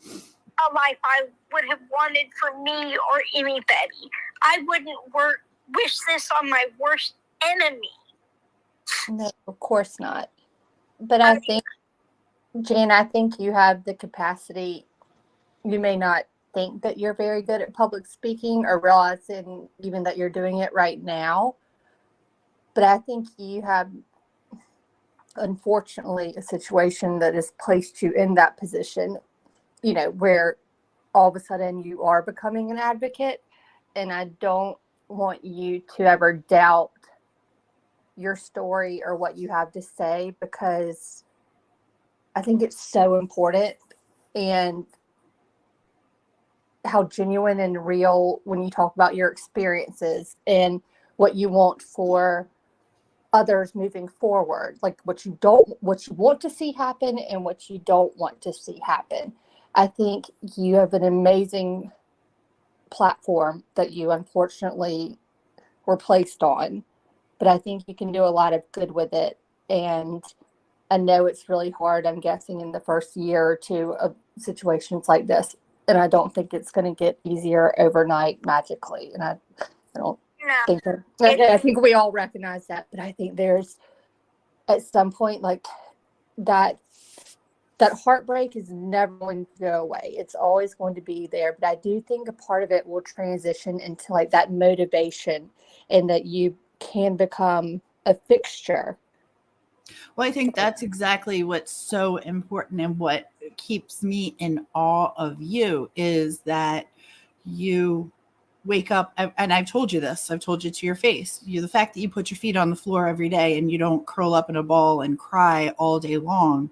a life I would have wanted for me or anybody. I wouldn't wish this on my worst enemy. No, of course not. But I think, Jan, I think you have the capacity. You may not think that you're very good at public speaking or realizing even that you're doing it right now. But I think you have, unfortunately, a situation that has placed you in that position, where all of a sudden you are becoming an advocate. And I don't want you to ever doubt your story or what you have to say, because I think it's so important, and how genuine and real when you talk about your experiences and what you want for others moving forward, like what you want to see happen and what you don't want to see happen. I think you have an amazing platform that you unfortunately were placed on, but I think you can do a lot of good with it. And I know it's really hard, I'm guessing, in the first year or two of situations like this. And I don't think it's going to get easier overnight magically. And I don't think that, I think we all recognize that. But I think there's, at some point, like that heartbreak is never going to go away. It's always going to be there. But I do think a part of it will transition into like that motivation, and that you can become a fixture. Well, I think that's exactly what's so important, and what keeps me in awe of you is that you wake up, and I've told you this, I've told you to your face, the fact that you put your feet on the floor every day and you don't curl up in a ball and cry all day long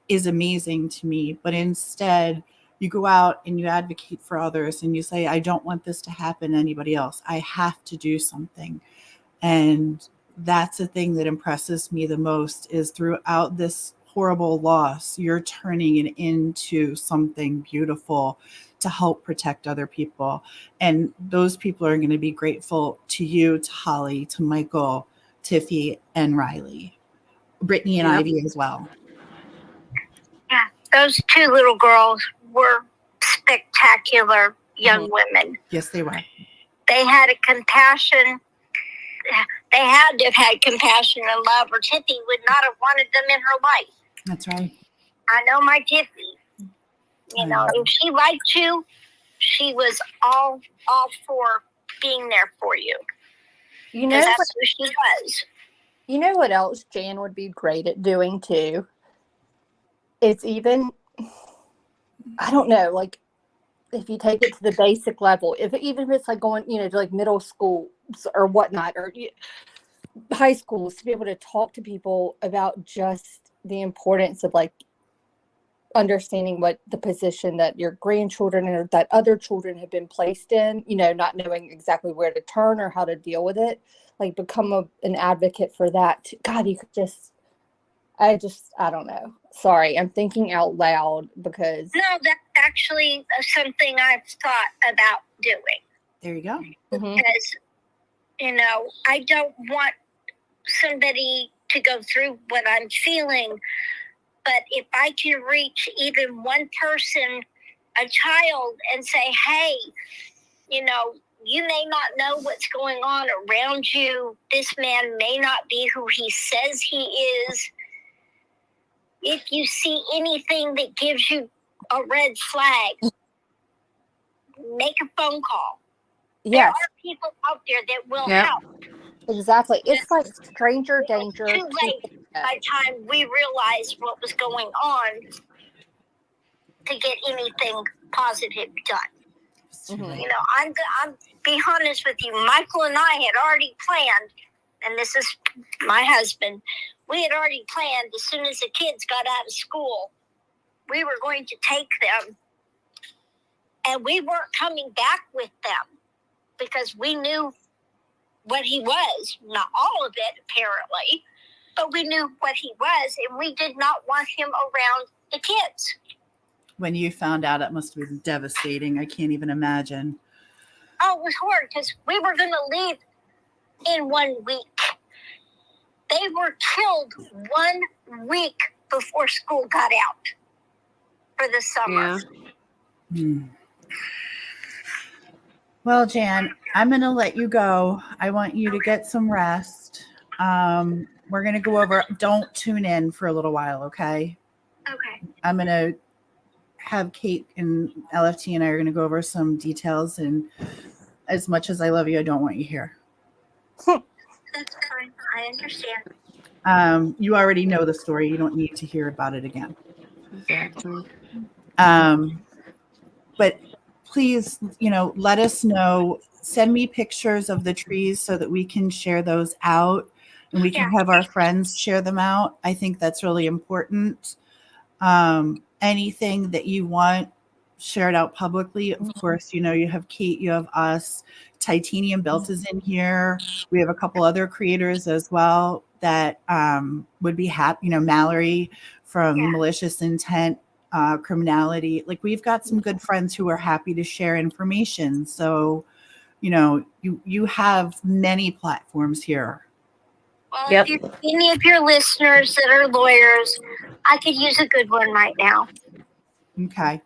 is amazing to me. But instead, you go out and you advocate for others, and you say, I don't want this to happen to anybody else. I have to do something. And that's the thing that impresses me the most, is throughout this horrible loss, you're turning it into something beautiful to help protect other people. And those people are going to be grateful to you, to Holly, to Michael, Tiffy, and Riley, Brittany and Ivy as well. Yeah, those two little girls were spectacular young women. Yes, they were. They had a compassion. They had to have had compassion and love, or Tiffy would not have wanted them in her life. That's right. I know my Tiffy. You know, if she liked you, she was all for being there for you. You know, that's who she was. You know what else Jan would be great at doing too? It's even, I don't know, like if you take it to the basic level, even if it's like going, you know, to like middle school or whatnot, or high schools, to be able to talk to people about just the importance of like understanding what the position that your grandchildren or that other children have been placed in, you know, not knowing exactly where to turn or how to deal with it, like become an advocate for that. God, you could just, I don't know. Sorry, I'm thinking out loud because. No, that's actually something I've thought about doing. There you go. Because, you know, I don't want somebody to go through what I'm feeling, but if I can reach even one person, a child, and say, hey, you know, you may not know what's going on around you. This man may not be who he says he is. If you see anything that gives you a red flag, make a phone call. Yes. There are people out there that will help. Exactly. It's like stranger danger. Too late by the time we realized what was going on to get anything positive done. You know, I'm be honest with you. Michael and I had already planned, and this is my husband. We had already planned as soon as the kids got out of school, we were going to take them, and we weren't coming back with them because we knew what he was. Not all of it, apparently, but we knew what he was, and we did not want him around the kids. When you found out, it must have been devastating. I can't even imagine. Oh, it was hard because we were going to leave in 1 week. They were killed 1 week before school got out for the summer. Yeah. Well, Jan, I'm going to let you go. I want you to get some rest. We're going to go over. Don't tune in for a little while, okay? Okay. I'm going to have Kate and LFT and I are going to go over some details. And as much as I love you, I don't want you here. That's fine. I understand. You already know the story. You don't need to hear about it again. Exactly. But please, you know, let us know send me pictures of the trees so that we can share those out and we can have our friends share them out. I think that's really important. Anything that you want shared out publicly, of course, you have Kate, you have us. Titanium Belt is in here. We have a couple other creators as well that would be happy. Mallory from Malicious Intent, Criminality. Like, we've got some good friends who are happy to share information. So, you have many platforms here. Well, if you any of your listeners that are lawyers, I could use a good one right now. Okay.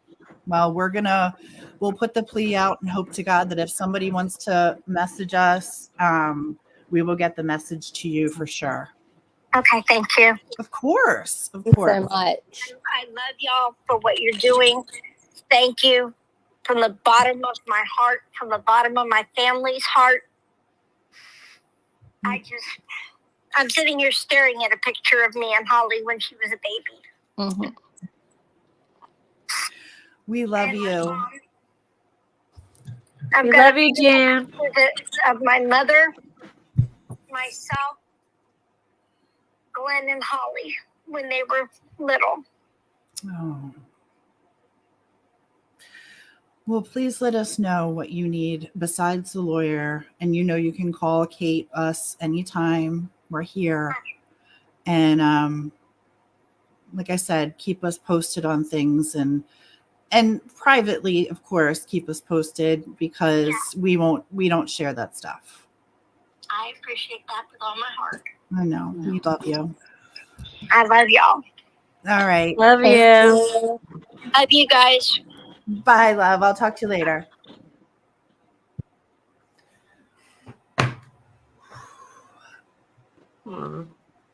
Well, we'll put the plea out and hope to God that if somebody wants to message us, we will get the message to you for sure. Okay, thank you. Of course. Thank you so much. I love y'all for what you're doing. Thank you from the bottom of my heart, from the bottom of my family's heart. I'm sitting here staring at a picture of me and Holly when she was a baby. Mm-hmm. We love you. We love you, Jan. Of my mother, myself, Glenn, and Holly when they were little. Oh. Well, please let us know what you need besides the lawyer. And you can call Kate, us anytime. We're here. And like I said, keep us posted on things and privately, of course, keep us posted because we don't share that stuff. I appreciate that with all my heart. I know. We love you. I love y'all. All right. Love you. Love you guys. Bye, love. I'll talk to you later.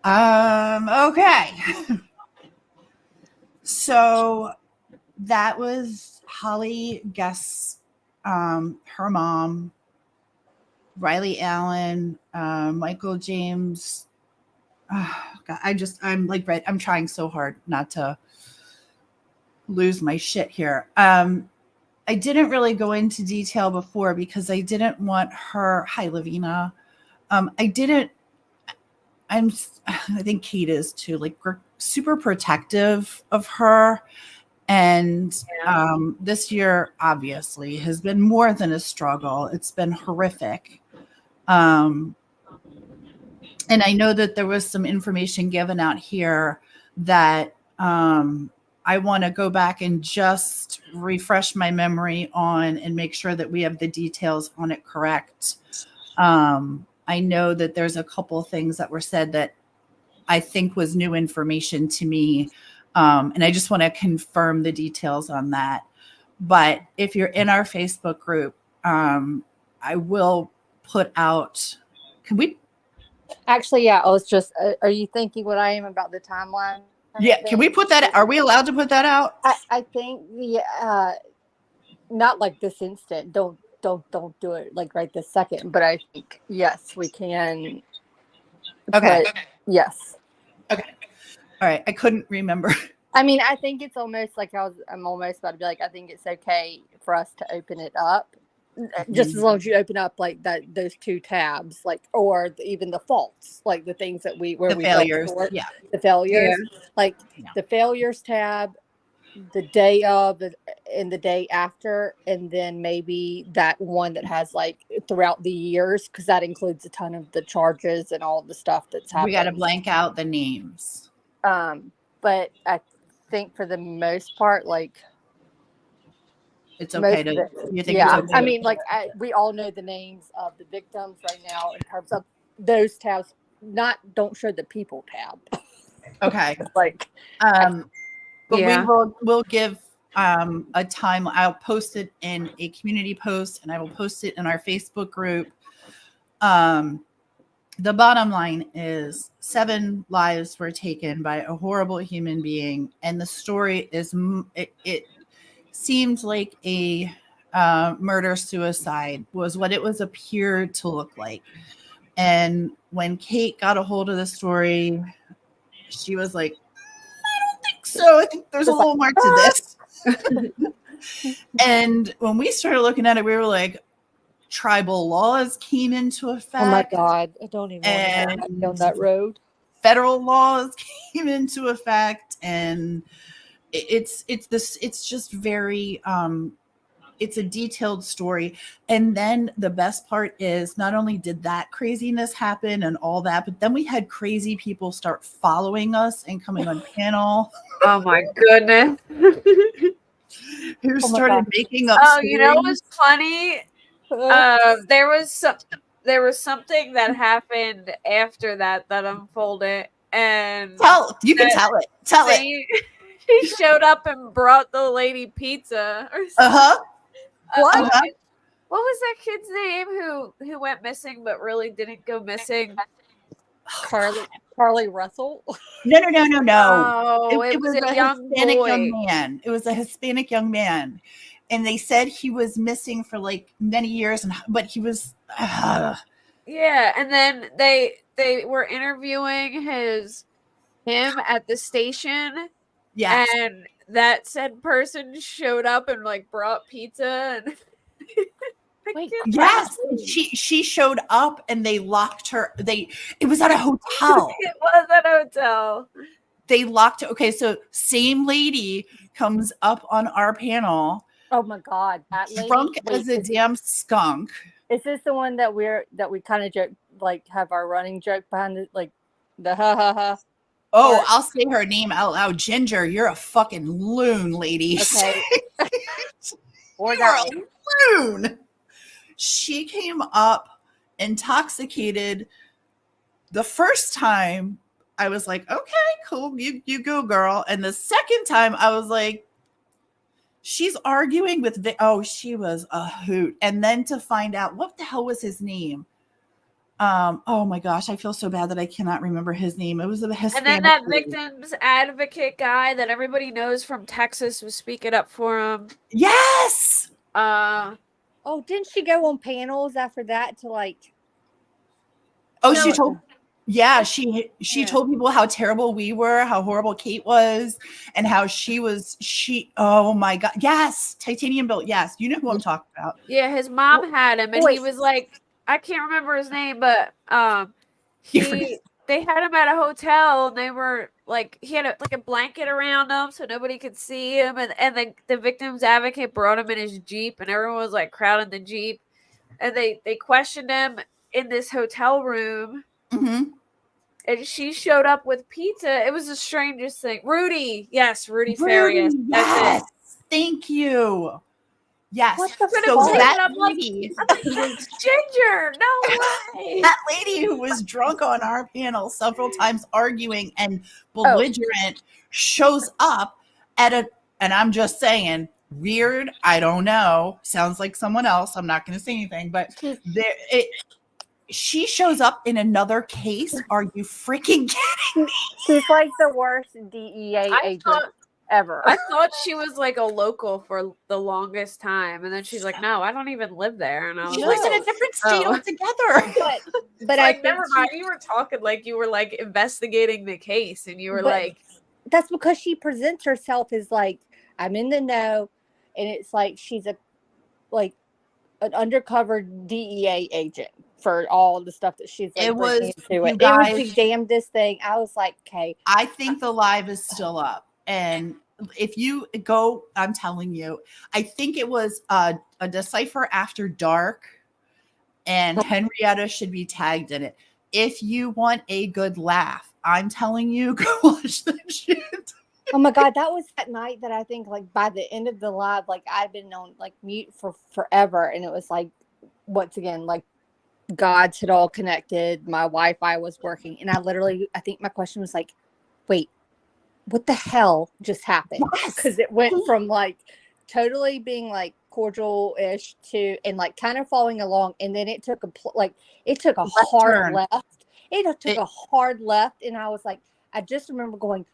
Okay. So that was Holly Guess, her mom, Riley Allen, Michael James. God, I'm trying so hard not to lose my shit here. I didn't really go into detail before because I didn't want her. Hi, Lavina. I think Kate is too, like, we're super protective of her. And this year, obviously, has been more than a struggle. It's been horrific. And I know that there was some information given out here that I want to go back and just refresh my memory on and make sure that we have the details on it correct. I know that there's a couple things that were said that I think was new information to me. And I just want to confirm the details on that. But if you're in our Facebook group, I will put out, can we? Actually, yeah, I was just, are you thinking what I am about the timeline? Yeah, can we put that, are we allowed to put that out? I think not like this instant. Don't do it like right this second. But I think, yes, we can. Okay. Yes. Okay. All right. I couldn't remember. I mean, I think it's almost like I'm almost about to be like, I think it's okay for us to open it up. Just as long as you open up like those two tabs, like, or even the faults, like the things that we failures, the failures, like the failures tab, the day of and the day after, and then maybe that one that has like throughout the years, because that includes a ton of the charges and all the stuff that's happened. We got to blank out the names. But I think for the most part, like. It's okay to, you think yeah, it's okay? I mean, like, we all know the names of the victims right now in terms of those tabs. Don't show the people tab. Okay. Like, but we'll give a time. I'll post it in a community post and I will post it in our Facebook group. The bottom line is 7 lives were taken by a horrible human being. And the story is, it seemed like a murder-suicide was what it was appeared to look like. And when Kate got a hold of the story, she was like, I don't think so. I think there's a little more to this. And when we started looking at it, we were like, tribal laws came into effect. Oh my God. I don't even want to go down that road. Federal laws came into effect, and it's just very it's a detailed story. And then the best part is, not only did that craziness happen and all that, but then we had crazy people start following us and coming on panel. Oh my goodness. Who started making up stories. You know what was funny? There was something that happened after that unfolded, and you can tell it. Tell it. He showed up and brought the lady pizza. What? What was that kid's name who went missing but really didn't go missing? Carly Russell? No. Oh, it was a Hispanic young man. It was a Hispanic young man. And they said he was missing for like many years, but he was yeah, and then they were interviewing him at the station. Yeah. And that said person showed up and like brought pizza and Wait, yes, she showed up and they locked her. It was at a hotel. It was at a hotel. They locked it. Okay, so same lady comes up on our panel. Oh my God, that lady, drunk as a damn skunk. Is this the one that we kind of joke, like have our running joke behind it, like the ha ha ha? Oh, I'll say her name out loud. Ginger, you're a fucking loon, lady. Okay. Or you're a loon. She came up intoxicated. The first time I was like, okay, cool. You go, girl. And the second time I was like, she's arguing with she was a hoot. And then to find out what the hell was his name. Oh my gosh, I feel so bad that I cannot remember his name. It was a Hispanic. And then that victim's advocate guy that everybody knows from Texas was speaking up for him. Yes. Oh, didn't she go on panels after that to like? Oh, she told. Yeah, she told people how terrible we were, how horrible Kate was, and how oh my God. Yes, titanium built. Yes, you know who I'm talking about. Yeah, his mom had him, and he was like, I can't remember his name, but they had him at a hotel, and they were like, he had a blanket around him so nobody could see him, and the victim's advocate brought him in his Jeep, and everyone was like crowding the Jeep, and they questioned him in this hotel room. Mm-hmm. And she showed up with pizza. It was the strangest thing. Rudy Farias. Yes, thank you. Yes. What the so that lady, Ginger, no way. That lady who was drunk on our panel several times arguing and belligerent shows up and I'm just saying, weird, I don't know. Sounds like someone else. I'm not going to say anything, but she shows up in another case. Are you freaking kidding me? She's like the worst DEA agent ever. I thought she was like a local for the longest time, and then she's like, "No, I don't even live there." And I was she was in a different state altogether. But I never mind. You were talking like you were like investigating the case, and you were like, "That's because she presents herself as like I'm in the know," and it's like she's an undercover DEA agent for all the stuff that she's like, it was the damnedest thing. I was like, okay. I think the live is still up. And if you go, I'm telling you, I think it was a Decipher After Dark, and Henrietta should be tagged in it. If you want a good laugh, I'm telling you, go watch that shit. Oh my God, that was that night that I think like by the end of the live, like I'd been on like mute for forever. And it was like, once again, like gods had all connected. My Wi-Fi was working. And I think my question was like, wait, what the hell just happened? Because it went from like totally being like cordial-ish to, and like kind of following along. And then it took a hard left. It took a hard left. And I was like, I just remember going,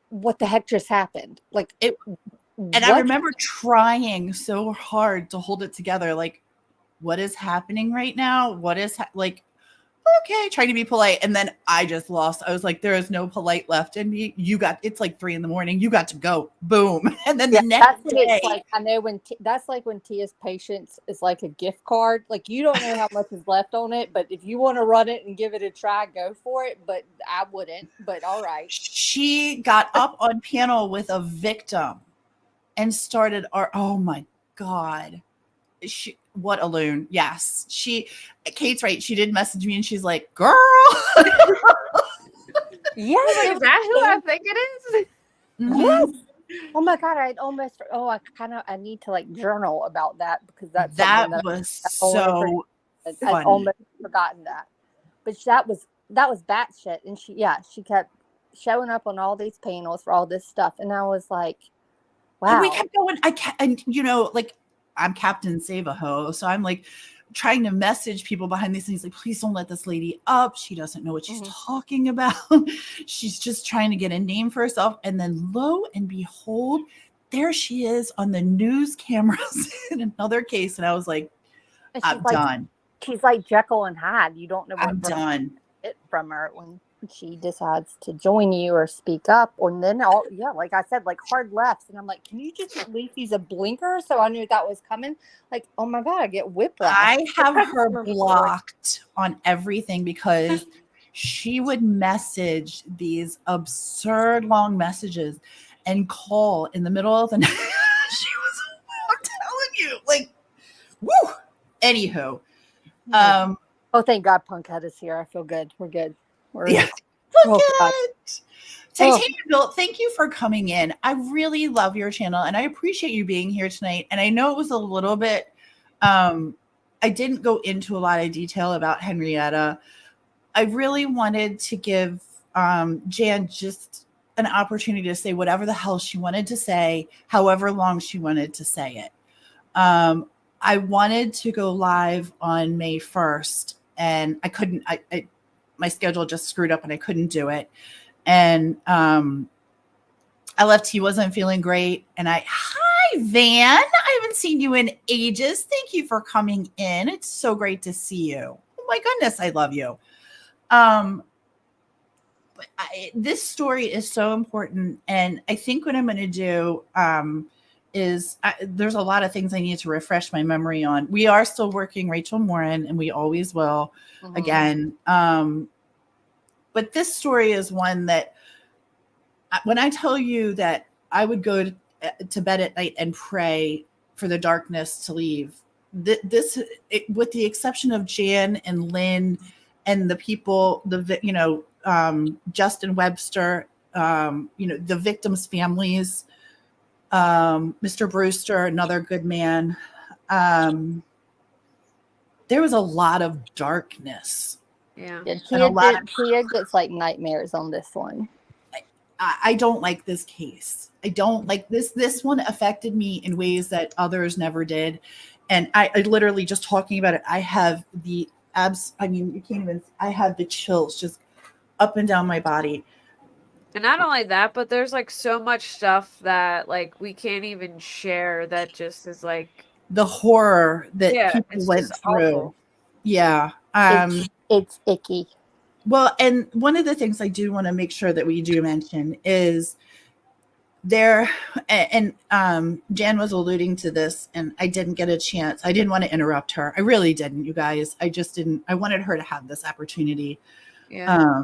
what the heck just happened? Like it. And I remember trying so hard to hold it together. Like, what is happening right now? What is like, okay, trying to be polite. And then I just lost. I was like, there is no polite left in me. It's like 3 a.m. You got to go. Boom. And then the next that's day. what it's like. I know that's like when Tia's patience is like a gift card. Like, you don't know how much is left on it, but if you want to run it and give it a try, go for it. But I wouldn't. But all right. She got up on panel with a victim and started oh my God. What a loon. Yes. Kate's right. She did message me and she's like, girl. Yeah. Is that who I think it is? Yes. Oh my God. I need to like journal about that, because that's that something was so I'd almost forgotten that. But that was batshit. And she kept showing up on all these panels for all this stuff. And I was like, wow. And we kept going. And like, I'm Captain Save-A-Ho. So I'm like trying to message people behind these things. Like, please don't let this lady up. She doesn't know what she's talking about. She's just trying to get a name for herself. And then lo and behold, there she is on the news cameras in another case. And I was like, I'm done. She's like Jekyll and Hyde. You don't know what I'm done. It from her when she decides to join you or speak up. And then like I said, like hard lefts. And I'm like, can you just at least use a blinker? So I knew that was coming. Like, oh my God, I get whiplash. I have her blocked on everything because she would message these absurd long messages and call in the middle of the night. I'm telling you, like, woo. Anywho. Oh, thank God Punkhead is here. I feel good. We're good. Punkhead. Titanium Built, thank you for coming in. I really love your channel and I appreciate you being here tonight. And I know it was a little bit, I didn't go into a lot of detail about Henrietta. I really wanted to give Jan just an opportunity to say whatever the hell she wanted to say, however long she wanted to say it. I wanted to go live on May 1st and I couldn't, my schedule just screwed up and I couldn't do it. And I left. He wasn't feeling great. And hi, Van. I haven't seen you in ages. Thank you for coming in. It's so great to see you. Oh my goodness, I love you. But this story is so important. And I think what I'm going to do is there's a lot of things I need to refresh my memory on. We are still working Rachel Morin, and we always will again. But this story is one that when I tell you that I would go to bed at night and pray for the darkness to leave, with the exception of Jan and Lynn and the people, Justin Webster, the victims' families, Mr. Brewster, another good man. There was a lot of darkness. Yeah, Tia gets like nightmares on this one. I don't like this case. I don't like this. This one affected me in ways that others never did. And I literally, just talking about it, I have the you can't even, I have the chills just up and down my body. And not only that, but there's like so much stuff that like we can't even share that just is like the horror that people went through. Awful. Yeah. It's icky. Well, and one of the things I do want to make sure that we do mention is there, and Jan was alluding to this, and I didn't get a chance. I didn't want to interrupt her. I really didn't, you guys. I just didn't. I wanted her to have this opportunity. Yeah.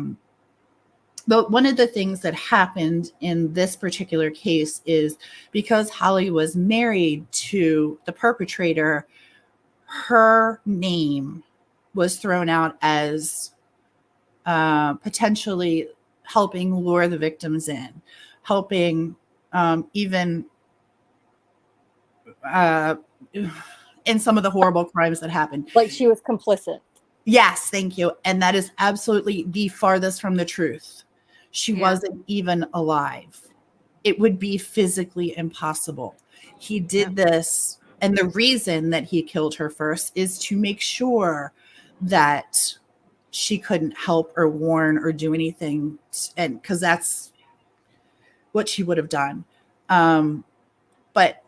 But one of the things that happened in this particular case is because Holly was married to the perpetrator, her name was thrown out as potentially helping lure the victims in, helping even in some of the horrible crimes that happened. Like she was complicit. Yes, thank you. And that is absolutely the farthest from the truth. She wasn't even alive. It would be physically impossible. He did this, and the reason that he killed her first is to make sure that she couldn't help or warn or do anything, and because that's what she would have done. But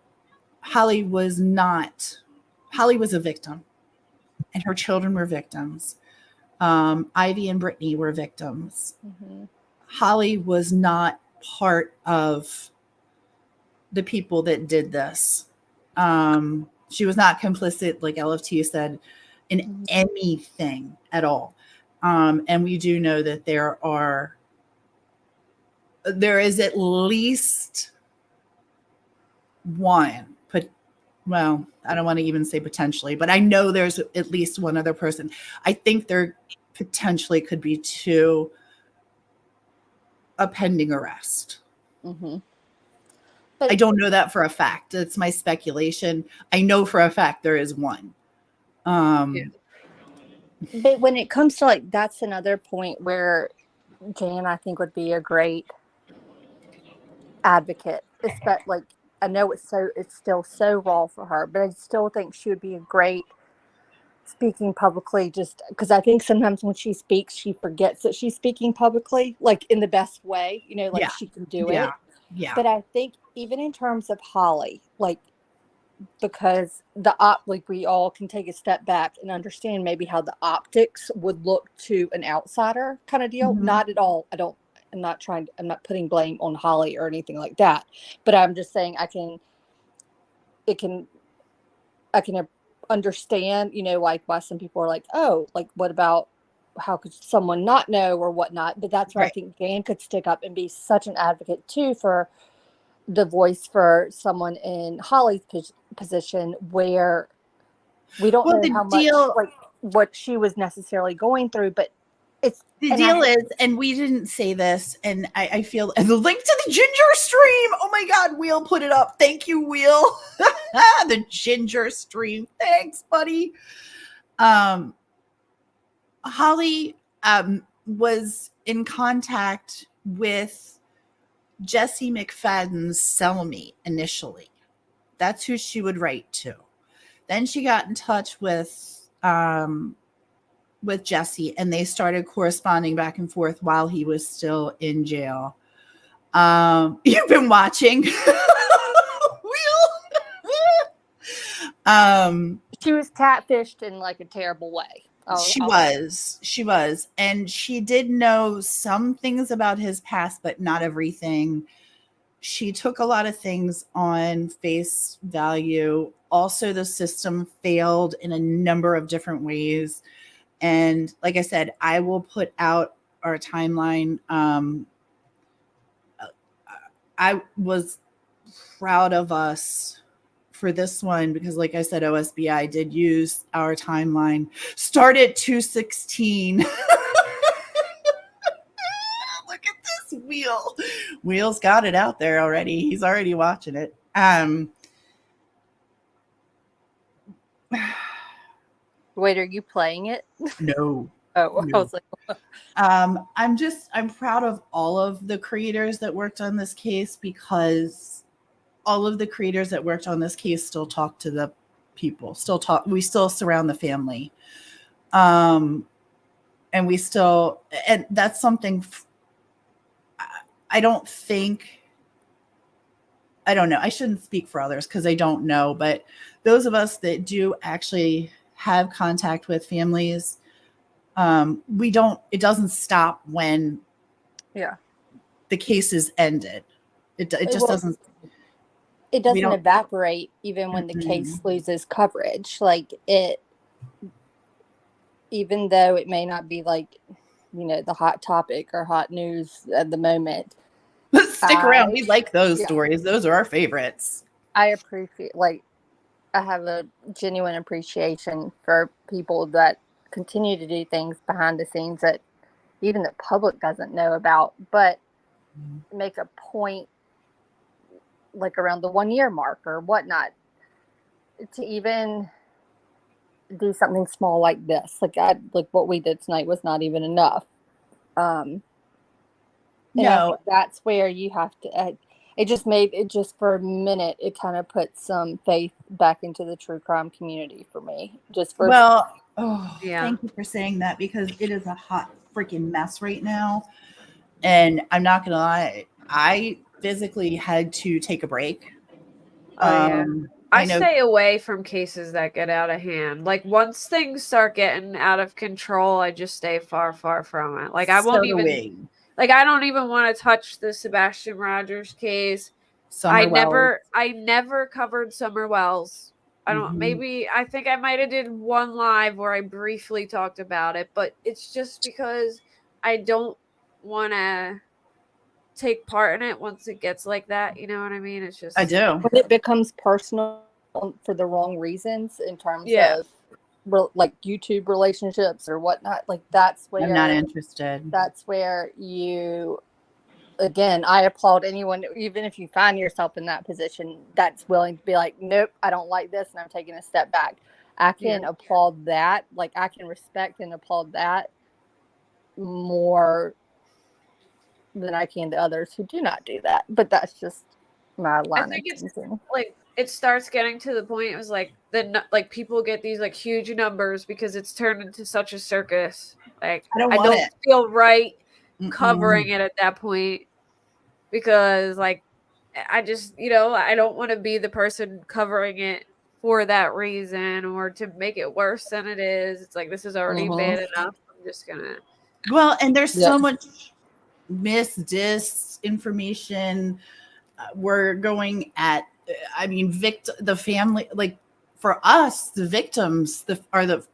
Holly was a victim, and her children were victims. Ivy and Brittany were victims. Mm-hmm. Holly was not part of the people that did this. She was not complicit, like LFT said, in anything at all. And we do know that there is at least one, well, I don't want to even say potentially, but I know there's at least one other person. I think there potentially could be two, a pending arrest. Mm-hmm. I don't know that for a fact. It's my speculation. I know for a fact there is one. But when it comes to like, that's another point where Jan, I think, would be a great advocate. Especially, like, I know it's still so raw for her, but I still think she would be a great speaking publicly, just because I think sometimes when she speaks, she forgets that she's speaking publicly, like in the best way, like she can do it. Yeah. But I think even in terms of Holly, like, because like, we all can take a step back and understand maybe how the optics would look to an outsider kind of deal. Mm-hmm. Not at all. I'm not putting blame on Holly or anything like that, but I'm just saying I can understand, like, why some people are like, oh, like, what about, how could someone not know or whatnot? But that's where I think Jan could stick up and be such an advocate too for the voice for someone in Holly's position, where we don't know how much, like, what she was necessarily going through, but and we didn't say this, and I feel, and the link to the ginger stream. Oh my God, Wheel put it up. Thank you, Wheel. The ginger stream. Thanks, buddy. Holly was in contact with Jesse McFadden's cellmate initially. That's who she would write to. Then she got in touch with Jesse, and they started corresponding back and forth while he was still in jail. You've been watching. She was catfished in like a terrible way. She was. And she did know some things about his past, but not everything. She took a lot of things on face value. Also, the system failed in a number of different ways. And like I said, I will put out our timeline. I was proud of us for this one because, like I said, OSBI did use our timeline. Start at 2:16. Look at this Wheel. Wheel's got it out there already. He's already watching it. Wait, are you playing it? No. Oh, no. I was like, I'm proud of all of the creators that worked on this case, because all of the creators that worked on this case still talk to the people, we still surround the family. And that's something I don't know. I shouldn't speak for others because I don't know, but those of us that do actually have contact with families, it doesn't stop when the case is ended. It just doesn't. It doesn't evaporate even when the case loses coverage. Like, even though it may not be like, the hot topic or hot news at the moment. Stick around. We like those stories. Those are our favorites. I appreciate, like, I have a genuine appreciation for people that continue to do things behind the scenes that even the public doesn't know about, but make a point, like around the 1 year mark or whatnot, to even do something small like this. Like what we did tonight was not even enough. No, that's where you have to. It just for a minute, it kind of put some faith back into the true crime community for me. Thank you for saying that, because it is a hot freaking mess right now. And I'm not going to lie, I physically had to take a break. I know stay away from cases that get out of hand. Like once things start getting out of control, I just stay far, far from it. Like I so won't do even we. like I don't even want to touch the Sebastian Rogers case. Summer Wells. I never covered Summer Wells. I don't maybe I think I might have did one live where I briefly talked about it, but it's just because I don't want to take part in it once it gets like that, you know what I mean? It's just I do. When it becomes personal for the wrong reasons in terms of like YouTube relationships or whatnot, like that's where I'm not interested. That's where you, again, I applaud anyone, even if you find yourself in that position, that's willing to be like, nope, I don't like this, and I'm taking a step back. I can applaud that. Like I can respect and applaud that more than I can to others who do not do that. But that's just my line of thinking. Like it starts getting to the point. It was like like people get these like huge numbers because it's turned into such a circus. Like I don't feel right covering it at that point because like I just I don't want to be the person covering it for that reason or to make it worse than it is. It's like this is already bad enough. I'm just gonna. Well, and there's so much disinformation. We're going at, I mean, the family, like for us, the victims aren't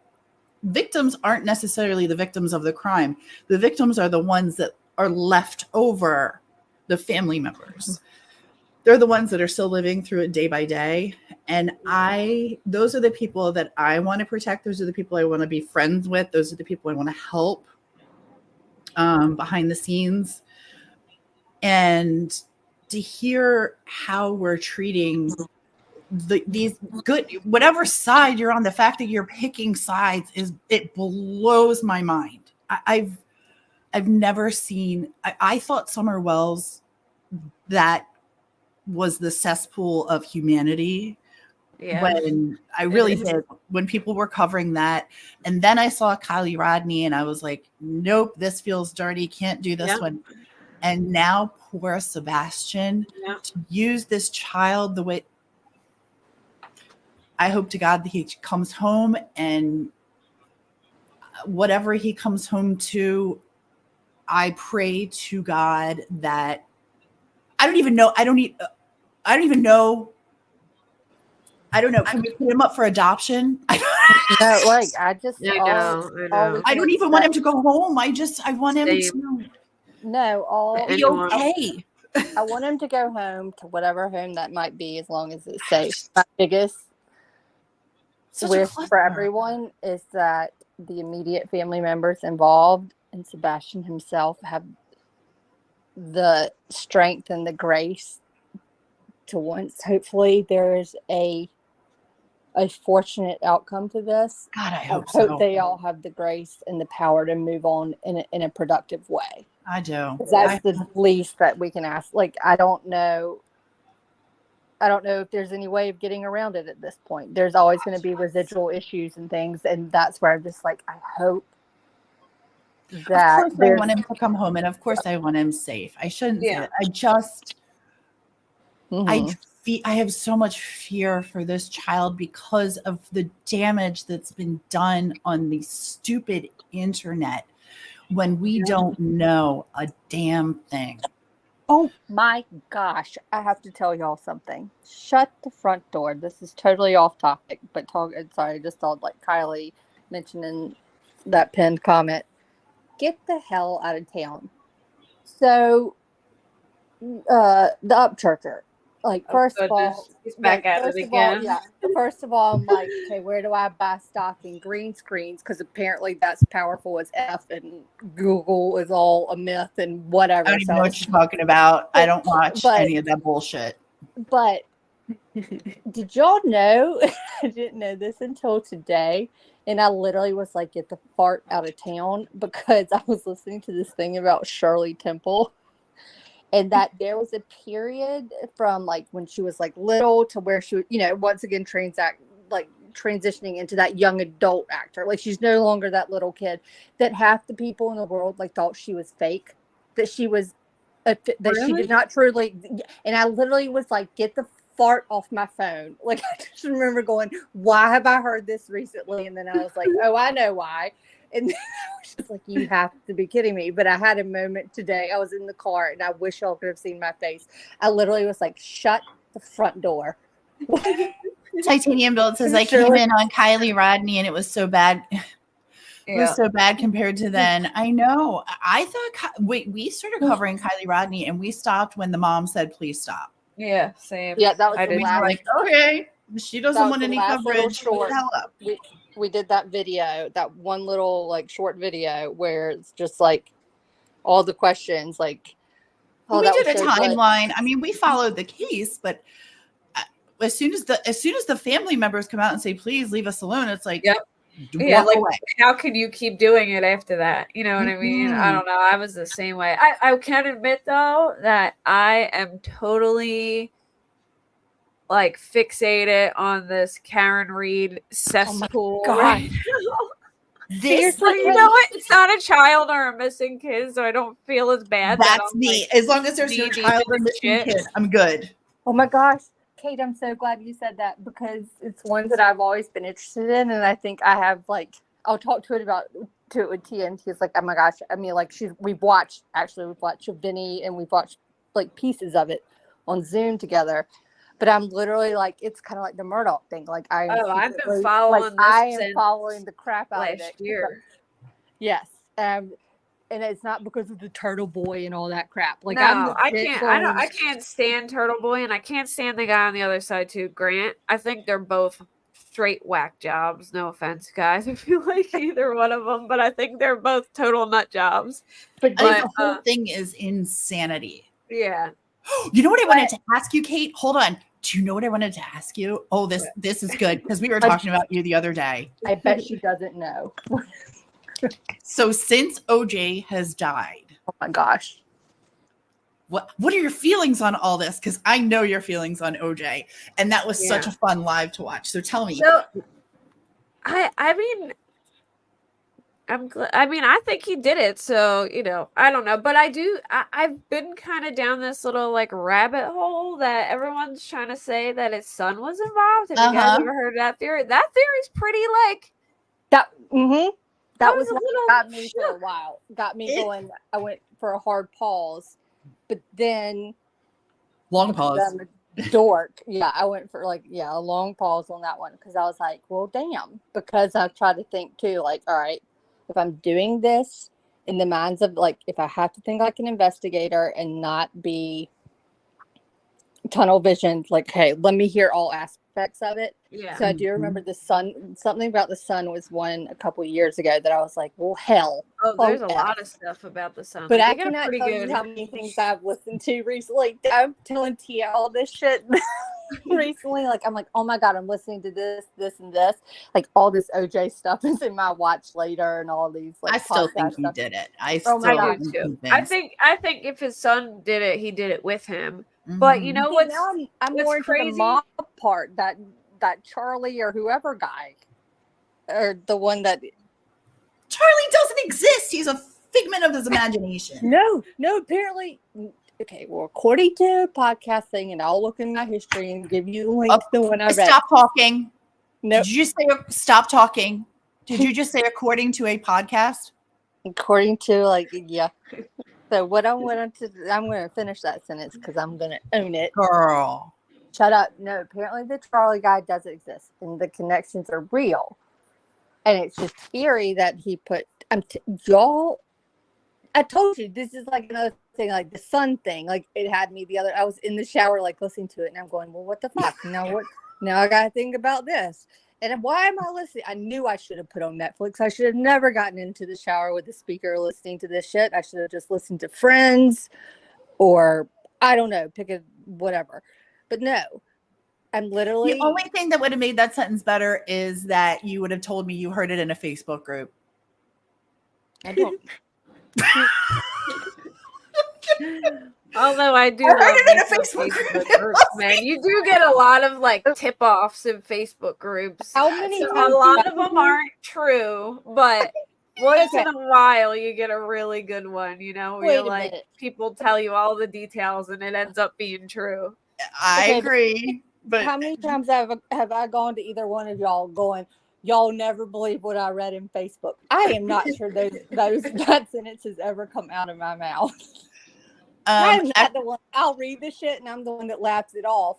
necessarily the victims of the crime. The victims are the ones that are left over, the family members. They're the ones that are still living through it day by day. And those are the people that I want to protect. Those are the people I want to be friends with. Those are the people I want to help behind the scenes. And to hear how we're treating these good, whatever side you're on, the fact that you're picking sides it blows my mind. I've never seen, I thought Summer Wells, that was the cesspool of humanity. When I really did, when people were covering that. And then I saw Kylie Rodney and I was like, nope, this feels dirty. Can't do this one. And now poor Sebastian, to use this child the way, I hope to God that he comes home, and whatever he comes home to, I pray to God that I don't know. Can we put him up for adoption? No, like I don't even want him to go home. I want him to be okay. I want him to go home to whatever home that might be, as long as it's safe. My biggest wish for everyone is that the immediate family members involved and Sebastian himself have the strength and the grace to, once hopefully there's a fortunate outcome to this. God, I hope they all have the grace and the power to move on in a productive way. I do. That's the least that we can ask. Like, I don't know if there's any way of getting around it at this point. There's always going to be residual issues and things, and that's where I'm just like, I hope that. Of course I want him to come home, and of course I want him safe. I shouldn't say it. I just, I have so much fear for this child because of the damage that's been done on the stupid internet when we don't know a damn thing. Oh my gosh, I have to tell y'all something. Shut the front door. This is totally off topic, but sorry, I just thought like Kylie mentioned in that pinned comment. Get the hell out of town. So, the Upchurcher. Like, first of all, he's back at it again. First of all, I'm like, okay, where do I buy stock in green screens? Because apparently that's powerful as F, and Google is all a myth and whatever. I don't even know what you're talking about. I don't watch any of that bullshit. But did y'all know? I didn't know this until today. And I literally was like, get the fart out of town, because I was listening to this thing about Shirley Temple. And that there was a period from like when she was like little to where she, once again, transitioning into that young adult actor. Like, she's no longer that little kid, that half the people in the world like thought she was fake, that she was, she did not truly. And I literally was like, get the fart off my phone. Like, I just remember going, why have I heard this recently? And then I was like, oh, I know why. And then I was just like, you have to be kidding me. But I had a moment today. I was in the car, and I wish y'all could have seen my face. I literally was like, shut the front door. Titanium Build says, I came in on Kylie Rodney, and it was so bad. It was so bad compared to then. I know. I thought we started covering Kylie Rodney, and we stopped when the mom said, please stop. Yeah, same. Yeah, that was I the did. last. Like, okay, she doesn't want any coverage. Short. The hell up. We did that video, that one little like short video where it's just like all the questions, like. Oh, we did a timeline. Good. I mean, we followed the case, but as soon as the family members come out and say, please leave us alone, it's like, yep. Yeah, like away. How can you keep doing it after that? You know what I mean? I don't know. I was the same way. I can admit though that I am totally like fixated on this Karen Reed cesspool. Oh right Seriously, you know what? It's not a child or a missing kid, so I don't feel as bad. That's me. Like, as long as there's no child or missing kid, I'm good. Oh my gosh. Kate, I'm so glad you said that, because it's one that I've always been interested in, and I think I have, like, I'll talk to it with Tia, and Tia's like, oh my gosh. I mean, like, we've watched Vinny, and we've watched like pieces of it on Zoom together. But I'm literally like, it's kind of like the Murdoch thing. Like, I've been following this. I am following the crap out of it. Last year. Yes. And it's not because of the Turtle Boy and all that crap. Like, no, I can't stand Turtle Boy, and I can't stand the guy on the other side too, Grant. I think they're both straight whack jobs. No offense, guys, if you like either one of them, but I think they're both total nut jobs. But the whole thing is insanity. Yeah. You know what I wanted to ask you, Kate? Hold on. Do you know what I wanted to ask you? Oh, this is good, because we were talking about you the other day. I bet she doesn't know. So since OJ has died, oh my gosh, what are your feelings on all this? Because I know your feelings on OJ, and that was such a fun live to watch. So tell me. So, I mean, I think he did it. So, you know, I don't know, but I've been kind of down this little like rabbit hole that everyone's trying to say that his son was involved. Have you guys ever heard that theory? That theory's pretty like that. Mm-hmm. That was what got me for a while. Got me going. I went for a hard pause, but then long pause. Dork. Yeah, I went for a long pause on that one, because I was like, well, damn. Because I tried to think too, like, all right, if I'm doing this in the minds of, like, if I have to think like an investigator and not be tunnel vision, like, hey, let me hear all aspects of it. Yeah. So I do remember the sun. Something about the sun was one a couple of years ago that I was like, well, hell. Oh, there's a lot of stuff about the sun. But I cannot tell you how many things I've listened to recently. I'm telling Tia all this shit recently. Like, I'm like, oh my God, I'm listening to this, and this. Like, all this OJ stuff is in my watch later, and all these. Like, I still think he did it. I do too. I think if his son did it, he did it with him. Mm-hmm. But you know what? Now I'm more into the mob part, that Charlie or whoever guy, or the one that Charlie doesn't exist. He's a figment of his imagination. No, apparently. Okay, well, according to a podcast thing, and I'll look in my history and give you the link to the one I read. Stop talking. No, Did you say stop talking? Did you just say according to a podcast? According to yeah. So what I'm going to finish that sentence, because I'm going to own it. Girl. Shut up. No, apparently the Charlie guy does exist, and the connections are real. And it's just theory that he put, y'all, I told you, this is like another thing, like the sun thing. Like, it had me I was in the shower, like, listening to it, and I'm going, well, what the fuck? Now I got to think about this. And why am I listening? I knew I should have put on Netflix. I should have never gotten into the shower with the speaker listening to this shit. I should have just listened to Friends, or I don't know, pick a whatever. But no, I'm literally. The only thing that would have made that sentence better is that you would have told me you heard it in a Facebook group. I don't. Although I do love Facebook groups, man. You do get a lot of like tip-offs in Facebook groups. How many? A lot of them aren't true, but once in a while you get a really good one, you know, where you're like, people tell you all the details and it ends up being true. I agree. But how many times have I gone to either one of y'all going, y'all never believe what I read in Facebook? I am not sure that sentence has ever come out of my mouth. I'm not the one. I'll read the shit and I'm the one that laughs it off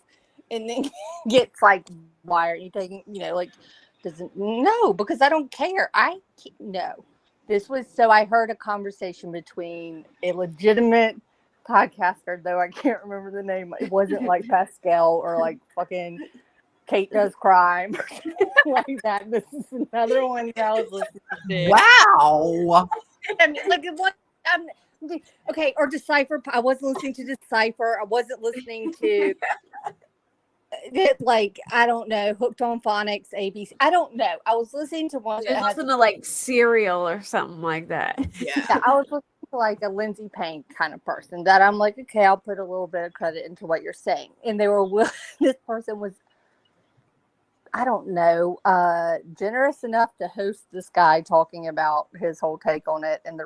and then gets like, why are you taking, like, no, because I don't care. No. This was, so I heard a conversation between a legitimate podcaster, though I can't remember the name. It wasn't like Pascal or like fucking Kate Does Crime or something like that. This is another one that I was listening to. wow. I mean, like, what? Okay, or Decipher. I wasn't listening to Decipher. I wasn't listening to like, I don't know, Hooked on Phonics, ABC. I don't know. I was listening to one. It wasn't a like Serial or something like that. Yeah. I was listening to like a Lindsay Payne kind of person that I'm like, okay, I'll put a little bit of credit into what you're saying. And they were this person was, I don't know, generous enough to host this guy talking about his whole take on it and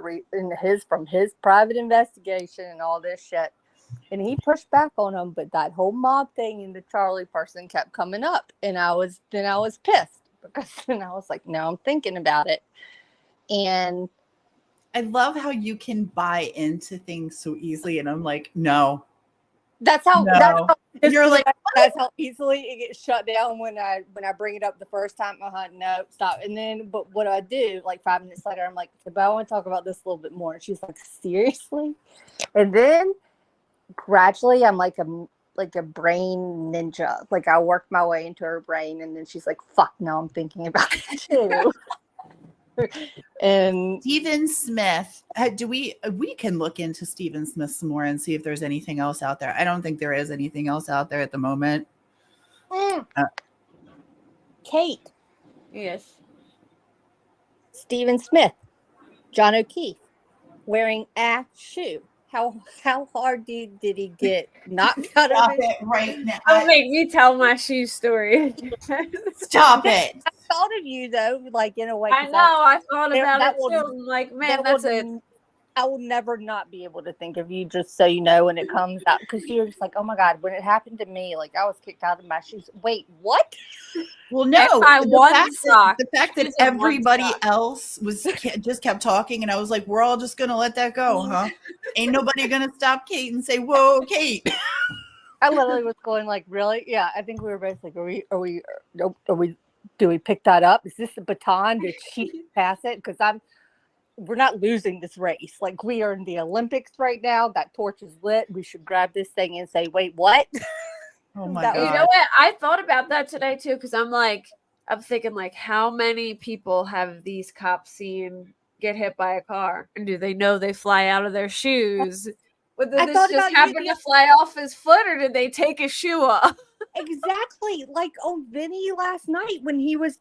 from his private investigation and all this shit. And he pushed back on him, but that whole mob thing and the Charlie person kept coming up, and I was pissed because then I was like, no, I'm thinking about it. And I love how you can buy into things so easily, and I'm like, no. That's how You're like, that's how easily it gets shut down when I bring it up the first time. No, stop. And then, but what do I do? Like 5 minutes later, I'm like, but I want to talk about this a little bit more. And she's like, seriously? And then gradually, I'm like a brain ninja. Like, I worked my way into her brain, and then she's like, fuck, now I'm thinking about it too. And Stephen Smith, we can look into Stephen Smith some more and see if there's anything else out there. I don't think there is anything else out there at the moment. Kate. Yes. Stephen Smith. John O'Keefe wearing a shoe. How hard did he get knocked out of it right now? Don't make me tell my shoe story. Stop it. I thought of you though, like in a way. I know. I thought about it too. I'm like, man, that's it. I will never not be able to think of you, just so you know, when it comes out, because you're just like, oh my god, when it happened to me, like I was kicked out of my shoes. Wait, what? Well, no, the fact that everybody else just kept talking, and I was like, we're all just gonna let that go, huh? Ain't nobody gonna stop Kate and say, whoa, Kate. I literally was going like, really? Yeah, I think we were both like, do we pick that up? Is this the baton? Did she pass it? Because we're not losing this race. Like, we are in the Olympics right now. That torch is lit. We should grab this thing and say, wait, what? Oh my God. You know what? I thought about that today too, because I'm thinking like, how many people have these cops seen get hit by a car? And do they know they fly out of their shoes? Did this just happen to fly off his foot, or did they take his shoe off? Exactly. Like on Vinny last night when he was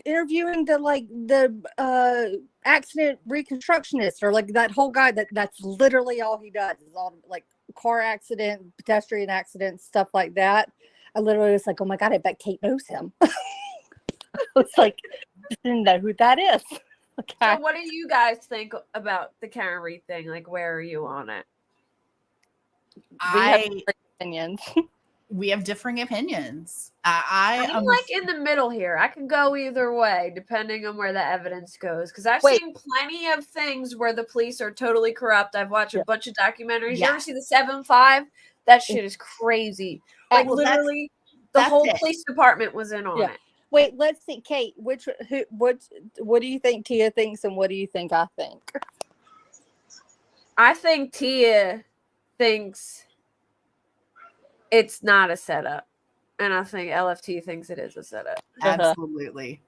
interviewing the accident reconstructionist, or like that whole guy that's literally all he does is all like car accident, pedestrian accidents, stuff like that. I literally was like, oh my god, I bet Kate knows him. I was like, I didn't know who that is. Okay. So what do you guys think about the Karen Reed thing? Like, where are you on it? We have differing opinions. I'm like in the middle here. I can go either way depending on where the evidence goes, because I've seen plenty of things where the police are totally corrupt. I've watched a bunch of documentaries. You ever see the 7-5? That shit is crazy. Like, literally the whole police department was in on it. Wait, let's see, Kate. What do you think Tia thinks, and what do you think I think? I think Tia thinks it's not a setup, and I think LFT thinks it is a setup. Absolutely.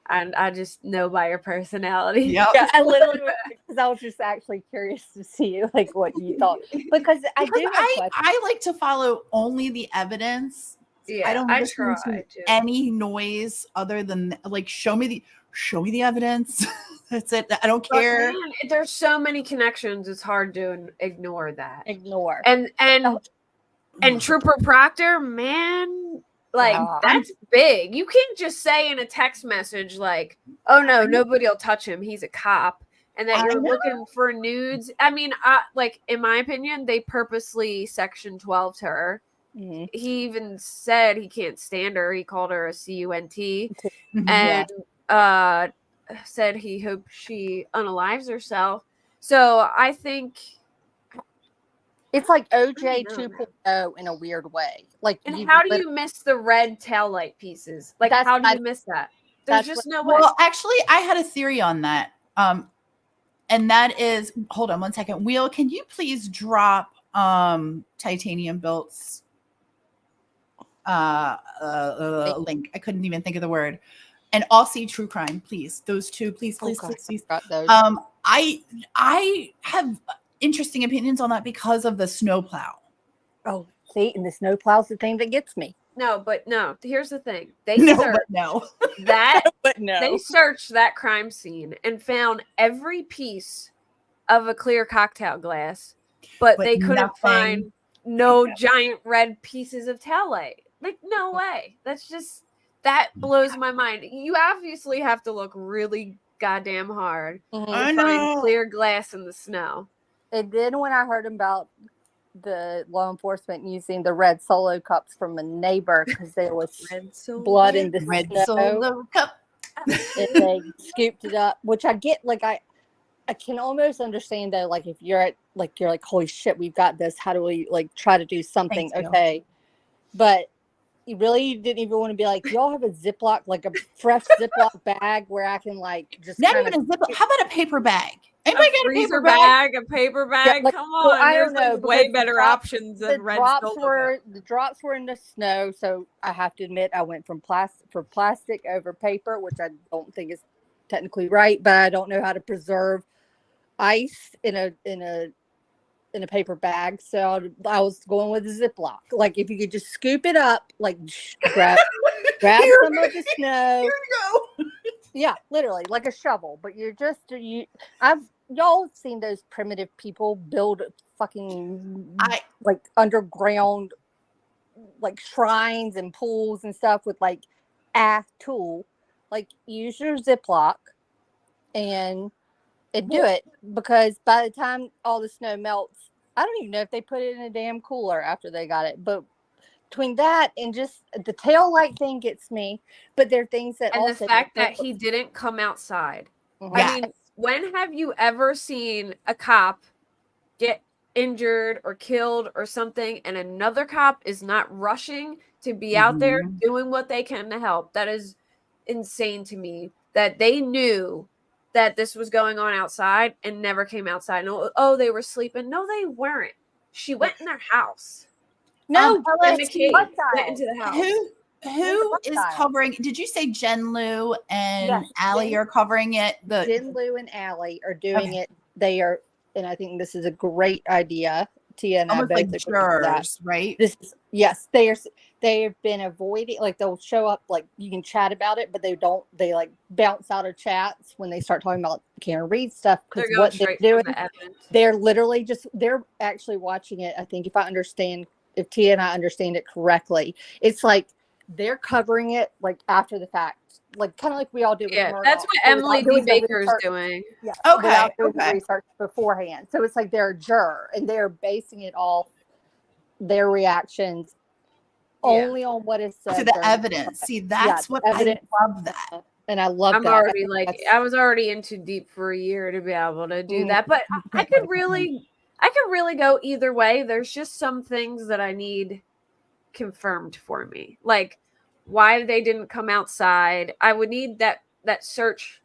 And I just know by your personality. Yep. Yeah, I literally, because I was just actually curious to see like what you thought, because I like to follow only the evidence. Yeah, I don't listen to any noise other than like show me the evidence. That's it. I don't care. Man, there's so many connections. It's hard to ignore that. And Trooper Proctor, man, like that's big. You can't just say in a text message like, "Oh no, nobody will touch him. He's a cop," and that you're looking for nudes. I mean, like in my opinion, they purposely Section 12'd her Mhm. he even said he can't stand her. He called her a cunt, Mhm. and said he hoped she unalives herself. So I think It's like I OJ don't know. 2.0 in a weird way. Like And he how do lit- you miss the red tail light pieces? Like, that's how do I, you miss that? There's that's what just no way. Well, actually, I had a theory on that. And that is, hold on one second. Wheel, can you please drop Titanium Built's link? I couldn't even think of the word. And Aussie True Crime, please. Those two, please, oh please, gosh, please, please. I forgot those. I have interesting opinions on that because of the snowplow. Oh, see, and the snowplow's the thing that gets me. No, but no. Here's the thing. They No, searched but no. that. But They no. searched that crime scene and found every piece of a clear cocktail glass, but they couldn't nothing. find no giant red pieces of tail light. Like, no way. That blows my mind. You obviously have to look really goddamn hard Mhm. I to find know. clear glass in the snow. And then when I heard about the law enforcement using the red Solo cups from a neighbor because there was Red Solo. blood in the Red snow, Solo cup. and they scooped it up, which I get. Like I can almost understand though. Like if you're like, holy shit, we've got this. How do we like try to do something? Thanks, Bill. Okay, but you really didn't even want to be like, y'all have a Ziploc, like a fresh Ziploc bag where I can like just Not kind even of. a zip. How about a paper bag? A Anybody got a freezer paper bag? bag, a paper Yeah, bag. like, Come so on, I there's don't know, like way because better options the than red drops Solo. the drops were in the snow, so I have to admit I went from plastic over paper, which I don't think is technically right, but I don't know how to preserve ice in a paper bag, so I was going with a Ziploc. Like if you could just scoop it up, like grab Here, some of the snow. here you go. Yeah, literally like a shovel. But y'all seen those primitive people build fucking like underground like shrines and pools and stuff with like a tool. Like use your Ziploc and do it, because by the time all the snow melts, I don't even know if they put it in a damn cooler after they got it. But between that and just the tail light thing gets me. But there are things that And also the fact that he didn't come outside. Mhm. I mean, when have you ever seen a cop get injured or killed or something and another cop is not rushing to be out there doing what they can to help? That is insane to me, that they knew that this was going on outside and never came outside. Oh, they were sleeping. No, they weren't. She went in their house. No, And McCabe went into the house. Who is covering? Did you say Jen Lou and Yes, Allie are covering it? Jen Lou and Allie are doing it. They are, and I think this is a great idea. Tia and almost I both like agree with that. jurors, right? Yes, they have been avoiding, like they'll show up, like you can chat about it, but they like bounce out of chats when they start talking about Karen Reed stuff, because what they're doing, they're literally they're actually watching it. I think if Tia and I understand it correctly, it's like they're covering it like after the fact, like kind of like we all do with Murdoch. That's what Emily D. Baker is doing. Yeah, without doing the research beforehand. So it's like they're a juror and they're basing it off their reactions only on what is said. To the evidence. See, that's what evidence. I love that. And I love that. Already I was already in too deep for a year to be able to do that. But I could really go either way. There's just some things that I need confirmed for me. Like why they didn't come outside. I would need that search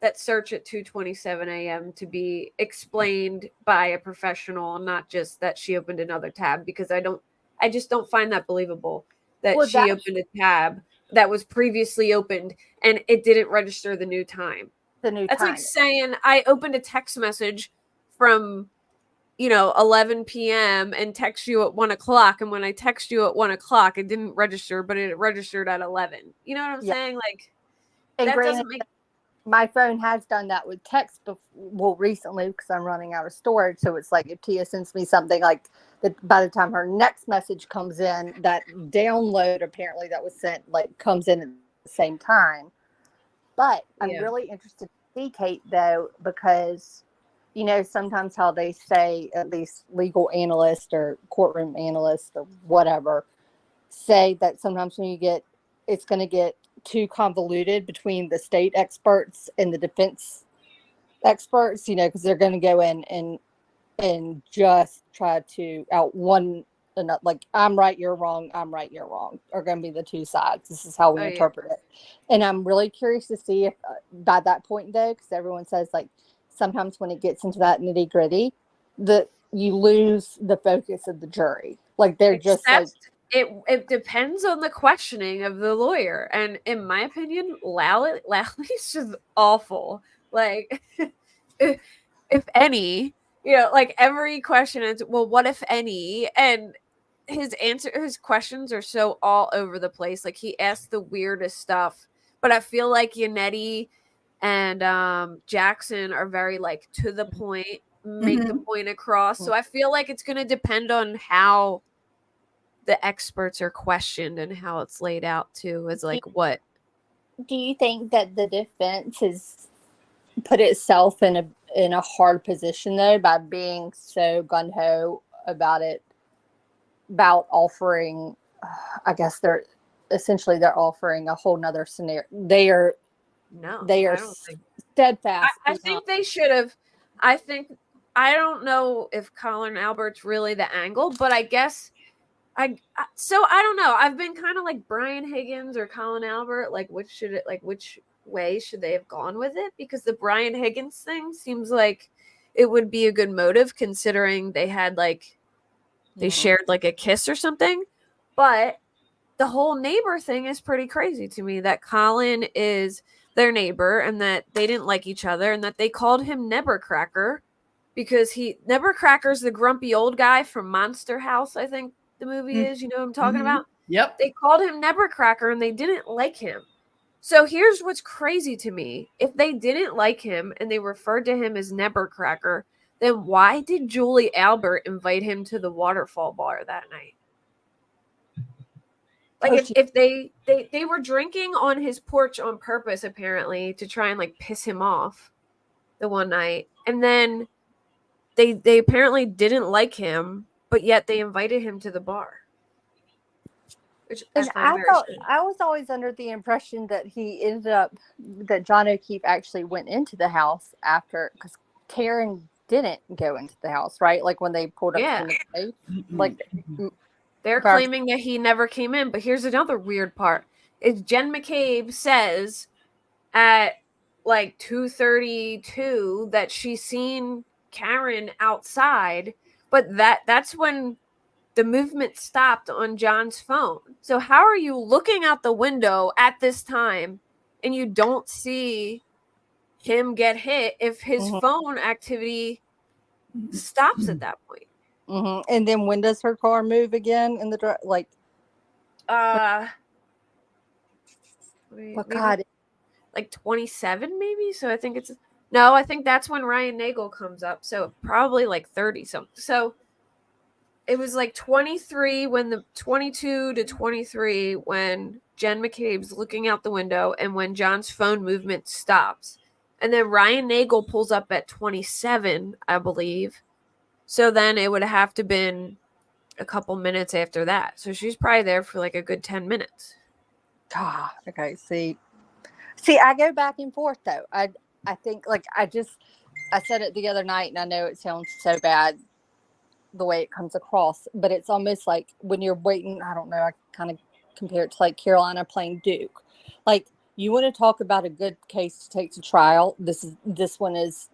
at 2:27 a.m. to be explained by a professional, and not just that she opened another tab, because I just don't find that believable that she opened a tab that was previously opened and it didn't register the new time. That's like saying I opened a text message from 11 p.m. and text you at 1 o'clock, and when I text you at 1 o'clock it didn't register, but it registered at 11. You know what I'm saying? Like, and that doesn't make. My phone has done that with text recently, because I'm running out of storage. So it's like if Tia sends me something like that, by the time her next message comes in, that download apparently that was sent like comes in at the same time. But I'm really interested to see, Kate, though, because you know, sometimes how they say, at least legal analysts or courtroom analysts or whatever, say that sometimes when you get, it's going to get too convoluted between the state experts and the defense experts, you know, because they're going to go in and just try to out one another. Like, I'm right, you're wrong. I'm right, you're wrong. Are going to be the two sides. This is how we interpret it. And I'm really curious to see if by that point, though, because everyone says like sometimes when it gets into that nitty gritty, that you lose the focus of the jury. Like they're just like. It depends on the questioning of the lawyer, and in my opinion, Lally's just awful. Like, if any, you know, like every question is, well, what if any? And his questions are so all over the place. Like he asks the weirdest stuff, but I feel like Yannetti and Jackson are very like to the point, make the point across. So I feel like it's going to depend on how the experts are questioned and how it's laid out too, is like what. Do you think that the defense has put itself in a hard position though by being so gun-ho about it, about offering, I guess they're offering a whole nother scenario. They are steadfast. I think they should have. I don't know if Colin Albert's really the angle, but I guess I don't know. I've been kind of like Brian Higgins or Colin Albert. Like, which way should they have gone with it? Because the Brian Higgins thing seems like it would be a good motive, considering they had like they shared like a kiss or something. But the whole neighbor thing is pretty crazy to me. That Colin is their neighbor and that they didn't like each other and that they called him Nebbercracker because Nebbercracker's the grumpy old guy from Monster House, I think the movie is, you know what I'm talking about? Yep. They called him Nebbercracker and they didn't like him. So here's what's crazy to me. If they didn't like him and they referred to him as Nebbercracker, then why did Julie Albert invite him to the waterfall bar that night? Like if they were drinking on his porch on purpose, apparently, to try and like piss him off the one night. And then they apparently didn't like him, but yet they invited him to the bar. Which I was always under the impression that that John O'Keefe actually went into the house after, because Karen didn't go into the house, right? Like when they pulled up to the place. Like they're claiming that he never came in, but here's another weird part. Is Jen McCabe says at like 2:32 that she's seen Karen outside, but that's when the movement stopped on John's phone. So how are you looking out the window at this time and you don't see him get hit if his phone activity stops at that point? And then when does her car move again in the like? Like 27 maybe. So I think I think that's when Ryan Nagel comes up. So probably like 30 something. So it was like 23 when the 22 to 23 when Jen McCabe's looking out the window and when John's phone movement stops. And then Ryan Nagel pulls up at 27, I believe. So then it would have to been a couple minutes after that. So she's probably there for like a good 10 minutes. Okay. See, I go back and forth though. I think like I said it the other night, and I know it sounds so bad the way it comes across, but it's almost like when you're waiting, I don't know, I kind of compare it to like Carolina playing Duke. Like, you want to talk about a good case to take to trial. This one is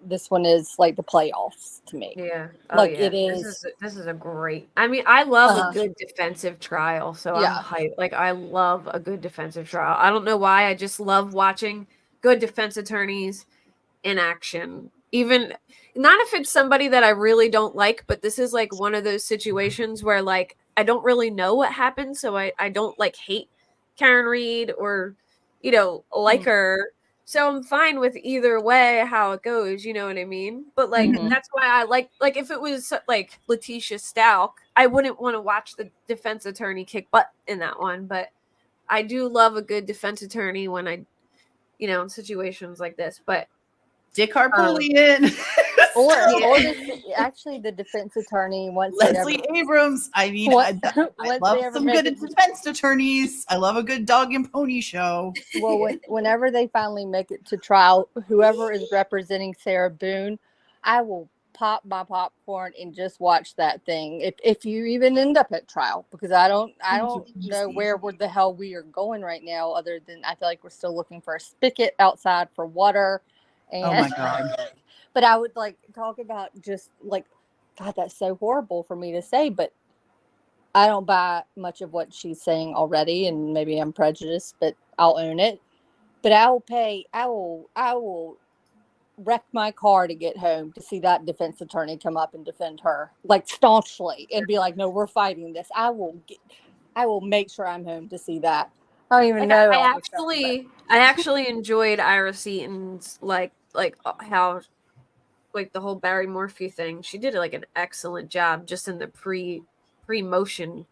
like the playoffs to me. Yeah. It is. This is a great. I mean, I love a good defensive trial. So I'm hyped. Like, I love a good defensive trial. I don't know why. I just love watching good defense attorneys in action. Even not if it's somebody that I really don't like, but this is like one of those situations where like I don't really know what happened, so I don't like hate Karen Reed or like her. So I'm fine with either way how it goes, you know what I mean? But like that's why I like if it was like Letitia Stalk, I wouldn't want to watch the defense attorney kick butt in that one. But I do love a good defense attorney when in situations like this. But Dick Harpootlian. Actually, the defense attorney Leslie Abrams. I mean, I love some good defense attorneys. I love a good dog and pony show. Well, whenever they finally make it to trial, whoever is representing Sarah Boone, I will pop my popcorn and just watch that thing. If you even end up at trial, because I don't know where the hell we are going right now. Other than I feel like we're still looking for a spigot outside for water. And, oh my God. But I would like talk about just like, God, that's so horrible for me to say, but I don't buy much of what she's saying already, and maybe I'm prejudiced, but I'll own it. But I will wreck my car to get home to see that defense attorney come up and defend her like staunchly and be like, no, we're fighting this. I will make sure I'm home to see that. I don't even know. I actually enjoyed Ira Seaton's like how like the whole Barry Morphy thing. She did like an excellent job just in the pre-motion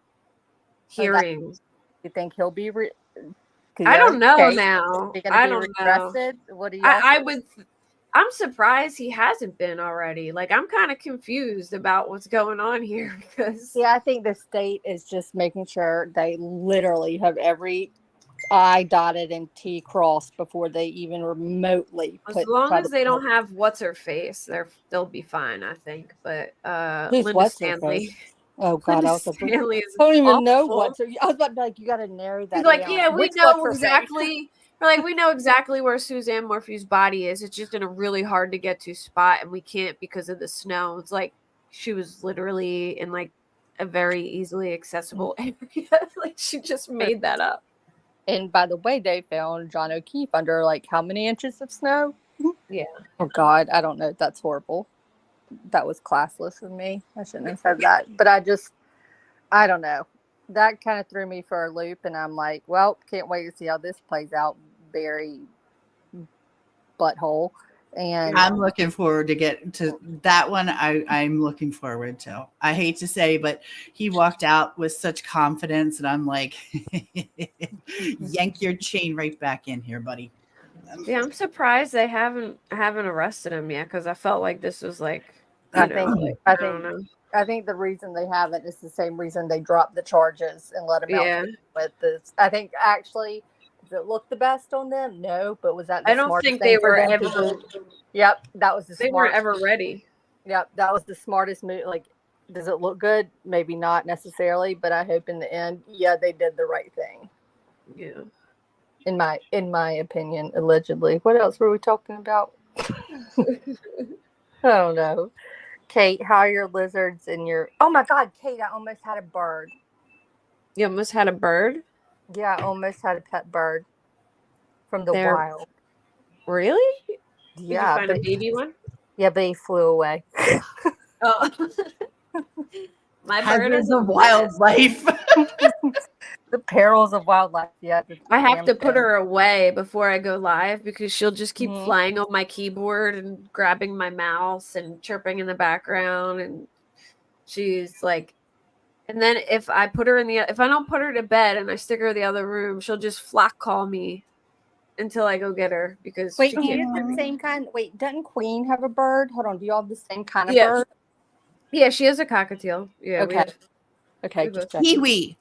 hearing. You think he'll be? I don't know now. I don't know. What do you? I'm surprised he hasn't been already. Like, I'm kind of confused about what's going on here because. Yeah, I think the state is just making sure they literally have every I dotted and T crossed before they even remotely. As long as they don't have what's her face, they'll be fine, I think. But Linda Stanley. Oh God, I don't even know what. I was about to be like, you got to narrow that. Like, down. Yeah, we know exactly. Like, we know exactly where Suzanne Morphy's body is. It's just in a really hard to get to spot, and we can't because of the snow. It's like she was literally in like a very easily accessible area. Like, she just made that up. And by the way, they found John O'Keefe under like how many inches of snow? Yeah. Oh God, I don't know. That's horrible. That was classless of me. I shouldn't have said that. But I don't know. That kind of threw me for a loop, and I'm like, well, can't wait to see how this plays out. Barry butthole. And I'm looking forward to get to that one. I'm looking forward to. I hate to say, but he walked out with such confidence, and I'm like, yank your chain right back in here, buddy. Yeah, I'm surprised they haven't arrested him yet, because I felt like this was like. I think the reason they haven't is the same reason they dropped the charges and let him out with this. I think actually. Does it look the best on them? No, but was that the I don't think they were ever. Yep, that was the they weren't ever ready. Yep, that was the smartest move. Like, does it look good? Maybe not necessarily, but I hope in the end, yeah, they did the right thing. Yeah. In my opinion, allegedly. What else were we talking about? I don't know. Kate, how are your lizards and your? Oh my God, Kate! I almost had a bird. You almost had a bird? Yeah, I almost had a pet bird from the wild. Really? Yeah. Did you find a baby one? Yeah, but he flew away. Oh. My bird is a wildlife. The perils of wildlife. Yeah. I have to put her away before I go live because she'll just keep flying on my keyboard and grabbing my mouse and chirping in the background, and she's like. And then if I don't put her to bed and I stick her in the other room, she'll just flock call me until I go get her because. Wait, do you have the same kind? Wait, doesn't Queen have a bird? Hold on, do you all have the same kind of bird? Yeah, she has a cockatiel. Yeah. Okay. Kiwi.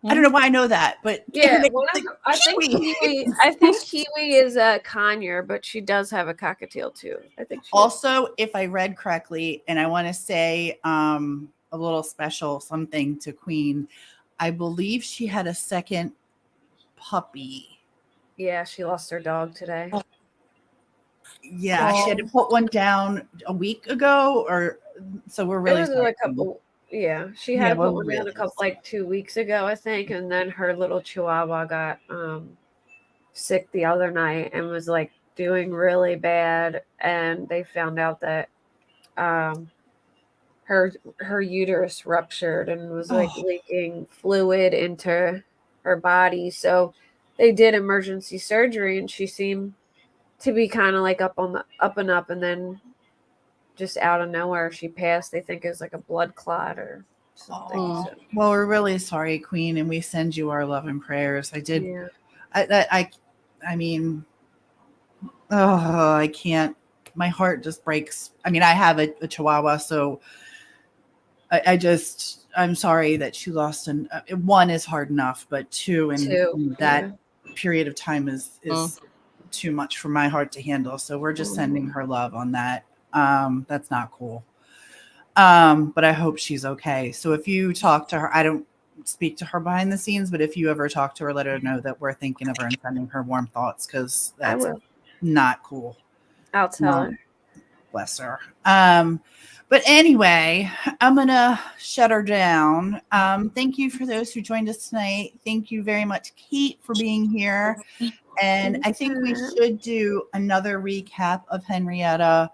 I don't know why I know that, but yeah, I think Kiwi is a conure, but she does have a cockatiel too. I think. Also, if I read correctly, and I want to say, a little special something to Queen. I believe she had a second puppy. Yeah, she lost her dog today. Yeah, she had to put one down a week ago, or so we're really sorry. She had to put one down like 2 weeks ago, I think, and then her little chihuahua got sick the other night and was like doing really bad, and they found out that her uterus ruptured and was like leaking fluid into her body. So they did emergency surgery, and she seemed to be kind of like up and up, and then just out of nowhere she passed. They think it was like a blood clot or something. So. Well, we're really sorry, Queen, and we send you our love and prayers. I mean, I can't my heart just breaks. I mean, I have a Chihuahua, so I'm sorry that she lost. And one is hard enough, but two in that period of time is too much for my heart to handle. So we're just sending her love on that. That's not cool. But I hope she's okay. So if you talk to her, I don't speak to her behind the scenes, but if you ever talk to her, let her know that we're thinking of her and sending her warm thoughts, because that's not cool. I'll tell her. Bless her. But anyway, I'm gonna shut her down. Thank you for those who joined us tonight. Thank you very much, Kate, for being here. And I think we should do another recap of Henrietta.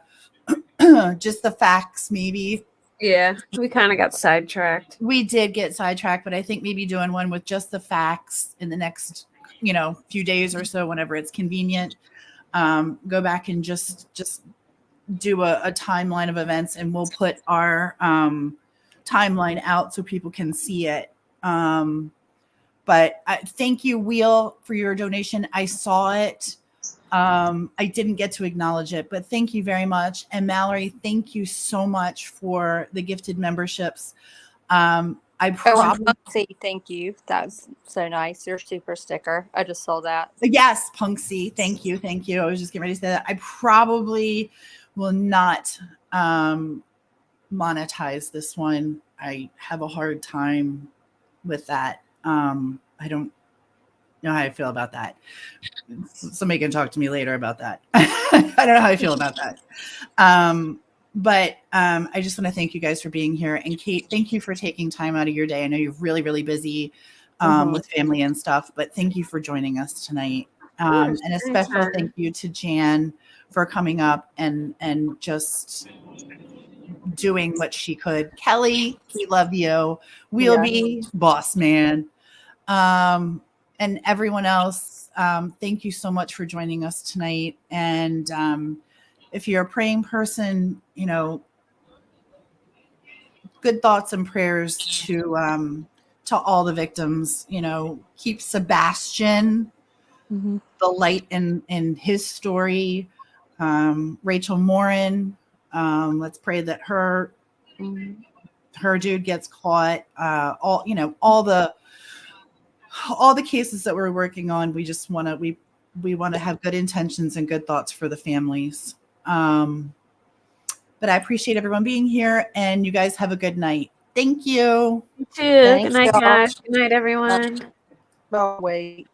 Just the facts, maybe. Yeah, we kind of got sidetracked. We did get sidetracked, but I think maybe doing one with just the facts in the next, few days or so, whenever it's convenient. Go back and just do a timeline of events, and we'll put our timeline out so people can see it. But thank you, Wheel, for your donation. I saw it. I didn't get to acknowledge it, but thank you very much. And Mallory, thank you so much for the gifted memberships. Punksy, thank you. That was so nice. Your super sticker. I just saw that. Yes, Punksy. Thank you. Thank you. I was just getting ready to say that. I probably will not monetize this one. I have a hard time with that. I don't know how I feel about that. Somebody can talk to me later about that. I don't know how I feel about that. But I just want to thank you guys for being here. And Kate, thank you for taking time out of your day. I know you're really, really busy with family and stuff, but thank you for joining us tonight. And a special thank you to Jan for coming up and just doing what she could. Kelly, we love you. Wheelby, boss man. And everyone else, thank you so much for joining us tonight. And if you're a praying person, good thoughts and prayers to all the victims. Keep Sebastian, the light in his story. Rachel Morin, let's pray that her dude gets caught. All the cases that we're working on, we just want to we want to have good intentions and good thoughts for the families. But I appreciate everyone being here, and you guys have a good night. Thank you. You too. Good night, guys. Good night, everyone. Oh, wait.